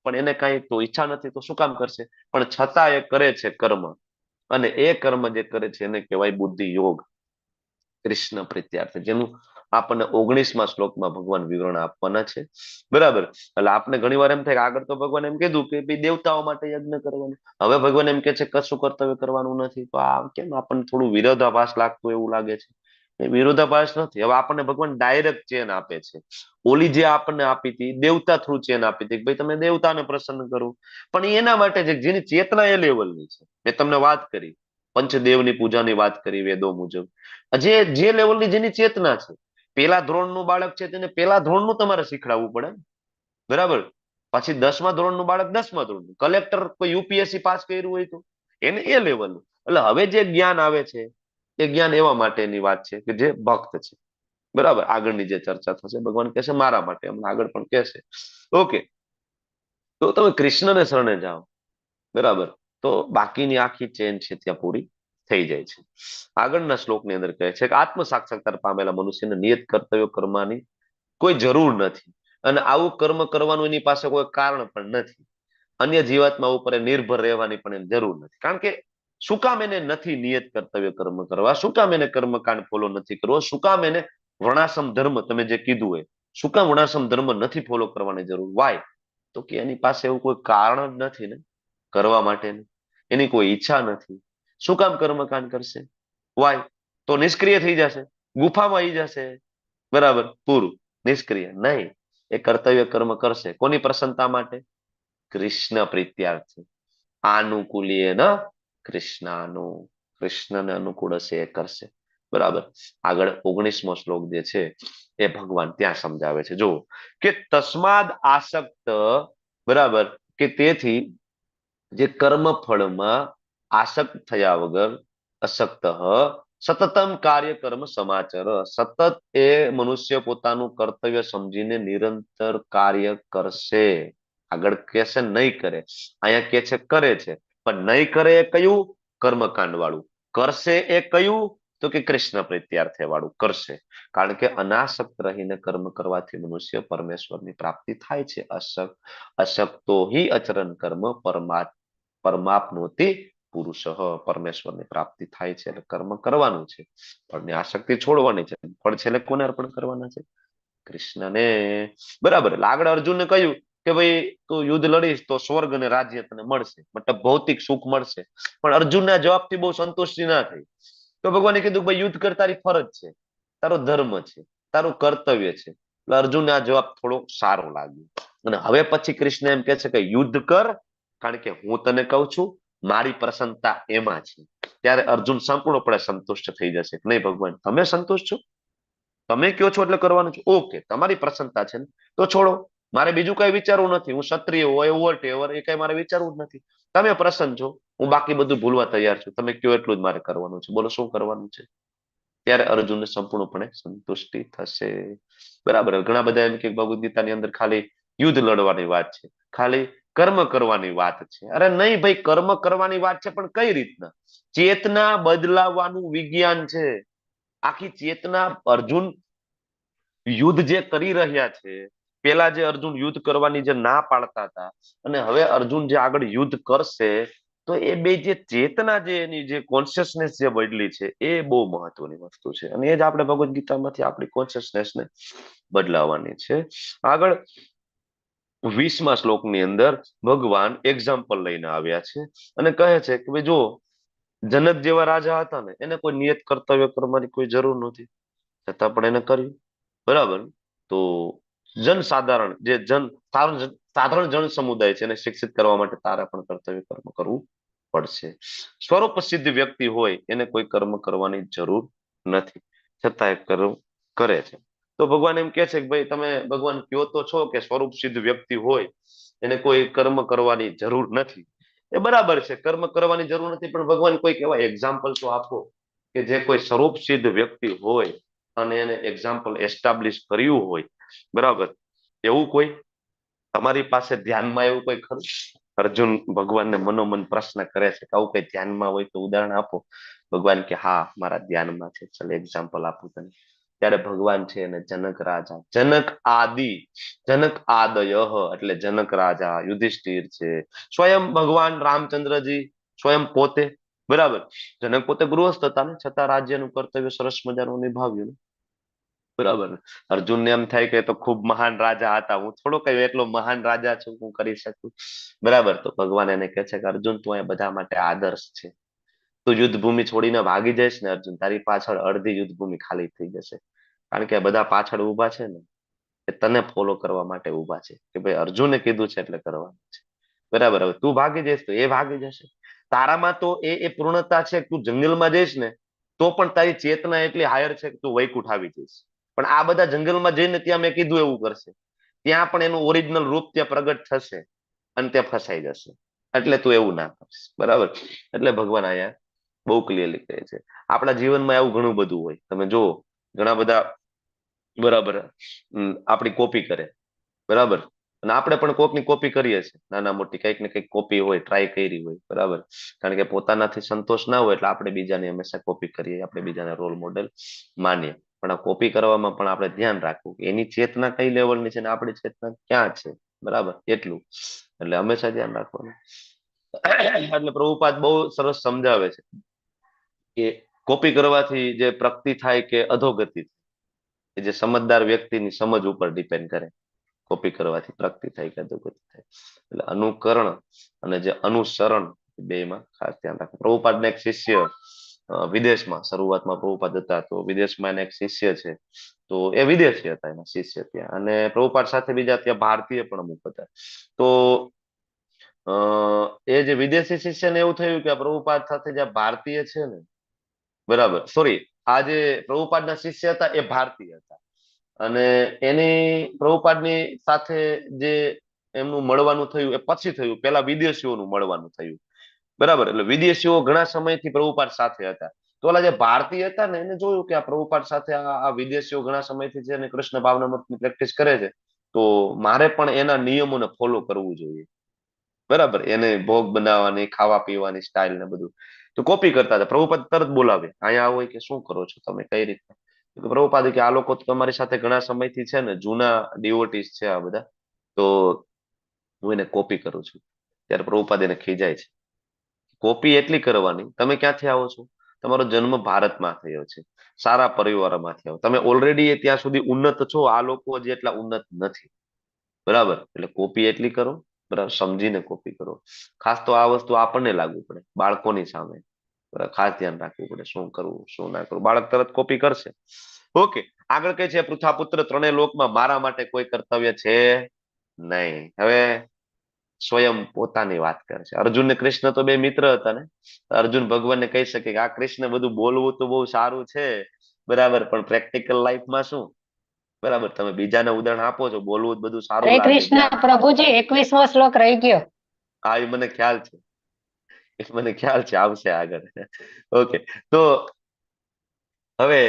પણ એને કઈ તો ઈચ્છા નથી, તો શું કામ કરશે? પણ છતાં એ કરે છે કર્મ, અને એ કર્મ જે કરે છે એને કહેવાય બુદ્ધિ યોગ, કૃષ્ણ પ્રીત્યાર્થ, જેનું આપણને 19મા શ્લોકમાં ભગવાન વિવરણ આપવાના છે, બરાબર. એટલે આપણે ઘણી વાર એમ થાય કે આગળ તો ભગવાન એમ કીધું કે ભાઈ દેવતાઓ માટે યજ્ઞ કરવાનું, હવે ભગવાન એમ કે છે કશું કર્તવ્ય કરવાનું નથી. તો આ કેમ આપણને થોડું વિરોધાભાસ લાગતું એવું લાગે છે? એ વિરોધાભાસ નથી. હવે આપણને ભગવાન ડાયરેક્ટ ચેન આપે છે. ઓલી જે આપણને આપી હતી દેવતા થ્રુ ચેન આપી હતી કે ભાઈ તમે દેવતાને પ્રસન્ન કરો, પણ એના માટે જેની ચેતના એ લેવલની છે. મેં તમને વાત કરી પંચદેવની પૂજાની વાત કરી વેદો મુજબ, જે લેવલની જેની ચેતના છે. પેલા ધોરણનું બાળક છે તેને પેલા ધોરણનું તમારે શીખડાવવું પડે, બરાબર. પછી 10મા ધોરણનું બાળક 10મા ધોરણનું, કલેક્ટર કોઈ યુપીએસસી પાસ કર્યું હોય તો એને એ લેવલનું. એટલે હવે જે જ્ઞાન આવે છે એ જ્ઞાન એવા માટેની વાત છે કે જે ભક્ત છે, બરાબર. આગળની જે ચર્ચા થશે ભગવાન કહેશે મારા માટે, હમણાં આગળ પણ કહેશે. ઓકે, તો તમે કૃષ્ણને શરણે જાઓ, બરાબર, તો બાકીની આખી ચેન છે ત્યાં પૂરી થઈ જાય છે. આગળના શ્લોકની અંદર કહે છે કે આત્મ સાક્ષાત્કાર પામેલા મનુષ્યને નિયત કર્તવ્ય કરવાની કોઈ જરૂર નથી, અને આવું કર્મ કરવાનું એની પાસે કોઈ કારણ પણ નથી. અન્ય જીવાત્મા ઉપર નિર્ભર રહેવાની પણ એને જરૂર નથી. કારણ કે શું કામ એને નથી નિયત કર્તવ્ય કર્મ કરવા? શું કામ એને કર્મકાંડ ફોલો નથી કરવો? શું કામ એને વર્ણાશ્રમ ધર્મ તમે જે કીધું હોય, શું કામ વર્ણાશ્રમ ધર્મ નથી ફોલો કરવાની જરૂર? વાય? તો કે એની પાસે એવું કોઈ કારણ જ નથી ને કરવા માટેનું, એની કોઈ ઈચ્છા નથી. શું કામ કર્મકાંડ કરશે? વાય? તો નિષ્ક્રિય થઈ જશે, ગુફામાં આવી જશે, બરાબર, પૂરું. નિષ્ક્રિય નહીં, એ કર્તવ્ય કર્મ કરશે. કોની પ્રસન્નતા માટે? કૃષ્ણ પ્રીત્યાર્થે. આનુકૂલ્યેન કૃષ્ણાનું, કૃષ્ણને અનુકૂળ હશે એ કરશે, બરાબર. આગળ 19મો શ્લોક જે છે એ ભગવાન ત્યાં સમજાવે છે. જો કે તસ્માદ આસક્ત, બરાબર, કે તેથી જે કર્મ ફળમાં આસક્ત થયા વગર, અસક્ત સતતમ કાર્ય કર્મ સમાચાર, સતત એ મનુષ્ય પોતાનું કર્તવ્ય સમજીને નિરંતર કાર્ય કરશે. આગળ કે છે નહીં કરે, અહીંયા કે છે કરે છે, પણ નહીં કરે એ કયું? કર્મકાંડ વાળું. કરશે એ કયું? તો કે કૃષ્ણ પ્રીત્યાર્થે વાળું કરશે. કારણ કે અનાસક્ત રહીને કર્મ કરવાથી મનુષ્ય પરમેશ્વરની પ્રાપ્તિ થાય છે. અશક્તો હિ અચરન કર્મ પરમાપ્નોતિ પુરુષ, પરમેશ્વરની પ્રાપ્તિ થાય છે એટલે કર્મ કરવાનું છે, પણ આસક્તિ છોડવાની છે. ફળ છેલ્લે કોને અર્પણ કરવાના છે? કૃષ્ણને, બરાબર. આગળ અર્જુનને કહ્યું કે ભાઈ તું યુદ્ધ લડીશ તો સ્વર્ગ અને રાજ્ય તને મળશે, મતલબ ભૌતિક સુખ મળશે. પણ અર્જુનના જવાબથી બહુ સંતુષ્ટિ ના થઈ. તો ભગવાને કીધું ભાઈ યુદ્ધ કર, તારી ફરજ છે, તારો ધર્મ છે, તારું કર્તવ્ય છે. એટલે અર્જુનને આ જવાબ થોડો સારો લાગ્યો. અને હવે પછી કૃષ્ણ એમ કે છે કે યુદ્ધ કર, કારણ કે હું તને કહું છું, મારી પ્રસન્નતા એમાં છે. ત્યારે અર્જુન સંપૂર્ણપણે સંતુષ્ટ થઈ જશે કે નહીં ભગવાન તમે સંતુષ્ટ છો, તમે કયો છો એટલે કરવાનું છે. ઓકે, તમારી પ્રસન્નતા છે ને તો છોડો, મારે બીજું કઈ વિચારવું નથી. હું ક્ષત્રિય હોય વોટેવર એ કઈ મારે વિચારવું જ નથી. તમે પ્રસન્ન છો, હું બાકી બધું ભૂલવા તૈયાર છું. તમે કયો એટલું જ મારે કરવાનું છે. બોલો શું કરવાનું છે? ત્યારે અર્જુનને સંપૂર્ણપણે સંતુષ્ટિ થશે, બરાબર. ઘણા બધા એમ કે ભગવદ ગીતાની અંદર ખાલી યુદ્ધ લડવાની વાત છે, ખાલી કર્મ કરવાની વાત છે. અરે નહીં ભાઈ, કર્મ કરવાની વાત છે, પણ કઈ રીતના? ચેતના બદલાવવાનું વિજ્ઞાન છે. આખી ચેતના, અર્જુન યુદ્ધ જે કરી રહ્યા છે, પેલા જે અર્જુન યુદ્ધ કરવાની જે ના પાડતા હતા, અને હવે અર્જુન જે આગળ યુદ્ધ કરશે, તો એ બે જે ચેતના, જે એની જે કોન્શિયસનેસ જે બદલી છે, એ બહુ મહત્વની વસ્તુ છે. અને એ જ આપણે ભગવદ ગીતામાંથી આપણી કોન્શિયસનેસને બદલાવાની છે. આગળ 20મા શ્લોકની અંદર ભગવાન એક્ઝામ્પલ લઈને આવ્યા છે અને કહે છે કે ભાઈ જો જનક જેવા રાજા હતા ને, એને કોઈ નિયત કર્તવ્ય કરવાની કોઈ જરૂર નહોતી, છતાં પણ એને કર્યું, બરાબર. તો જનસાધારણ જે સાધારણ જન સમુદાય છે એને શિક્ષિત કરવા માટે તારે પણ કર્તવ્ય કર્મ કરવું પડશે. સ્વરૂપ સિદ્ધ વ્યક્તિ હોય એને કોઈ કર્મ કરવાની જરૂર નથી, છતાં એ કર્મ કરે છે. તો ભગવાન એમ કે છે કે ભાઈ તમે ભગવાન કયો તો છો કે સ્વરૂપ સિદ્ધ વ્યક્તિ હોય એને કોઈ કર્મ કરવાની જરૂર નથી. એ બરાબર છે, કર્મ કરવાની જરૂર નથી, પણ ભગવાન કોઈક એવા એક્ઝામ્પલ તો આપો કે જે કોઈ સ્વરૂપ સિદ્ધ વ્યક્તિ હોય અને એને એક્ઝામ્પલ એસ્ટાબ્લિશ કર્યું હોય, બરાબર. એવું કોઈ તમારી પાસે ધ્યાનમાં એવું કોઈ ખરું? અર્જુન ભગવાનને મનોમન પ્રશ્ન કરે છે કે આવું કઈ ધ્યાનમાં હોય તો ઉદાહરણ આપો. ભગવાન કે હા મારા ધ્યાનમાં છે, ચાલ એક્ઝામ્પલ આપું તને. ત્યારે ભગવાન છે અને જનક રાજા, જનક આદય એટલે જનક રાજા, યુધિષ્ઠિર છે, સ્વયં ભગવાન રામચંદ્રજી સ્વયં પોતે, બરાબર. જનક પોતે ગૃહસ્થ હતા ને, છતાં રાજ્યનું કર્તવ્ય સરસ મજાનું નિભાવ્યું, બરાબર. અર્જુનને એમ થાય કે તો ખૂબ મહાન રાજા હતા, હું થોડો કઈ એટલો મહાન રાજા છું, હું કરી શકું, બરાબર. તો ભગવાન એને કહે છે કે અર્જુન તું અહીંયા બધા માટે આદર્શ છે. તું યુદ્ધ ભૂમિ છોડીને ભાગી જઈશ ને અર્જુન, તારી પાછળ અડધી યુદ્ધ ભૂમિ ખાલી થઈ જશે. કારણ કે બધા પાછળ ઉભા છે ને એ તને ફોલો કરવા માટે ઉભા છે કે ભાઈ અર્જુને કીધું છે એટલે કરવાનું છે, બરાબર. હવે તું ભાગી જઈશ તો એ ભાગી જશે. તારામાં તો એ પૂર્ણતા છે કે તું જંગલમાં જઈશ ને તો પણ તારી ચેતના એટલી હાયર છે કે તું વૈકુંઠ આવી જઈશ. પણ આ બધા જંગલમાં જઈને ત્યાં મેં કીધું એવું કરશે, ત્યાં પણ એનું ઓરિજિનલ રૂપ ત્યાં પ્રગટ થશે અને ત્યાં ફસાઈ જશે. એટલે તું એવું ના કરશ, બરાબર. એટલે ભગવાન અહીંયા બહુ ક્લિયરલી કહે છે. આપણા જીવનમાં એવું ઘણું બધું હોય, તમે જુઓ ઘણા બધા, બરાબર, આપણી કોપી કરે, બરાબર. અને આપણે પણ કોકની કોપી કરીએ છીએ, નાના મોટી કંઈક ને કંઈક કોપી હોય, ટ્રાય કરી હોય, બરાબર. કારણ કે પોતાનાથી સંતોષ ના હોય એટલે આપણે બીજાને હંમેશા કોપી કરીએ, આપણે બીજાને રોલ મોડેલ માનીએ. પણ આ કોપી કરવામાં પણ આપણે ધ્યાન રાખવું કે એની ચેતના કઈ લેવલની છે ને આપણી ચેતના ક્યાં છે, બરાબર, એટલું. એટલે હંમેશા ધ્યાન રાખવાનું. એટલે પ્રભુપાદ બહુ સરસ સમજાવે છે કે કોપી કરવાથી જે પ્રગતિ થાય કે અધોગતિ, એ જે સમજદાર વ્યક્તિની સમજ ઉપર ડિપેન્ડ કરે, કોપી કરવાથી પ્રગતિ થાય કે અધોગતિ થાય. એટલે અનુકરણ અને જે અનુસરણ બેમાં ખાસ ધ્યાન રાખવું. પ્રભુપાદના એક શિષ્ય વિદેશમાં શરૂઆતમાં પ્રભુપાદ હતા તો વિદેશમાં એના એક શિષ્ય છે, તો એ વિદેશી હતા એના શિષ્ય ત્યાં, અને પ્રભુપાદ સાથે બીજા ત્યાં ભારતીય પણ અમુક હતા. તો એ જે વિદેશી શિષ્યને એવું થયું કે આ પ્રભુપાદ સાથે જે ભારતીય છે ને, બરાબર, સોરી, આ જે પ્રભુપાદના શિષ્ય હતા એ ભારતીય હતા, અને એની પ્રભુપાદની સાથે જે એમનું મળવાનું થયું એ પછી થયું, પેલા વિદેશીઓનું મળવાનું થયું, બરાબર. એટલે વિદેશીઓ ઘણા સમયથી પ્રભુપાદ સાથે હતા, તો ઓલા જે ભારતીય હતા ને એને જોયું કે આ પ્રભુપાદ સાથે આ વિદેશીઓ ઘણા સમયથી છે અને કૃષ્ણ ભાવનામૃતની પ્રેક્ટિસ કરે છે, તો મારે પણ એના નિયમોને ફોલો કરવું જોઈએ, બરાબર. એને ભોગ બનાવવાની, ખાવા પીવાની સ્ટાઇલ ને બધું તો કોપી કરતા હતા. પ્રભુપાદ તરત બોલાવે, અહીંયા આવો કે શું કરો છો તમે, કઈ રીતના? પ્રભુપાદ કે આ લોકો તો તમારી સાથે ઘણા સમયથી છે ને, જૂના ડિવોટીસ છે આ બધા, તો હું એને કોપી કરું છું. ત્યારે પ્રભુપાદ એને ખીજાય છે, કોપી એટલી કરવાની, તમે ક્યાંથી આવો છો? તમારો જન્મ ભારતમાં થયો છે, સારા પરિવારમાંથી આવો, તમે ઓલરેડી ત્યાં સુધી ઉન્નત છો, આ લોકો હજી એટલા ઉન્નત નથી, બરાબર. એટલે કોપી એટલી કરો, બરાબર, સમજીને કોપી કરો. ખાસ તો આ વસ્તુ આપણને લાગુ પડે બાળકોની સામે, બરાબર, ખાસ ધ્યાન રાખવું પડે શું કરવું શું ના કરવું. બાળક તરત કોપી કરશે. ઓકે, આગળ કઈ છે? પૃથ્વાપુત્ર ત્રણેય લોકમાં મારા માટે કોઈ કર્તવ્ય છે નહીં. હવે સ્વયં પોતાની વાત કરે છે. અર્જુન ને કૃષ્ણ તો બે મિત્ર હતા ને, અર્જુન ભગવાનને કહી શકે કે આ કૃષ્ણ બધું બોલવું તો બહુ સારું છે, બરાબર, પણ પ્રેક્ટિકલ લાઈફમાં શું? બરાબર, તમે બીજાને ઉદાહરણ આપો છો, બોલવું બધું સારું હરે લાગે, કૃષ્ણ પ્રભુજી 21મો શ્લોક રહી ગયો. હા એ મને ખ્યાલ છે, મને ખ્યાલ છે, આવશે આગળ. ઓકે, તો હવે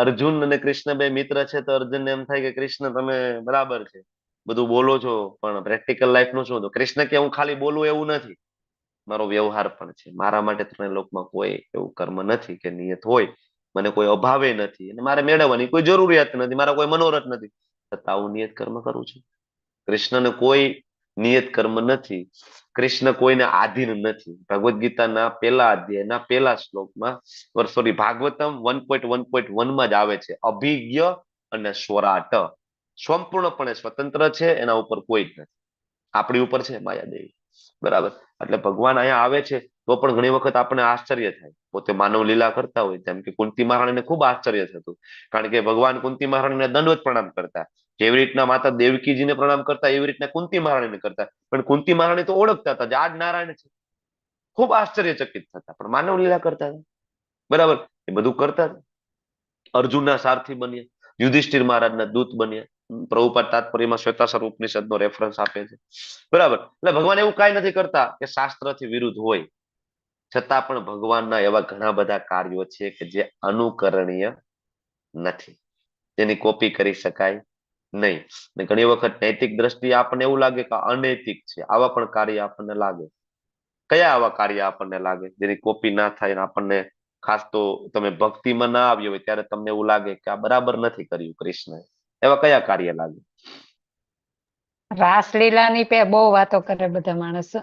અર્જુન અને કૃષ્ણ બે મિત્ર છે, તો અર્જુનને એમ થાય કે કૃષ્ણ તમે બરાબર છે, બધું બોલો છો, પણ પ્રેક્ટિકલ લાઈફ નું શું? તો કૃષ્ણ કે હું ખાલી બોલું એવું નથી, મારો વ્યવહાર પણ છે, મારા માટે ત્રણેય લોકમાં કોઈ એવું કર્મ નથી કે નિયત હોય, મને કોઈ અભાવે નથી, અને મારે મેળવવાની કોઈ જરૂરિયાત નથી, મારા કોઈ મનોરથ નથી, છતાં આવું નિયત કર્મ કરું છું. કૃષ્ણને કોઈ નિયત કર્મ નથી, કૃષ્ણ કોઈને આધીન નથી. ભગવદ્ ગીતાના પહેલા અધ્યાયના પહેલા શ્લોકમાં, સોરી, ભાગવતમ 1.1.1 જ આવે છે, અભિજ્ઞ અને સ્વરાટ, સંપૂર્ણપણે સ્વતંત્ર છે, એના ઉપર કોઈ જ નથી. આપણી ઉપર છે માયાદેવી, બરાબર. એટલે ભગવાન અહીંયા આવે છે તો પણ ઘણી વખત આપણને આશ્ચર્ય થાય, પોતે માનવ લીલા કરતા હોય, જેમ કે કુંતી મહારાણીને ખૂબ આશ્ચર્ય થતું, કારણ કે ભગવાન કુંતી મહારાણીને દંડવત પ્રણામ કરતા, જેવી રીતના માતા દેવકીજીને પ્રણામ કરતા એવી રીતના કુંતી મહારાણીને કરતા, પણ કુંતી મહારાણી તો ઓળખતા હતા કે આ જ નારાયણ છે, ખૂબ આશ્ચર્યચકિત થતા, પણ માનવ લીલા કરતા હતા, બરાબર. એ બધું કરતા હતા. અર્જુનના સારથી બન્યા, યુધિષ્ઠિર મહારાજના દૂત બન્યા. પ્રભુપાદ તાત્પર્યમાં શ્વેતાશ્વર ઉપનિષદનો રેફરન્સ આપે છે, બરાબર. એટલે ભગવાન એવું કાંઈ નથી કરતા કે શાસ્ત્રથી વિરુદ્ધ હોય, છતાં પણ ભગવાનના એવા ઘણા બધા કાર્યો છે કે જે અનુકરણીય નથી, તેની કોપી કરી શકાય નહીં. ને ઘણી વખત નૈતિક દ્રષ્ટિએ આપણને એવું લાગે કે અનૈતિક છે, આવા પણ કાર્ય આપણને લાગે. કયા આવા કાર્ય આપણને લાગે જેની કોપી ના થાય, આપણને ખાસ તો તમે ભક્તિમાં ના આવ્યો હોય ત્યારે તમને એવું લાગે કે આ બરાબર નથી કર્યું કૃષ્ણ, એવા કયા કાર્ય લાગે? રાસલીલાની બહુ વાતો કરે બધા માણસો.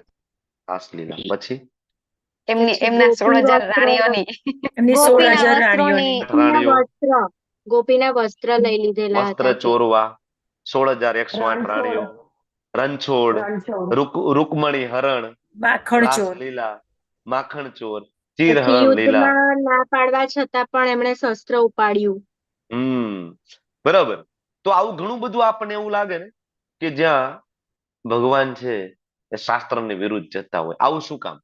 રાસલીલા પછી એમના 16,000 રાણીઓની, એમની ગોપીના 16,000 વસ્ત્રોની, રાણીઓ, ગોપીના વસ્ત્ર લઈ લીધેલા વસ્ત્ર હતા તે. ચોરવા, 16,108 રાણીઓ, રણછોડ, રૂકમણી હરણ, માખણ ચોર, રાસલીલા, માખણ ચોર, ચીરહરણ લીલા. યુદ્ધમાં ના પાડવા છતાં પણ એમણે શસ્ત્ર ઉપાડ્યું. બરાબર. તો આવું ઘણું બધું આપણને એવું લાગે ને કે જ્યાં ભગવાન છે એ શાસ્ત્રની વિરુદ્ધ જતા હોય. આવું શું કામ?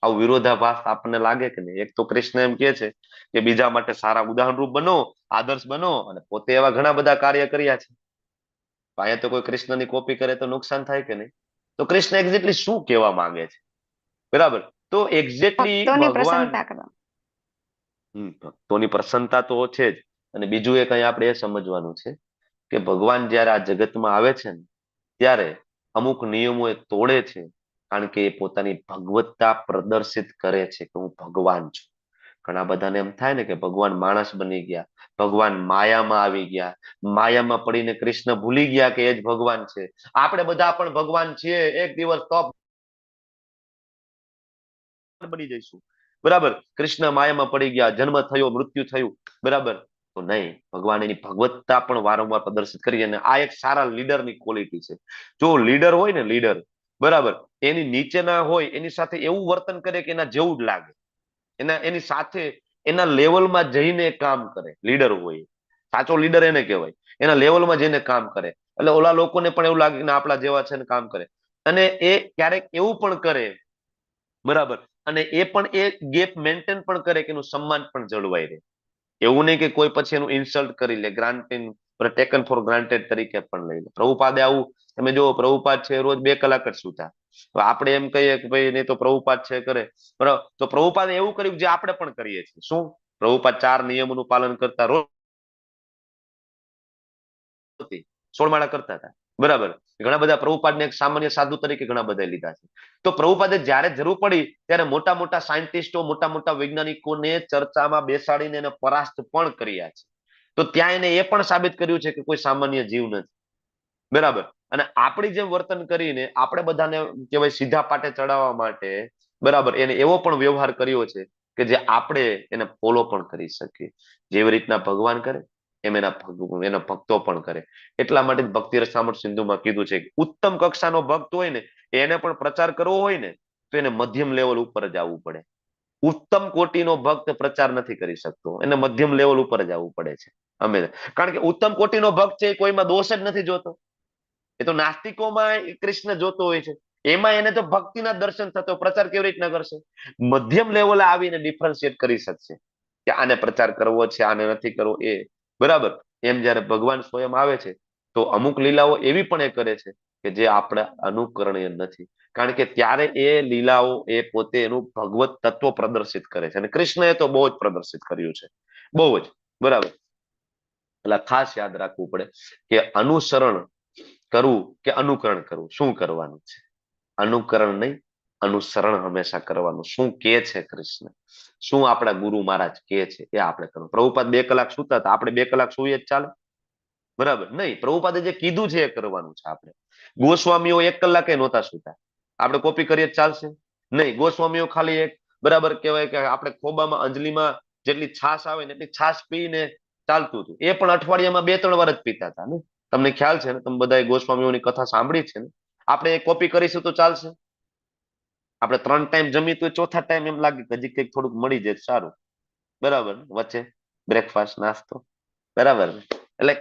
આવું વિરોધાભાસ આપણને લાગે કે નહીં? એક તો કૃષ્ણ એમ કે છે કે બીજા માટે સારા ઉદાહરણરૂપ બનો, આદર્શ બનો, અને પોતે એવા ઘણા બધા કાર્ય કર્યા છે. અહીંયા તો કોઈ કૃષ્ણની કોપી કરે તો નુકસાન થાય કે નહીં? તો કૃષ્ણ એક્ઝેક્ટલી શું કહેવા માંગે છે? બરાબર. તો એક્ઝેક્ટલી ભગવાન ભક્તોની પ્રસન્નતા તો છે જ, અને બીજું એક અહીં આપણે એ સમજવાનું છે કે ભગવાન જયારે આ જગતમાં આવે છે ને ત્યારે અમુક નિયમો એ તોડે છે, કારણ કે એ પોતાની ભગવત્તા પ્રદર્શિત કરે છે કે હું ભગવાન છું. ઘણા બધાને એમ થાય ને કે ભગવાન માણસ બની ગયા, ભગવાન માયામાં આવી ગયા, માયામાં પડીને કૃષ્ણ ભૂલી ગયા કે એ જ ભગવાન છે. આપણે બધા પણ ભગવાન છીએ, એક દિવસ તો બની જઈશું, બરાબર. કૃષ્ણ માયામાં પડી ગયા, જન્મ થયો, મૃત્યુ થયું, બરાબર. તો નહીં, ભગવાન એની ભગવત્તા પણ વારંવાર પ્રદર્શિત કરી, અને આ એક સારા લીડરની ક્વોલિટી છે. જો લીડર હોય ને, લીડર, બરાબર, એની નીચેના હોય એની સાથે એવું વર્તન કરે કે એના જેવું જ લાગે, એની સાથે એના લેવલમાં જઈને કામ કરે. લીડર હોય, સાચો લીડર એને કહેવાય, એના લેવલમાં જઈને કામ કરે. એટલે ઓલા લોકોને પણ એવું લાગે કે આપણા જેવા છે ને કામ કરે. અને એ ક્યારેક એવું પણ કરે, બરાબર, અને એ પણ એ ગેપ મેન્ટેન પણ કરે કે એનું સન્માન પણ જળવાઈ રહે. એવું નહીં કે કોઈ પછી એનું ઇન્સલ્ટ કરી લે, ગ્રાન્ટેડ ટેકન ફોર ગ્રાન્ટેડ તરીકે પણ લઈ લે. પ્રભુપાદે આવું તમે જો, પ્રભુપાદ છે રોજ 2 કલાક જ સૂતા. તો આપણે એમ કહીએ કે ભાઈ નહીં તો પ્રભુપાદ છે કરે, બરાબર, તો પ્રભુપાદે એવું કર્યું જે આપણે પણ કરીએ છીએ. શું? પ્રભુપાદ 4 નિયમોનું પાલન કરતા, રોજ 16 માળા કરતા હતા, બરાબર. ઘણા બધા પ્રભુપાદને એક સામાન્ય સાધુ તરીકે ઘણા બધા લીધા છે. તો પ્રભુપાદે જ્યારે જરૂર પડી ત્યારે મોટા મોટા સાયન્ટિસ્ટો, મોટા મોટા વૈજ્ઞાનિકોને ચર્ચામાં બેસાડીને એને પરાસ્ત પણ કર્યા છે. તો ત્યાં એને એ પણ સાબિત કર્યું છે કે કોઈ સામાન્ય જીવ નથી, બરાબર. અને આપણી જેમ વર્તન કરીને આપણે બધાને કહેવાય સીધા પાટે ચડાવવા માટે, બરાબર, એને એવો પણ વ્યવહાર કર્યો છે કે જે આપણે એને ફોલો પણ કરી શકીએ. જેવી રીતના ભગવાન કરે એમ એના ભક્તો પણ કરે. એટલા માટે ભક્તિ રસામૃત સિંધુમાં કીધું છે કે ઉત્તમ કક્ષાનો ભક્ત હોય ને, એને પણ પ્રચાર કરવો હોય ને તો એને મધ્યમ લેવલ ઉપર જ આવવું પડે. ઉત્તમ કોટીનો ભક્ત પ્રચાર નથી કરી શકતો, એને મધ્યમ લેવલ ઉપર જ આવવું પડે છે. કારણ કે ઉત્તમ કોટીનો ભક્ત છે કોઈમાં દોષ જ નથી જોતો. એ તો નાસ્તિકોમાં કૃષ્ણ જોતો હોય છે, એમાં એને તો ભક્તિના દર્શન થતો, પ્રચાર કેવી રીતના કરશે? મધ્યમ લેવલે આવીને ડિફરન્શિએટ કરી શકશે કે આને પ્રચાર કરવો છે, આને નથી કરવો, એ બરાબર. એમ જયારે ભગવાન સ્વયં આવે છે તો અમુક લીલાઓ એવી પણ એ કરે છે કે જે આપણે અનુકરણીય નથી. કારણ કે ત્યારે એ લીલાઓ એ પોતે એનું ભગવત તત્વ પ્રદર્શિત કરે છે. અને કૃષ્ણએ તો બહુ જ પ્રદર્શિત કર્યું છે, બહુ જ, બરાબર. એટલે ખાસ યાદ રાખવું પડે કે અનુસરણ કરવું કે અનુકરણ કરવું, શું કરવાનું છે? અનુકરણ નહીં, અનુસરણ હંમેશા કરવાનું. શું કે છે કૃષ્ણ, શું આપણા ગુરુ મહારાજ કે છે એ આપણે કરવું. પ્રભુપાદ 2 કલાક સૂતા હતા, આપણે 2 કલાક સૂઈએ જ ચાલે? બરાબર નહીં, પ્રભુપાદે જે કીધું છે એ કરવાનું છે આપણે. ગોસ્વામીઓ 1 કલાકે નહોતા સૂતા, આપણે કોપી કરીએ ચાલશે? નહીં, ગોસ્વામીઓ ખાલી એક, બરાબર, કહેવાય કે આપણે ખોબામાં અંજલિમાં જેટલી છાશ આવે ને એટલી છાશ પીને ચાલતું હતું. એ પણ અઠવાડિયામાં 2-3 વાર જ પીતા હતા ને. તમને ખ્યાલ છે ને? તમે બધા ગોસ્વામીઓની કથા સાંભળી છે ને? આપણે એ કોપી કરીશું તો ચાલશે? આપણે 3 ટાઈમ જમી તો ચોથા ટાઈમ એમ લાગે કે હજી કંઈક થોડુંક મળી જાય સારું, બરાબર, વચ્ચે બ્રેકફાસ્ટ, નાસ્તો, બરાબર. એટલે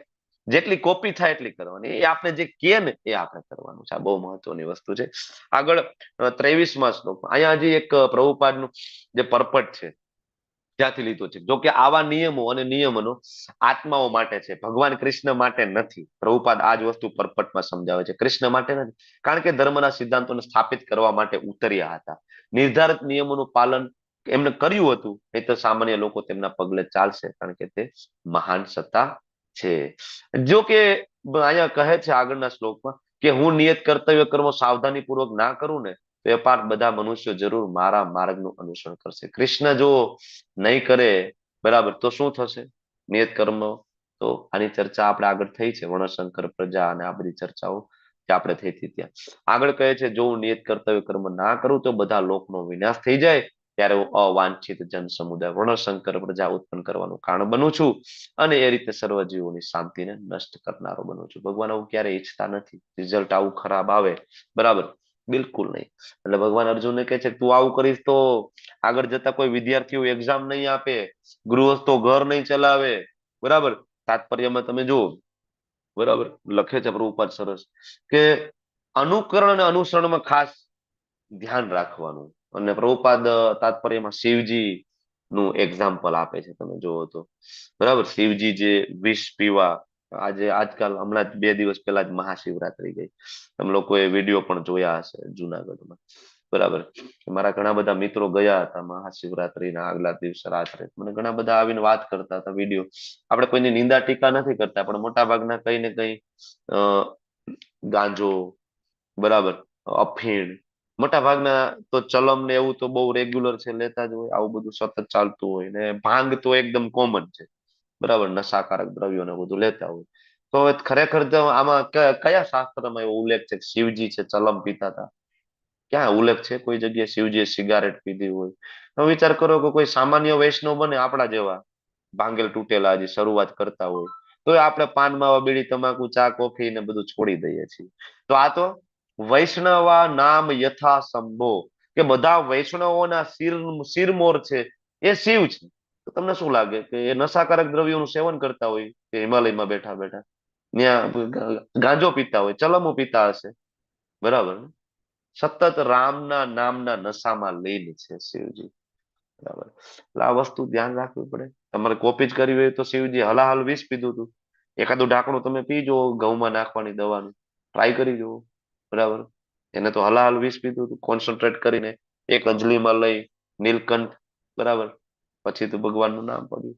જેટલી કોપી થાય એટલી કરવાની. એ આપણે જે કહે ને એ આપણે કરવાનું છે. આ બહુ મહત્વની વસ્તુ છે. આગળ 23મા શ્લોક, અહીંયા હજી એક પ્રભુપાદનું જે પરપટ છે ત્યાંથી લીધું છે. જો કે આવા નિયમો અને નિયમનો આત્માઓ માટે છે, ભગવાન કૃષ્ણ માટે નથી. પ્રભુપાદ આ જ વસ્તુ પરપટમાં સમજાવે છે, કૃષ્ણ માટે નથી. કારણ કે ધર્મના સિદ્ધાંતોને સ્થાપિત કરવા માટે ઉતર્યા હતા. નિર્ધારિત નિયમોનું પાલન એમને કર્યું હતું, નહીં તો સામાન્ય લોકો તેમના પગલે ચાલશે, કારણ કે તે મહાન સત્તા છે. જો કે અહીંયા કહે છે આગળના શ્લોકમાં કે હું નિયત કર્તવ્ય કર્મો સાવધાની પૂર્વક ના કરું ને તો એ પાર બધા મનુષ્યો જરૂર મારા માર્ગનું અનુસરણ કરશે. કૃષ્ણ જો નહીં કરે, બરાબર, તો શું થશે? નિયત કર્મ, તો આની ચર્ચા આપણે આગળ થઈ છે, વર્ણશંકર, પ્રજા અને આ બધી ચર્ચાઓ જે આપણે થઈ હતી ત્યાં. આગળ કહે છે જો હું નિયત કર્તવ્ય કર્મ ના કરું તો બધા લોકનો વિનાશ થઈ જાય, ત્યારે હું અવાંછિત જન સમુદાય વર્ણશંકર પ્રજા ઉત્પન્ન કરવાનું કારણ બનું છું અને એ રીતે સર્વ જીવોની શાંતિને નષ્ટ કરનારો બનું છું. ભગવાન આવું ક્યારે ઈચ્છતા નથી, રિઝલ્ટ આવું ખરાબ આવે, બરાબર, બિલકુલ નહીં. એટલે ભગવાન અર્જુનને કહે છે તું આવું કરીશ તો આગળ જતા કોઈ વિદ્યાર્થીઓ એક્ઝામ નહીં આપે, ગૃહસ્થો ઘર નહીં ચલાવે, બરાબર. તાત્પર્યમાં તમે જુઓ, બરાબર, લખે છે પ્રભુપાદ સરસ કે અનુકરણ અને અનુસરણમાં ખાસ ધ્યાન રાખવાનું. અને પ્રભુપાદ તાત્પર્યમાં શિવજી નું એક્ઝામ્પલ આપે છે, તમે જોવો તો, બરાબર. શિવજી જે વિષ પીવા, આજે આજકાલ હમણાં જ 2 દિવસ પહેલા જ મહાશિવરાત્રી ગઈ, તમે લોકોએ વિડીયો પણ જોયા હશે જુનાગઢમાં, બરાબર. મારા ઘણા બધા મિત્રો ગયા હતા મહાશિવરાત્રીના આગલા દિવસે રાત્રે, મને ઘણા બધા આવીને વાત કરતા હતા. વિડીયો, આપણે કોઈની નિંદા ટીકા નથી કરતા, પણ મોટા ભાગના કઈ ને કઈ ગાંજો, બરાબર, અફીણ, મોટા ભાગના તો ચલમ ને એવું તો બહુ રેગ્યુલર છે, લેતા જ હોય. આવું બધું સતત ચાલતું હોય. ને ભાંગ તો એકદમ કોમન છે, બરાબર, નશાકારક દ્રવ્યો ને બધું લેતા હોય. તો ખરેખર આમાં કયા શાસ્ત્રમાં એવો ઉલ્લેખ છે કે શિવજી છે ચલમ પીતા હતા? ક્યાં ઉલ્લેખ છે કોઈ જગ્યાએ શિવજીએ સિગારેટ પીધી હોય? તો વિચાર કરો કે કોઈ સામાન્ય વૈષ્ણવ બને આપણા જેવા, ભાંગેલ તૂટેલા હજી શરૂઆત કરતા હોય, તો આપણે પાન માવા બીડી તમાકુ ચા કોફી ને બધું છોડી દઈએ છીએ. તો આ તો વૈષ્ણવા નામ યથા સંભો, કે બધા વૈષ્ણવોના શિરમોર છે એ શિવ છે. તો તો તમને શું લાગે કે એ નશાકારક દ્રવ્યોનું સેવન કરતા હોય કે હિમાલયમાં બેઠા બેઠા ત્યાં ગાંજો પીતા હોય, ચલમો પીતા હશે, બરાબર ને? સતત રામના નામના નશામાં લીન છે શિવજી, બરાબર. એટલે આ વસ્તુ ધ્યાન રાખવી પડે. તમારે કોપી જ કરવી હોય તો શિવજી હલાહલ વિષ પીધું હતું, એકાદું ઢાંકણું તમે પીજો ઘઉંમાં નાખવાની દવાનું, ટ્રાય કરી જુઓ, બરાબર. એને તો હલાહલ વિષ પીધું હતું કોન્સન્ટ્રેટ કરીને, એક અંજલીમાં લઈ નીલકંઠ, બરાબર. પછી તો ભગવાનનું નામ પડ્યું.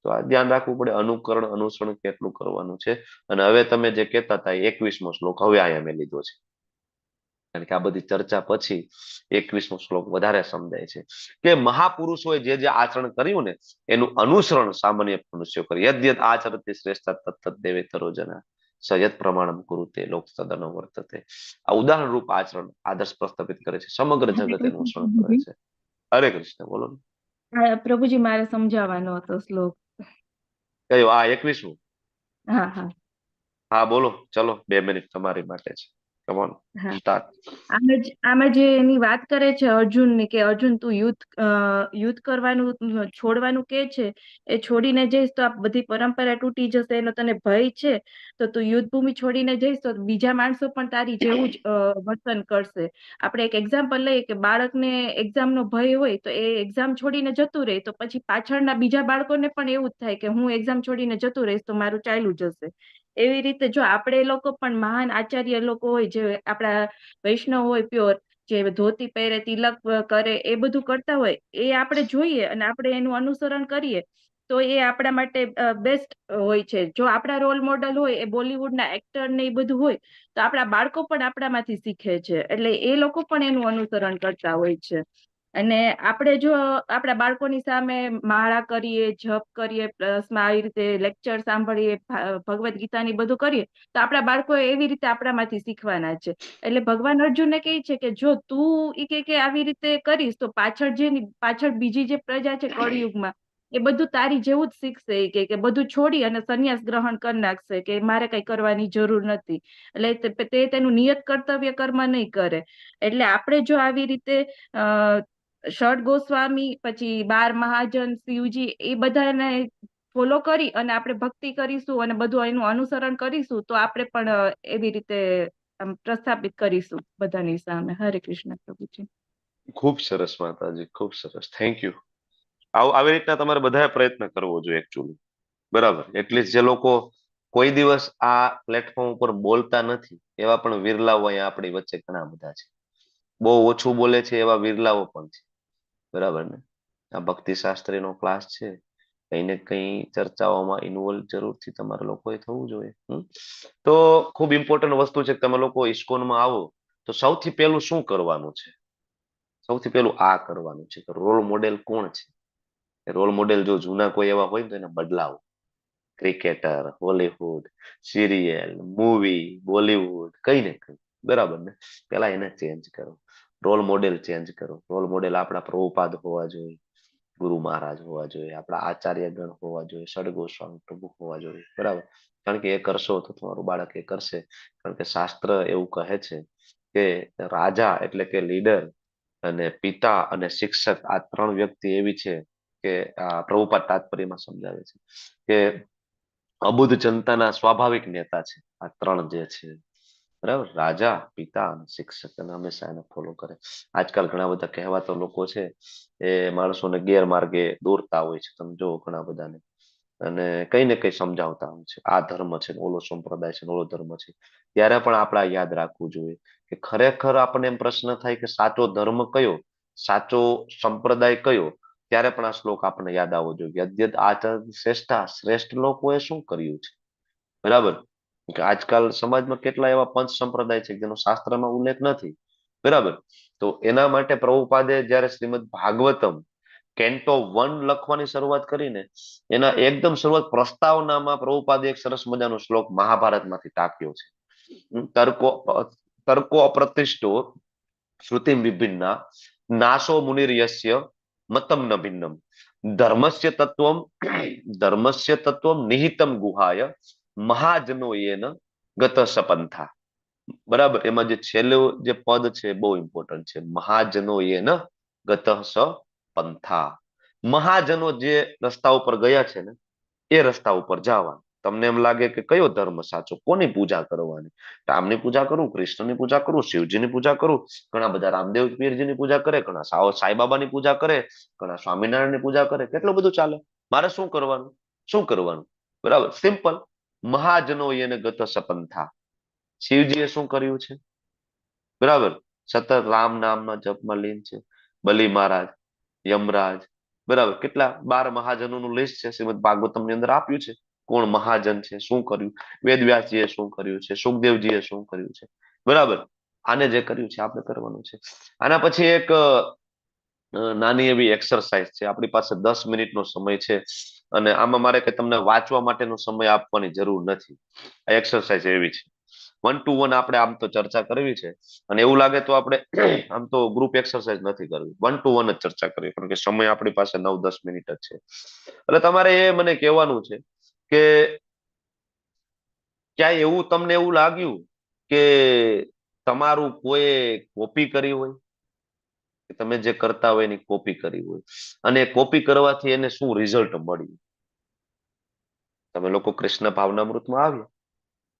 તો આ ધ્યાન રાખવું પડે, અનુકરણ અનુસરણ કેટલું કરવાનું છે. અને હવે તમે જે કહેતા હતા 21મો શ્લોક હવે અહીંયા મેં લીધો છે, કારણ કે આ બધી ચર્ચા પછી 21મો શ્લોક વધારે સમજાય છે કે મહાપુરુષોએ જે જે આચરણ કર્યું ને એનું અનુસરણ સામાન્ય મનુષ્યો કરે. યદ્યત આચરતે શ્રેષ્ઠ તત્ત દેવેતરો જના સયત પ્રમાણમ કુરુતે લોક સદન વર્તતે. આ ઉદાહરણ રૂપ આચરણ આદર્શ પ્રસ્થાપિત કરે છે, સમગ્ર જગત એનું અનુસરણ કરે છે. હરે કૃષ્ણ. બોલો ને. પ્રભુજી મારે સમજાવવાનો હતો શ્લોક. કયો? આ 21મો? હા હા હા બોલો, ચલો 2 મિનિટ તમારી માટે છે. કમ ઓન, હા. સ્ટાર્ટ. આમાં જે એની વાત કરે છે અર્જુનની, કે અર્જુન તું યુદ્ધ કરવાનું છોડવાનું કે છે, એ છોડીને જઈશ તો આ બધી પરંપરા તૂટી જશે, એનો તને ભય છે, તો તું યુદ્ધ ભૂમિ છોડીને જઈશ તો બીજા માણસો પણ તારી જેવું જ વર્તન કરશે. આપણે એક એક્ઝામ્પલ લઈએ કે બાળકને એક્ઝામનો ભય હોય તો એ એક્ઝામ છોડીને જતું રહે, તો પછી પાછળના બીજા બાળકોને પણ એવું જ થાય કે હું એક્ઝામ છોડીને જતું રહીશ તો મારું ચાલ્યું જશે. એવી રીતે જો આપણે લોકો પણ મહાન આચાર્ય લોકો હોય, જે આપણા વૈષ્ણવ હોય પ્યોર, જે ધોતી પહેરે, તિલક કરે, એ બધું કરતા હોય, એ આપણે જોઈએ અને આપણે એનું અનુસરણ કરીએ તો એ આપણા માટે બેસ્ટ હોય છે. જો આપણા રોલ મોડલ હોય એ બોલિવૂડના એક્ટર ને એ બધું હોય તો આપણા બાળકો પણ આપણામાંથી શીખે છે, એટલે એ લોકો પણ એનું અનુસરણ કરતા હોય છે. અને આપણે જો આપણા બાળકોની સામે માળા કરીએ, જપ કરીએ, પ્લસમાં આવી રીતે લેક્ચર સાંભળીએ, ભગવદ્ ગીતાની બધું કરીએ, તો આપણા બાળકો એવી રીતે આપણામાંથી શીખવાના છે. એટલે ભગવાન અર્જુનને કહે છે કે જો તું કે આવી રીતે કરીશ તો પાછળ બીજી જે પ્રજા છે કળિયુગમાં, એ બધું તારી જેવું જ શીખશે. કે બધું છોડી અને સંન્યાસ ગ્રહણ કરી નાખશે કે મારે કઈ કરવાની જરૂર નથી, એટલે તે તેનું નિયત કર્તવ્ય કર્મ નહીં કરે. એટલે આપણે જો આવી રીતે ષડ ગોસ્વામી, પછી 12 મહાજન, શિવજી, એ બધાને ફોલો કરી અને આપણે ભક્તિ કરીશું અને બધું એનું અનુસરણ કરીશું તો આપણે પણ એવી રીતે પ્રસ્થાપિત કરીશું બધાની સામે. હરે કૃષ્ણ પ્રભુજી. ખૂબ સરસ માતાજી, ખૂબ સરસ, થેન્ક યુ. આવી રીતના તમારે બધા પ્રયત્ન કરવો જોઈએ એકચ્યુઅલી, બરાબર. એટલીસ્ટ જે લોકો કોઈ દિવસ આ પ્લેટફોર્મ ઉપર બોલતા નથી એવા પણ વિરલાઓ અહીંયા આપણી વચ્ચે ઘણા બધા છે. બહુ ઓછું બોલે છે એવા વિરલાઓ પણ છે, બરાબર ને? આ ભક્તિ શાસ્ત્રીનો ક્લાસ છે, કઈ ને કઈ ચર્ચાઓમાં ઇન્વોલ્વ જરૂરથી તમારા લોકોએ થવું જોઈએ. તો ખૂબ ઇમ્પોર્ટન્ટ વસ્તુ છે કે તમે લોકો ઇસ્કોનમાં આવો તો સૌથી પહેલું શું કરવાનું છે? સૌથી પહેલું આ કરવાનું છે કે રોલ મોડેલ કોણ છે. રોલ મોડેલ જો જૂના કોઈ એવા હોય તો એને બદલાવો. Cricketer, Hollywood, serial, movie, Bollywood, કઈ ને કઈ, બરાબર ને? પેલા એને ચેન્જ કરો, રોલ મોડેલ ચેન્જ કરો. રોલ મોડેલ આપણા પ્રભુપાદ હોવા જોઈએ, ગુરુ મહારાજ હોવા જોઈએ, આપણા આચાર્યગણ હોવા જોઈએ, સડગોસ્વામી પ્રભુ હોવા જોઈએ, બરાબર. કારણ કે એ કરશો તો તમારું બાળક એ કરશે. કારણ કે શાસ્ત્ર એવું કહે છે કે રાજા એટલે કે લીડર અને પિતા અને શિક્ષક, આ 3 વ્યક્તિ એવી છે કે પ્રભુપાદ તાત્પર્યમાં સમજાવે છે કે અબુદ્ધ જનતાના સ્વાભાવિક નેતા છે આ 3 જે છે, બરાબર. રાજા, પિતા અને શિક્ષક, અને હંમેશા એને ફોલો કરે. આજકાલ ઘણા બધા કહેવાતા લોકો છે એ માણસોને ગેરમાર્ગે દોરતા હોય છે, તમે જો ઘણા બધાને, અને કઈ ને કઈ સમજાવતા હોય છે, આ ધર્મ છે, ઓલો સંપ્રદાય છે, ઓલો ધર્મ છે. ત્યારે પણ આપણે યાદ રાખવું જોઈએ કે ખરેખર આપણને એમ પ્રશ્ન થાય કે સાચો ધર્મ કયો, સાચો સંપ્રદાય કયો, ત્યારે પણ આ શ્લોક આપણને યાદ આવવો જોઈએ. યદ્યત આચર શ્રેષ્ઠ લોકોએ શું કર્યું છે, બરાબર. કે આજકાલ સમાજમાં કેટલા એવા પંચ સંપ્રદાય છે જેનો શાસ્ત્રમાં ઉલ્લેખ નથી, બરાબર. તો એના માટે પ્રભુપાદે જયારે શ્રીમદ ભાગવતમ કેન્ટો 1 લખવાની શરૂઆત કરીને એના એકદમ શરૂઆત પ્રસ્તાવનામાં પ્રભુપાદે એક સરસ મજાનો શ્લોક મહાભારતમાંથી ટાંક્યો છે. તર્કો અપ્રતિષ્ઠો શ્રુતિમ વિભિન્ના નાશો મુનિર્યસ્ય મતમ ન ભિન્નમ ધર્મસ્ય તત્વમ નિહિતમ ગુહાય મહાજનો એન ગત સપંથા. બરાબર. એમાં જે છેલ્લું જે પદ છે બહુ ઇમ્પોર્ટન્ટ છે, મહાજનો એન ગત સપંથા. મહાજનો જે રસ્તા ઉપર ગયા છે ને એ રસ્તા ઉપર જવાનું. તમને એમ લાગે કે કયો ધર્મ સાચો, કોની પૂજા કરવાની? રામની પૂજા કરું, કૃષ્ણની પૂજા કરું, શિવજીની પૂજા કરું, ઘણા બધા રામદેવ પીરજીની પૂજા કરે, ઘણા સાંઈબાબાની પૂજા કરે, ઘણા સ્વામિનારાયણની પૂજા કરે, કેટલું બધું ચાલે. મારે શું કરવાનું? શું કરવાનું? બરાબર, સિમ્પલ. મહાજનો એને ગત સપંથા. શિવજીએ શું કર્યું છે? બરાબર, સતત રામ નામના જપમાં લીન છે. બલિ મહારાજ, યમરાજ, બરાબર, કેટલા 12 મહાજનોનું લિસ્ટ છે શ્રીમદ ભાગવતમ ની અંદર આપ્યું છે. કોણ મહાજન છે, શું કર્યું, વેદવ્યાસજીએ શું કર્યું છે, સુખદેવજીએ શું કર્યું છે. બરાબર, આને જે કર્યું છે આપણે કરવાનું છે. આના પછી એક નાની એવી એક્સરસાઇઝ છે. આપણી પાસે 10 મિનિટનો સમય છે અને આમાં મારે કે તમને વાંચવા માટેનો સમય આપવાની જરૂર નથી. આ એક્સરસાઇઝ એવી છે, 1 to 1 આપણે આમ તો ચર્ચા કરવી છે અને એવું લાગે તો આપણે આમ તો ગ્રુપ એક્સરસાઇઝ નથી કરવી, 1 to 1 જ ચર્ચા કરવી, કારણ કે સમય આપણી પાસે 9-10 મિનિટ જ છે. એટલે તમારે એ મને કહેવાનું છે કે ક્યાંય એવું તમને એવું લાગ્યું કે તમારું કોઈ કોપી કરી હોય, કે તમે જે કરતા હોય એની કોપી કરી હોય અને કોપી કરવાથી એને શું રિઝલ્ટ મળ્યું? તમે લોકો કૃષ્ણ ભાવનામૃતમાં આવ્યા,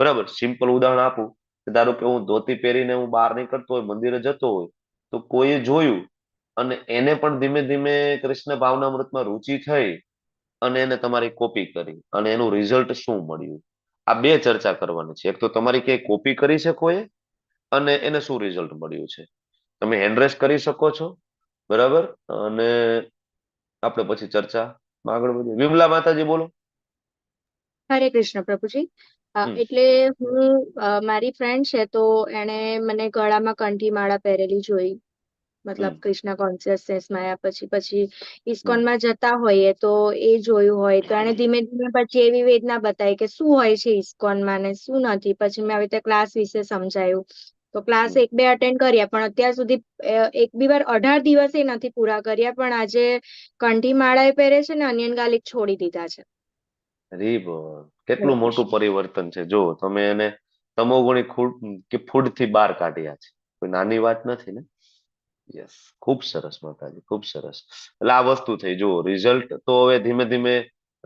બરાબર, સિમ્પલ ઉદાહરણ આપું કે ધારો કે હું ધોતી પહેરીને હું બહાર નીકળતો હોય, મંદિરે જતો હોય, તો કોઈએ જોયું અને એને પણ ધીમે ધીમે કૃષ્ણ ભાવનામૃતમાં રુચિ થઈ અને એને તમારી કોપી કરી અને એનું રિઝલ્ટ શું મળ્યું? આ બે ચર્ચા કરવાની છે. એક તો તમારી ક્યાંય કોપી કરી છે કોઈએ અને એને શું રિઝલ્ટ મળ્યું છે. તમે હેન્ડ રેસ કરી શકો છો, બરાબર, અને આપણે પછી ચર્ચામાં આગળ વધીએ. વિમલા માતાજી બોલો. હરે કૃષ્ણ પ્રભુજી. એટલે હું મારી ફ્રેન્ડ છે તો એને મને ગળામાં કંઠી માળા પહેરેલી જોઈ, મતલબ કૃષ્ણ કોન્શિયસનેસમાં આવ્યા પછી ઇસ્કોનમાં જતા હોઈએ તો એ જોયું હોય તો એને ધીમે ધીમે પછી એવી વેદના બતાવી કે શું હોય છે ઇસ્કોનમાં ને શું નથી. પછી મેં આવી રીતે ક્લાસ વિશે સમજાયું તો ક્લાસ 1-2 અટેન્ડ કર્યા, પણ અત્યાર સુધી 1-2 વાર 18 દિવસે નથી પૂરા કર્યા, પણ આજે કંઠી માળા પહેરે છે ને અનિયન ગાર્લિક છોડી દીધા છે. કેટલું મોટું પરિવર્તન છે. જો તમે એને તમોગુણી ફૂડ થી બહાર કાઢ્યા છે, કોઈ નાની વાત નથી ને. યસ, ખૂબ સરસ માતાજી, ખૂબ સરસ. એટલે આ વસ્તુ થઈ. જો રિઝલ્ટ તો હવે ધીમે ધીમે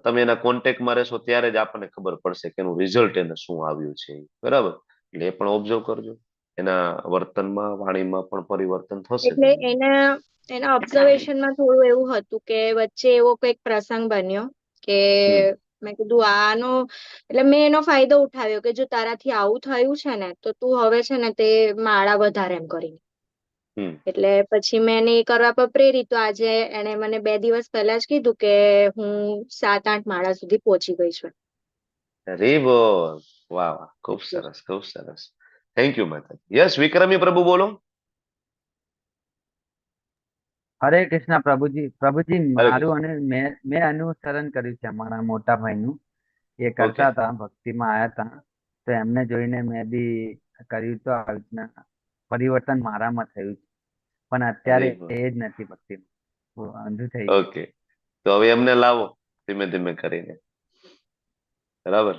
તમે એના કોન્ટેક્ટમાં રહેશો ત્યારે જ આપણને ખબર પડશે કે એનું રિઝલ્ટ એને શું આવ્યું છે, બરાબર. એટલે એ પણ ઓબ્ઝર્વ કરજો, એના વર્તનમાં, વાણીમાં પણ પરિવર્તન થશે. એટલે એના ઓબ્ઝર્વેશનમાં થોડું એવું હતું કે વચ્ચે એવો કંઈક પ્રસંગ બન્યો કે મેં કીધું આનો, એટલે મેં એનો ફાયદો ઉઠાવ્યો કે જો તારાથી આવું થયું છે ને તો તું હવે છે ને તે માળા વધારે એમ કરીને. એટલે પછી મેં એને એ કરવા પર પ્રેરિત. તો આજે એને મને 2 દિવસ પહેલા જ કીધું કે હું 7-8 માળા સુધી પહોંચી ગઈ છું. અરે વાહ વાહ, ખૂબ સરસ, ખૂબ સરસ. થેન્ક યુ માતાજી. યસ, વિક્રમી પ્રભુ બોલો. હરે કૃષ્ણ પ્રભુજી. પ્રભુજી, મારું અને મેં અનુસરણ કર્યું છે અમારા મોટા ભાઈનું. એ કરતા હતા, ભક્તિમાં આવ્યા હતા, તો એમને જોઈને મેં બી કર્યું. તો આવી રીતના પરિવર્તન મારામાં થયું છે, પણ અત્યારે એ જ નથી ભક્તિમાં, અંધું થઈ ગયું. ઓકે, તો હવે એમને લાવો ધીમે ધીમે કરીને, બરાબર.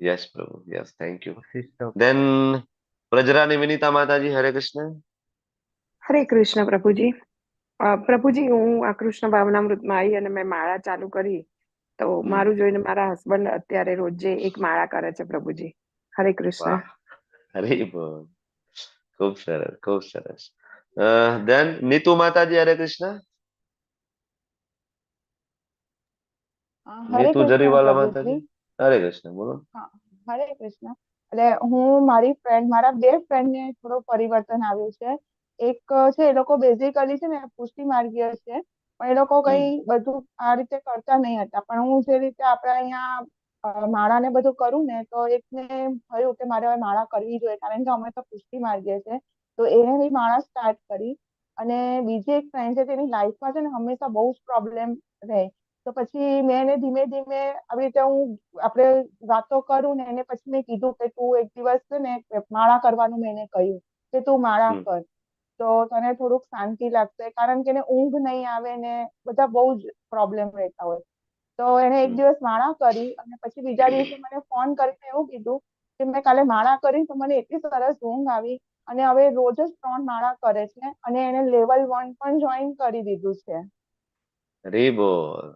યસ પ્રભુ, yes, thank you. Then Prajrani Vinita Mataji, Hare Krishna. હરે કૃષ્ણ પ્રભુજી. પ્રભુજી, હું આ કૃષ્ણ ભાવનામૃતમાં આવી અને મેં માળા ચાલુ કરી તો મારું જોઈને મારા હસબન્ડ અત્યારે રોજે એક માળા કરે છે પ્રભુજી. હરે કૃષ્ણ. હરે બોલ, ખૂબ સરસ, ખૂબ સરસ. ધેન નીતુ માતાજી, હરે કૃષ્ણ. નીતુ જરીવાલા માતાજી, હરે કૃષ્ણ, બોલો. હરે કૃષ્ણ. એટલે હું મારી ફ્રેન્ડ, મારા 2 ફ્રેન્ડ ને થોડો પરિવર્તન આવ્યું છે. એક છે એ લોકો બેઝિકલી છે ને પુષ્ટિ માર્ગીય છે, પણ એ લોકો કઈ બધું આ રીતે કરતા નહીં હતા. પણ હું જે રીતે આપણે અહીંયા માળા ને બધું કરું ને તો એકને થયું કે મારે હવે માળા કરવી જોઈએ, કારણ કે અમે તો પુષ્ટિ માર્ગીય છે. તો એને બી માળા સ્ટાર્ટ કરી. અને બીજી એક ફ્રેન્ડ છે તેની લાઈફમાં છે ને હંમેશા બહુ જ પ્રોબ્લેમ રહે. તો પછી મેં એને ધીમે ધીમે આવી રીતે હું આપણે વાતો કરું ને એને પછી મેં કીધું કે તું એક દિવસ છે ને માળા કરવાનું મેં એને કહ્યું કે તું માળા કર તો તને થોડુંક શાંતિ લાગશે, કારણ કે એને ઊંઘ નહીં આવે ને બધા બહુ જ પ્રોબ્લેમ રહેતા હોય. તો એને એક દિવસ માળા કરી અને પછી બીજા દિવસે મને ફોન કરીને એવું કીધું કે મેં કાલે માળા કરી તો મને એટલી સરસ ઊંઘ આવી અને હવે રોજ જ 3 માળા કરે છે અને એને લેવલ 1 પણ જોઈન કરી દીધું છે. અરે બોલ,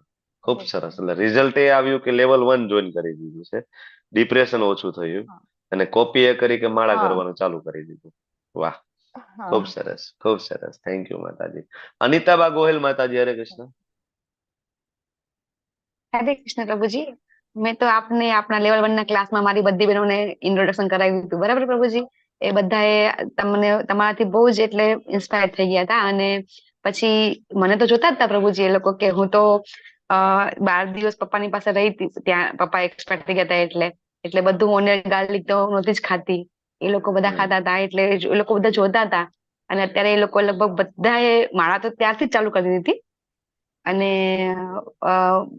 ખૂબ સરસ. એટલે રિઝલ્ટ એ આવ્યું કે લેવલ 1 જોઈન કરી દીધું છે, ડિપ્રેશન ઓછું થયું અને કોપી એ કરી કે માળા હા કરવાનું ચાલુ કરી દીધું. વાહ, હા ખૂબ સરસ, ખૂબ સરસ. થેન્ક યુ માતાજી. અનિતાબા ગોહિલ માતાજી, હરે કૃષ્ણ. હરે કૃષ્ણ પ્રભુજી. મેં તો આપને આપણા લેવલ 1 ના ક્લાસમાં મારી બધી બહેનોને ઇન્ટ્રોડક્શન કરાવ્યું હતું, બરાબર પ્રભુજી. એ બધાએ તમને તમારાથી બહુ જ એટલે ઇન્સ્પાયર થઈ ગયા હતા. અને પછી મને તો જોતા જ હતા પ્રભુજી એ લોકો કે હું તો 12 દિવસ પપ્પાની પાસે રહી હતી, ત્યાં પપ્પા એક્સપાયર થઈ ગયા હતા. એટલે બધું ઓનિયન ગાર્લિક તો નહોતી જ ખાતી, એ લોકો બધા ખાતા હતા. એટલે એ લોકો બધા જોતા હતા. અને અત્યારે એ લોકો લગભગ બધાએ માળા તો ત્યારથી જ ચાલુ કરી દીધી હતી. અને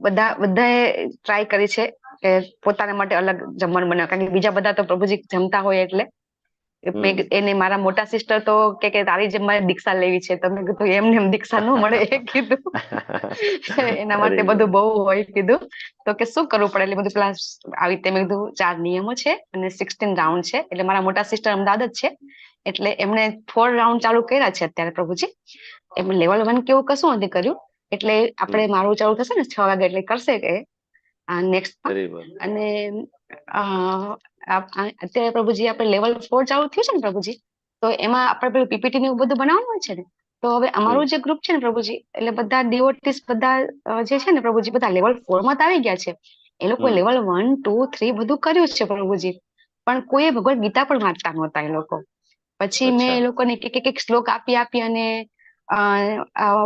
બધાએ ટ્રાય કરી છે કે પોતાના માટે અલગ જમવાનું બનાવે, કારણ કે બીજા બધા તો પ્રભુજી જમતા હોય. એટલે એને મારા મોટા સિસ્ટર તો કે તારી જેમ મારે દીક્ષા લેવી છે. તમે કીધું એમને એમ દીક્ષા ન મળે, એ કીધું એના માટે બધું બહુ હોય કીધું. તો કે શું કરવું પડે, એટલે બધું પેલા આવી રીતે મેં કીધું 4 નિયમો છે અને 16 રાઉન્ડ છે. એટલે મારા મોટા સિસ્ટર અમદાવાદ જ છે, એટલે એમને 4 રાઉન્ડ ચાલુ કર્યા છે અત્યારે પ્રભુજી. એમ લેવલ 1 કેવું કશું નથી કર્યું. એટલે આપણે મારું ચાલુ થશે ને 6 વાગે, એટલે કરશે કે નેક્સ્ટ. અને અત્યારે પ્રભુજી આપણે લેવલ 4 ચાલુ થયું છે ને પ્રભુજી, તો એમાં આપણે પેલું પીપીટી ને એવું બધું બનાવવાનું હોય છે ને. તો હવે અમારું જે ગ્રુપ છે ને પ્રભુજી, એટલે બધા ડિવોટીસ બધા જે છે ને પ્રભુજી, બધા લેવલ 4 માં તો આવી ગયા છે. એ લોકો લેવલ 1, 2, 3 બધું કર્યું છે પ્રભુજી, પણ કોઈ ભગવદ ગીતા પણ વાંચતા નહોતા એ લોકો. પછી મેં એ લોકોને એક શ્લોક આપી અને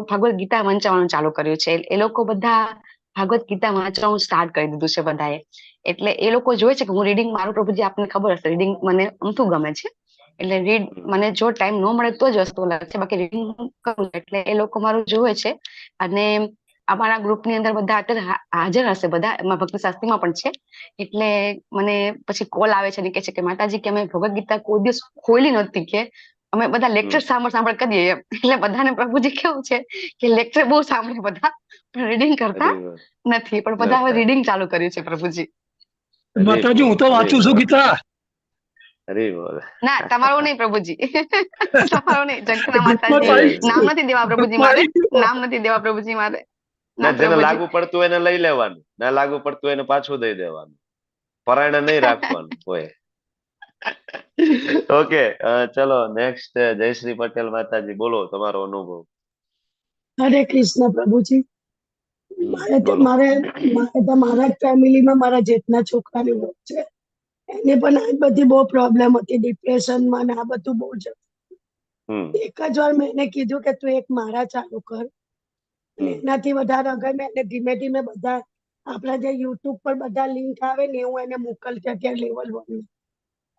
ભગવદ ગીતા વંચાવવાનું ચાલુ કર્યું છે. એ લોકો બધા ભાગવત ગીતા વાંચવાનું સ્ટાર્ટ કરી દીધું છે બધાએ. એટલે એ લોકો જોવે છે કે હું રીડિંગ, મારું પ્રભુજી આપને ખબર હશે, રીડિંગ મને અમથું ગમે છે. એટલે મને જો ટાઈમ ન મળે તો જ વસ્તુ અલગ છે, બાકી રીડિંગ કરું. એટલે એ લોકો મારું જોવે છે. અને અમારા ગ્રુપની અંદર બધા અત્યારે હાજર હશે, બધા એમાં ભક્તિ શાસ્ત્રીમાં પણ છે. એટલે મને પછી કોલ આવે છે અને કહે છે કે માતાજી કે અમે ભગવદ ગીતા કોઈ દિવસ ખોલી નહોતી, કે અમે બધા લેક્ચર સાંભળ કરીએ એમ. એટલે બધાને પ્રભુજી કેવું છે કે લેક્ચર બહુ સાંભળે બધા, પણ રીડિંગ કરતા નથી. પણ બધા હવે રીડિંગ ચાલુ કર્યું છે પ્રભુજી. માતાજી હું તો વાંચું છું ગીતા. અરે બોલ. ના તમારું નહીં પ્રભુજી, તમારું નહીં. જંખના માતાજી નામ નથી દેવા પ્રભુજી મારે, નામ નથી દેવા પ્રભુજી મારે. ના, જેને લાગુ પડતું એને લઈ લેવાનું, ના લાગુ પડતું એને પાછું દઈ દેવાનું, પરાયણ નહીં રાખવાનું કોઈ. ઓકે, ચલો નેક્સ્ટ જયશ્રી પટેલ માતાજી, બોલો તમારો અનુભવ. હરે કૃષ્ણ પ્રભુજી. મારા જ ફેમિલીમાં મારા જેટના છોકરાની વહુ છે, એને પણ આ બધી બહુ પ્રોબ્લેમ હતી, ડિપ્રેશનમાં ને આ બધું બહુ જ. એક જ વાર મેં એને કીધું કે તું એક માળા ચાલુ કર. એનાથી વધારે અગર મેં એને ધીમે ધીમે બધા આપણા જે યુટ્યુબ પર બધા લિંક આવે ને હું એને મોકલતી અત્યારે લેવલ 1.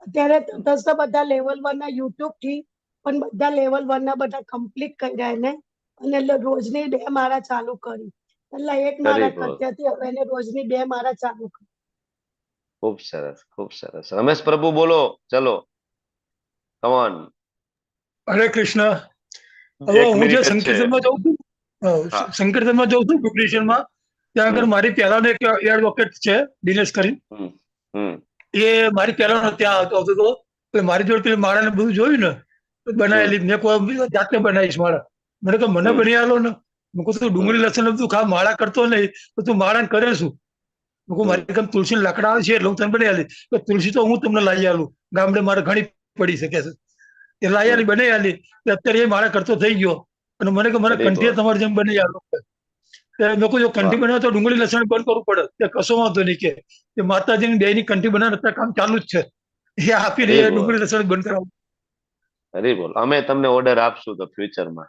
અત્યારે તટસ્થ બધા લેવલ 1 ના યુટ્યુબ થી પણ બધા લેવલ 1 ના બધા કમ્પ્લીટ કર્યા એને. અને રોજની 2 માળા ચાલુ કરી. એટલે 1 માળા કરતી હતી, હવે એને રોજની 2 માળા ચાલુ કરી. ખૂબ સરસ, ખૂબ સરસ. રમેશ પ્રભુ બોલો, ચલો કમ ઓન. હરે કૃષ્ણ. હવે હું જે સંકીર્તનમાં જાઉં છું, સંકીર્તનમાં જાઉં છું પ્રિપરેશનમાં, ત્યાં આગળ મારી પહેલાનો એક એડવોકેટ છે દિનેશ કરી, એ મારી પહેલાનો ત્યાં આવતો હતો. મારી જોડે પેલી માળાને બધું જોયું ને બનાવેલી, મેં કોઈ જાતે બનાવીશ માળા. મને તો મને બની આલો ને. મેં કહું તું ડુંગળી લસણ બધું ખા, માળા કરતો નહીં તો તું માળા કરે શું? મેં કહું મારી કામ તુલસી લાકડા આવે છે એટલે હું તને બનાવી આલી. તુલસી તો હું તમને લાવી આલું, ગામડે મારે ઘણી પડી શકે છે. એ લાવી આલી, બનાવી આલી. અત્યારે એ માળા કરતો થઈ ગયો. અને મને કે મને કંઠીએ તમારે જેમ બનાવી આલો. મેં કહું જો કંઠી બનાવે તો ડુંગળી લસણ બંધ કરવું પડે. તે કશો વાંધો નહીં કે માતાજીની બે ની કંઠી બનાવે અત્યારે કામ ચાલુ જ છે. એ આપીને એ ડુંગળી લસણ બંધ કરાવું. અરે બોલ, અમે તમને ઓર્ડર આપશું તો ફ્યુચરમાં.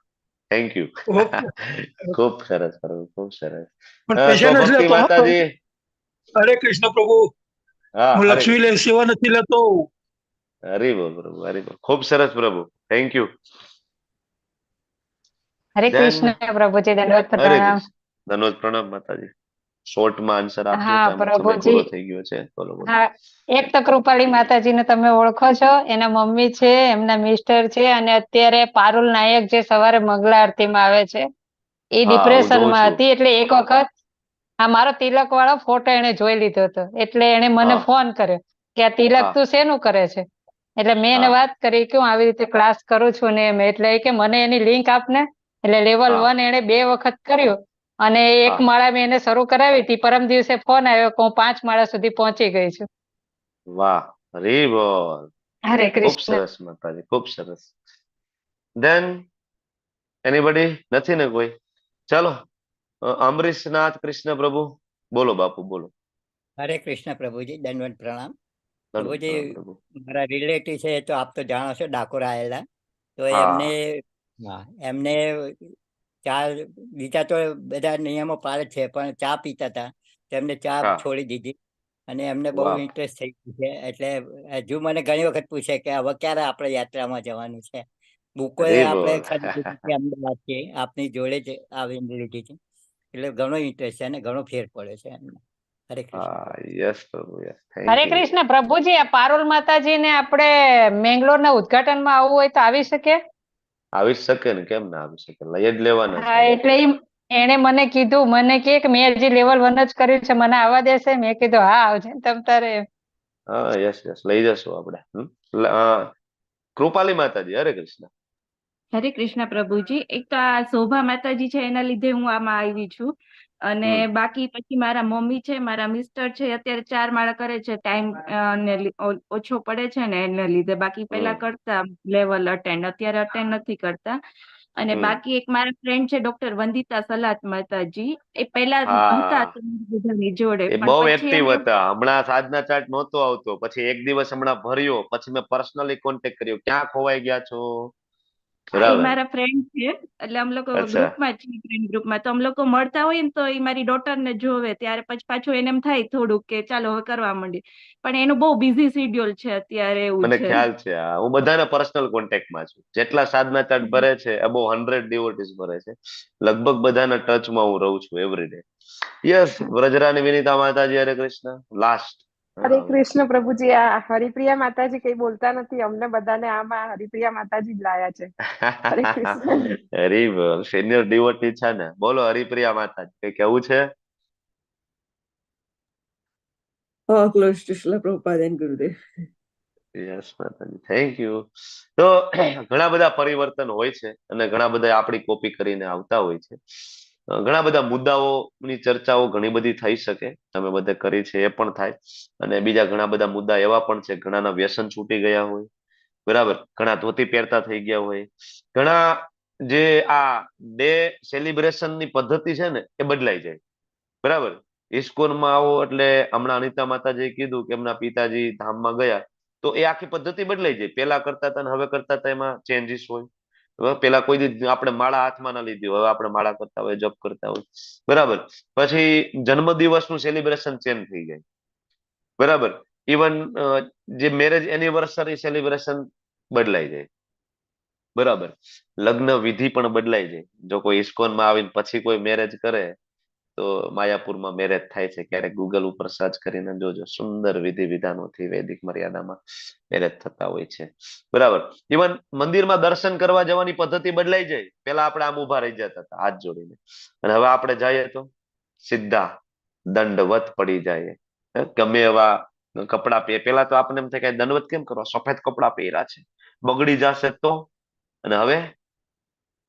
Thank you. ખૂબ સરસ, ખૂબ સરસ. ભક્તિ માતાજી. હરે કૃષ્ણ પ્રભુ. હું લક્ષ્મી સેવા નથી લેતો. હરી બોલ પ્રભુ, હરી બોલ. ખૂબ સરસ પ્રભુ, થેન્ક યુ. હરે કૃષ્ણ પ્રભુજી, દંડવત પ્રણામ. દંડવત પ્રણામ માતાજી. શોર્ટમાં આન્સર આપજો, સમય પૂરો થઈ ગયો છે. હા, એક તો કૃપાળી માતાજીને તમે ઓળખો છો, એના મમ્મી છે, એમના મિસ્ટર છે, અને અત્યારે પારુલ નાયક જે સવારે મંગલા આરતીમાં આવે છે, એ ડિપ્રેશનમાં હતી. એટલે એક વખત આ મારો તિલક વાળો ફોટો એને જોઈ લીધો હતો, એટલે એને મને ફોન કર્યો કે આ તિલક તું શેનું કરે છે? એટલે મેં એને વાત કરી કે હું આવી રીતે ક્લાસ કરું છું ને એમ. એટલે કે મને એની લિંક આપને. એટલે લેવલ 1 એને 2 વખત કર્યું, અને એક હા માળા મેં એને શરૂ કરાવી હતી. પરમ દિવસે ફોન આવ્યો કે હું 5 માળા સુધી પહોંચી ગઈ છું. વાહ, હરી બોલ. હરે ખૂબ કૃષ્ણ. સરસ માતાજી, ખૂબ સરસ. ધેન એનીબડી નથી ને કોઈ? ચાલો અમરીશનાથ કૃષ્ણ પ્રભુ, બોલો બાપુ બોલો. હરે કૃષ્ણ પ્રભુજી, દંડવત પ્રણામ. ધન્યવાદ પ્રભુજી, પ્રભુ. મારા રિલેટિવ છે તો આપ તો જાણો છો, ડાકોર આવેલા. તો એમને હા એમને ચા, બીજા તો બધા નિયમો પાળે છે, પણ ચા પીતા હતા તો એમને ચા હા છોડી દીધી અને એમને બહુ વાહ ઇન્ટરેસ્ટ થઈ ગયું છે. એટલે હજુ મને ઘણી વખત પૂછે કે હવે ક્યારે આપણે યાત્રામાં જવાનું છે. બુકો હરી આપણે બોલ. ખરીદી હતી અમદાવાદથી, આપની જોડે જ આવીને લીધી છે. એટલે ઘણો ઇન્ટરેસ્ટ છે અને ઘણો ફેર પડે છે એમને. હરે કૃષ્ણ. હા યસ પ્રભુ, yes. Hare thank you. Krishna પ્રભુજી, આ પારોલ માતાજી ને આપણે મેંગલોરના ઉદ્ઘાટનમાં આવવું હોય તો આવી શકે? આવી જ શકે ને, કેમ ના આવી શકે, લઈ જ લેવાના છે હા, ને. એટલે એણે મને કીધું, મને કે મેં હજી લેવલ 1 જ કર્યું છે, મને આવવા દેશે? મેં કીધું હા આવજે તમ તારે. હા યસ યસ, લઈ જશું આપણે. કૃપાલી માતાજી, હરે કૃષ્ણ. હરે કૃષ્ણ પ્રભુજી. એક તો આ શોભા માતાજી છે એના લીધે હું આમાં આવી છું. અને બાકી પછી મારા મમ્મી છે, મારા મિસ્ટર છે, અત્યારે 4 માળા કરે છે. ટાઈમ ઓછો પડે છે ને એને લીધે. બાકી પેલા કરતા લેવલ અટેન્ડ, અત્યારે અટેન્ડ નથી કરતા. અને બાકી એક મારા ફ્રેન્ડ છે ડોક્ટર વંદિતા સલાત માતાજી, એ પેલા હતા હા બધાની જોડે, એ પણ બહુ પછી એક્ટિવ એને હતા. હમણાં સાધના ચાર્ટ નહોતો આવતો, પછી એક દિવસ હમણાં ભર્યો, પછી મેં પર્સનલી કોન્ટેક્ટ કર્યો, ક્યાં ખોવાઈ ગયા છો? એ બરાબર. મારા ફ્રેન્ડ છે, એટલે અમે લોકો અચ્છા. ગ્રુપમાં છીએ, ફ્રેન્ડ ગ્રુપમાં. તો અમે લોકો મળતા હોય ને તો એ મારી ડોટરને જોવે, ત્યારે પછી પાછું એને એમ થાય થોડુંક કે ચાલો હવે કરવા માંડી. પણ એનું બહુ બિઝી શિડ્યુલ છે અત્યારે, એવું મને છે. ખ્યાલ છે. હું બધાના પર્સનલ કોન્ટેક્ટમાં છું. જેટલા સાધના ચાર્ટ ભરે છે, અબો 100 ડિવોટીઝ ભરે છે. લગભગ બધાના ટચમાં હું રહું છું every day. Yes, વ્રજરાની Vinita Mataji, Hare Krishna. Last. હરે કૃષ્ણ પ્રભુજી. આ હરિપ્રિયા માતાજી કઈ બોલતા નથી, અમને બધાને આમાં હરિપ્રિયા માતાજી જ લાયા છે. હરે કૃષ્ણ. હરી બોલ, સિનિયર ડિવોટી છે ને. બોલો હરિપ્રિયા માતાજી, કઈ કેવું છે? Krishna Prabhupada and Gurudev. Yes માતાજી, થેન્ક યુ. તો ઘણા બધા પરિવર્તન હોય છે અને ઘણા બધા આપણી કોપી કરીને આવતા હોય છે. ઘણા બધા મુદ્દાઓની ચર્ચાઓ ઘણી બધી થઈ શકે, તમે બધે કરી છે એ પણ થાય. અને બીજા ઘણા બધા મુદ્દા એવા પણ છે, ઘણાના વ્યસન છૂટી ગયા હોય, બરાબર, ઘણા ધોતી પહેરતા થઈ ગયા હોય, ઘણા જે આ ડે સેલિબ્રેશનની પદ્ધતિ છે ને એ બદલાઈ જાય, બરાબર. ઇસ્કોનમાં આવો એટલે હમણાં અનિતા માતાજીએ કીધું કે એમના પિતાજી ધામમાં ગયા, તો એ આખી પદ્ધતિ બદલાઈ જાય. પેલા કરતા હતા ને હવે કરતા હતા એમાં ચેન્જીસ હોય. હવે પેલા કોઈ દી આપણે માળા હાથમાં ના લીધી, હવે આપણે માળા કરતા હોય, જપ કરતા હોય, બરાબર. પછી જન્મદિવસનું સેલિબ્રેશન ચેન્જ થઈ જાય, બરાબર. ઇવન જે મેરેજ એનિવર્સરી સેલિબ્રેશન બદલાઈ જાય, બરાબર. લગ્ન વિધિ પણ બદલાઈ જાય. જો કોઈ ઇસ્કોનમાં આવીને પછી કોઈ મેરેજ કરે તો માયાપુરમાં મેરેજ થાય છે. ક્યારેક ગૂગલ ઉપર સર્ચ કરીને જોજો, સુંદર વિધિ વિધાનોથી વૈદિક મર્યાદામાં મેરેજ થતા હોય છે, બરાબર. ઇવન મંદિરમાં દર્શન કરવા જવાની પદ્ધતિ બદલાઈ જાય. પેલા આપણે આમ ઉભા રહી જતા હતા હાથ જોડીને, અને હવે આપણે જઈએ તો સીધા દંડવત પડી જાય. ગમે એવા કપડા પહેરે. પેલા તો આપણને એમ થાય કે દંડવત કેમ કરવા, સફેદ કપડા પહેર્યા છે, બગડી જશે તો. અને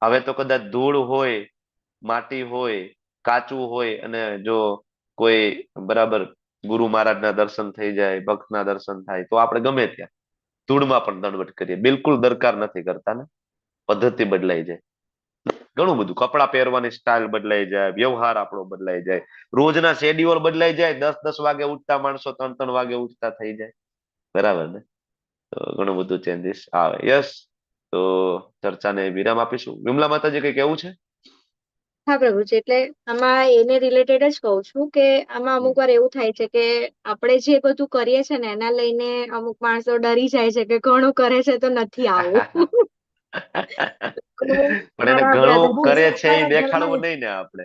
હવે તો કદાચ ધૂળ હોય, માટી હોય, કાચું હોય, અને જો કોઈ બરાબર ગુરુ મહારાજના દર્શન થઈ જાય, ભક્તના દર્શન થાય, તો આપણે ગમે ત્યાં ધૂળમાં પણ દંડવત કરીએ. બિલકુલ દરકાર નથી કરતા ને. પદ્ધતિ બદલાઈ જાય. ઘણું બધું, કપડા પહેરવાની સ્ટાઇલ બદલાઈ જાય, વ્યવહાર આપણો બદલાઈ જાય, રોજના શેડ્યુલ બદલાઈ જાય. 10-10 વાગે ઉઠતા માણસો 3-3 વાગે ઉઠતા થઈ જાય, બરાબર ને. તો ઘણું બધું ચેન્જીસ આવે. યસ, તો ચર્ચાને વિરામ આપીશું. વિમલા માતાજી કઈ કેવું છે? હા પ્રભુજી, એટલે આમાં એને રિલેટેડ જ કહું છું કે આમાં અમુક વાર એવું થાય છે કે આપણે જે બધું કરીએ છીએ ને એના લઈને અમુક માણસો ડરી જાય છે કે ઘણું કરે છે તો નથી આવું. પણ એને ઘણું કરે છે એ દેખાડવું નહીં ને આપણે.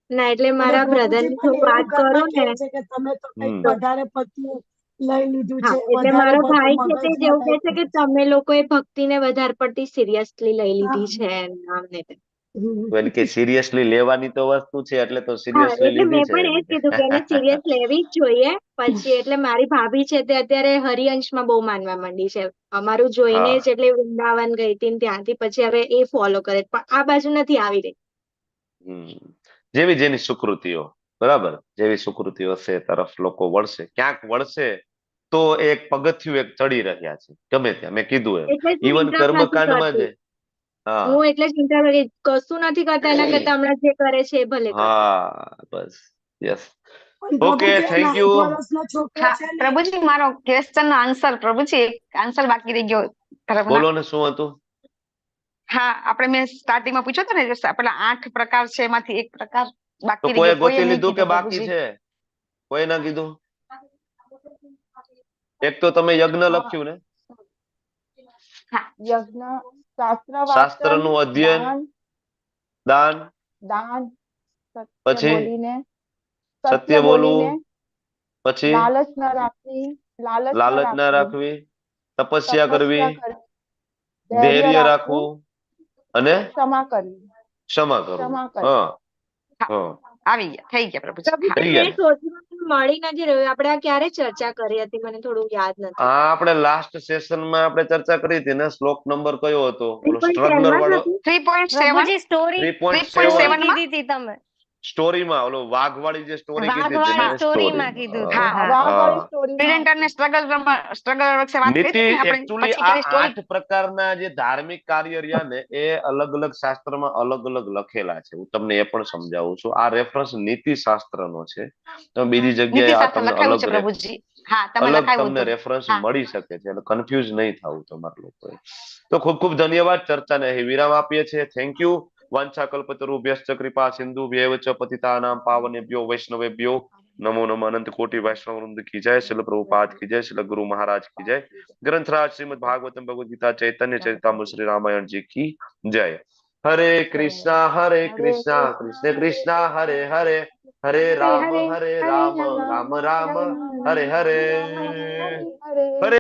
ના, એટલે અને મારા બ્રધર પ્રભુજી ની પણ હું વાત એવું ઘરમાં કરું કહે ને, છે કે તમે તો કંઈક વધારે પડતું લઈ લીધું હા, છે, એટલે વધારે મારો પડતું ભાઈ છે તે જ મગજમાં એવું લઈ કે છે કે લીધું છે. તમે લોકોએ ભક્તિને વધારે પડતી સિરિયસલી લઈ હા. લીધી છે આમ ને તેમ. એટલે કે સિરિયસલી લેવાની તો વસ્તુ છે, એટલે તો હા, સિરિયસલી એટલે લીધી મેં છે પણ એને એ જ કીધું કે એને સિરિયસ લેવી જ જોઈએ. પછી એટલે મારી ભાભી છે તે અત્યારે હરિઅંશમાં બહુ માનવા માંડી છે. અમારું જોઈને હા. જ, એટલે વૃંદાવન ગઈ હતી ને ત્યાંથી પછી હવે એ ફોલો કરે, પણ આ બાજુ નથી આવી રહી. જેવી જેની સુકૃતિઓ, બરાબર, જેવી સુકૃતિઓ છે તરફ લોકો વળશે, ક્યાંક વળશે તો એક પગથિયું એક ચડી રહ્યા છે ગમે ત્યાં. મેં કીધું એમ એટલે જ હું ઇવન ઇન્ટરપ્ટ નથી કર્મકાંડમાં કરતી. જે હા હું એટલે જ ઇન્ટરપ્ટ કશું નથી કરતા, એના કરતા હમણાં જે કરે છે એ ભલે કરે. હા બસ યસ. પણ ઓકે, પ્રભુજી થેન્ક 8 યુ. વર્ષનો છોકરો હા છે ને પ્રભુજી મારો ક્વેશ્ચન નો આન્સર પ્રભુજી એક આન્સર બાકી રહી ગયો ધર્મના. બોલો ને શું હતું? હા આપણે મેં સ્ટાર્ટિંગમાં પૂછ્યો હતો ને જે પેલા 8 પ્રકાર છે એમાંથી એક પ્રકાર તો બાકી રહી કોઈએ ગયો, કોઈએ ગોતી નહીં લીધું કે કીધું બાકી પ્રભુજી. છે? કોઈ ના કીધું? એક તો તમે યજ્ઞ લખ્યું ને, યજ્ઞ, શાસ્ત્ર શાસ્ત્ર વાંચન, નું અધ્યયન, દાન, દાન, દાન, સત્ય પછી બોલીને, સત્ય બોલવું, પછી લાલચ ન રાખવી, લાલચ ના રાખવી, તપસ્યા કરવી, કરવી, ધૈર્ય રાખવું અને ક્ષમા કરવી, ક્ષમા કરવું. ક્ષમા કરવી. હા હા આવી ગયા, થઈ ગયા પ્રભુજી. હા. થઈ પ્રભુજી ગયા મેં ને? સોચમાં મળી નથી રહ્યું. આપણે આ ક્યારે ચર્ચા કરી હતી મને થોડું યાદ નથી. આ આપણે લાસ્ટ સેશનમાં આપણે ચર્ચા કરી હતી ને. શ્લોક નંબર કયો હતો? ઓલો 3.10 સ્ટ્રગલર માં જ વાળો હતી. 3.7 પ્રભુજી સ્ટોરી 3.7 સ્ટોરી કીધી હતી તમે. સ્ટોરીમાં ઓલો વાઘ વાળી જે સ્ટોરી કીધી હતી વાઘવાળી ને, સ્ટોરીમાં કીધું હતું. હા હા વાઘવાળી હા. સ્ટોરીમાં પ્રેઝન્ટર ને સ્ટ્રગલ વિશે વાત કરી નીતિ હતી ને આપણે, એકચ્યુઅલી પછી આ પેલી સ્ટોરી 8 પ્રકારના જે ધાર્મિક કાર્ય રહ્યા ને એ અલગ અલગ શાસ્ત્રમાં અલગ અલગ લખેલા છે. હું તમને એ પણ સમજાવું છું. આ રેફરન્સ નીતિ શાસ્ત્રનો છે. તો બીજી જગ્યાએ નીતિ આ શાસ્ત્ર તમને લખાયું અલગ છે પ્રભુજી. હા તમે અલગ લખાયું તમને હતું. રેફરન્સ હા મળી શકે છે, એટલે કન્ફ્યુઝ નહીં થવું તમારા લોકોએ. તો ખૂબ ખૂબ ધન્યવાદ. ચર્ચાને અહીં વિરામ આપીએ છીએ. Thank you. વાંછાકલ્પતરુભ્યશ્ચ કૃપા સિંધુભ્યૈવ ચ પતિતાનાં પાવનેભ્યો વૈષ્ણવેભ્યો નમો નમઃ. અનંત કોટિ વૈષ્ણવ વૃંદ की जय. शिल प्रभुपाद की जय. शिल गुरु महाराज की जय. ग्रंथराज श्रीमद् भागवतम भगवद गीता चैतन्य चरितामृत श्री रामायण जी की जय. हरे कृष्णा कृष्ण कृष्ण हरे हरे, हरे राम राम राम હરે हरे हरे. હરે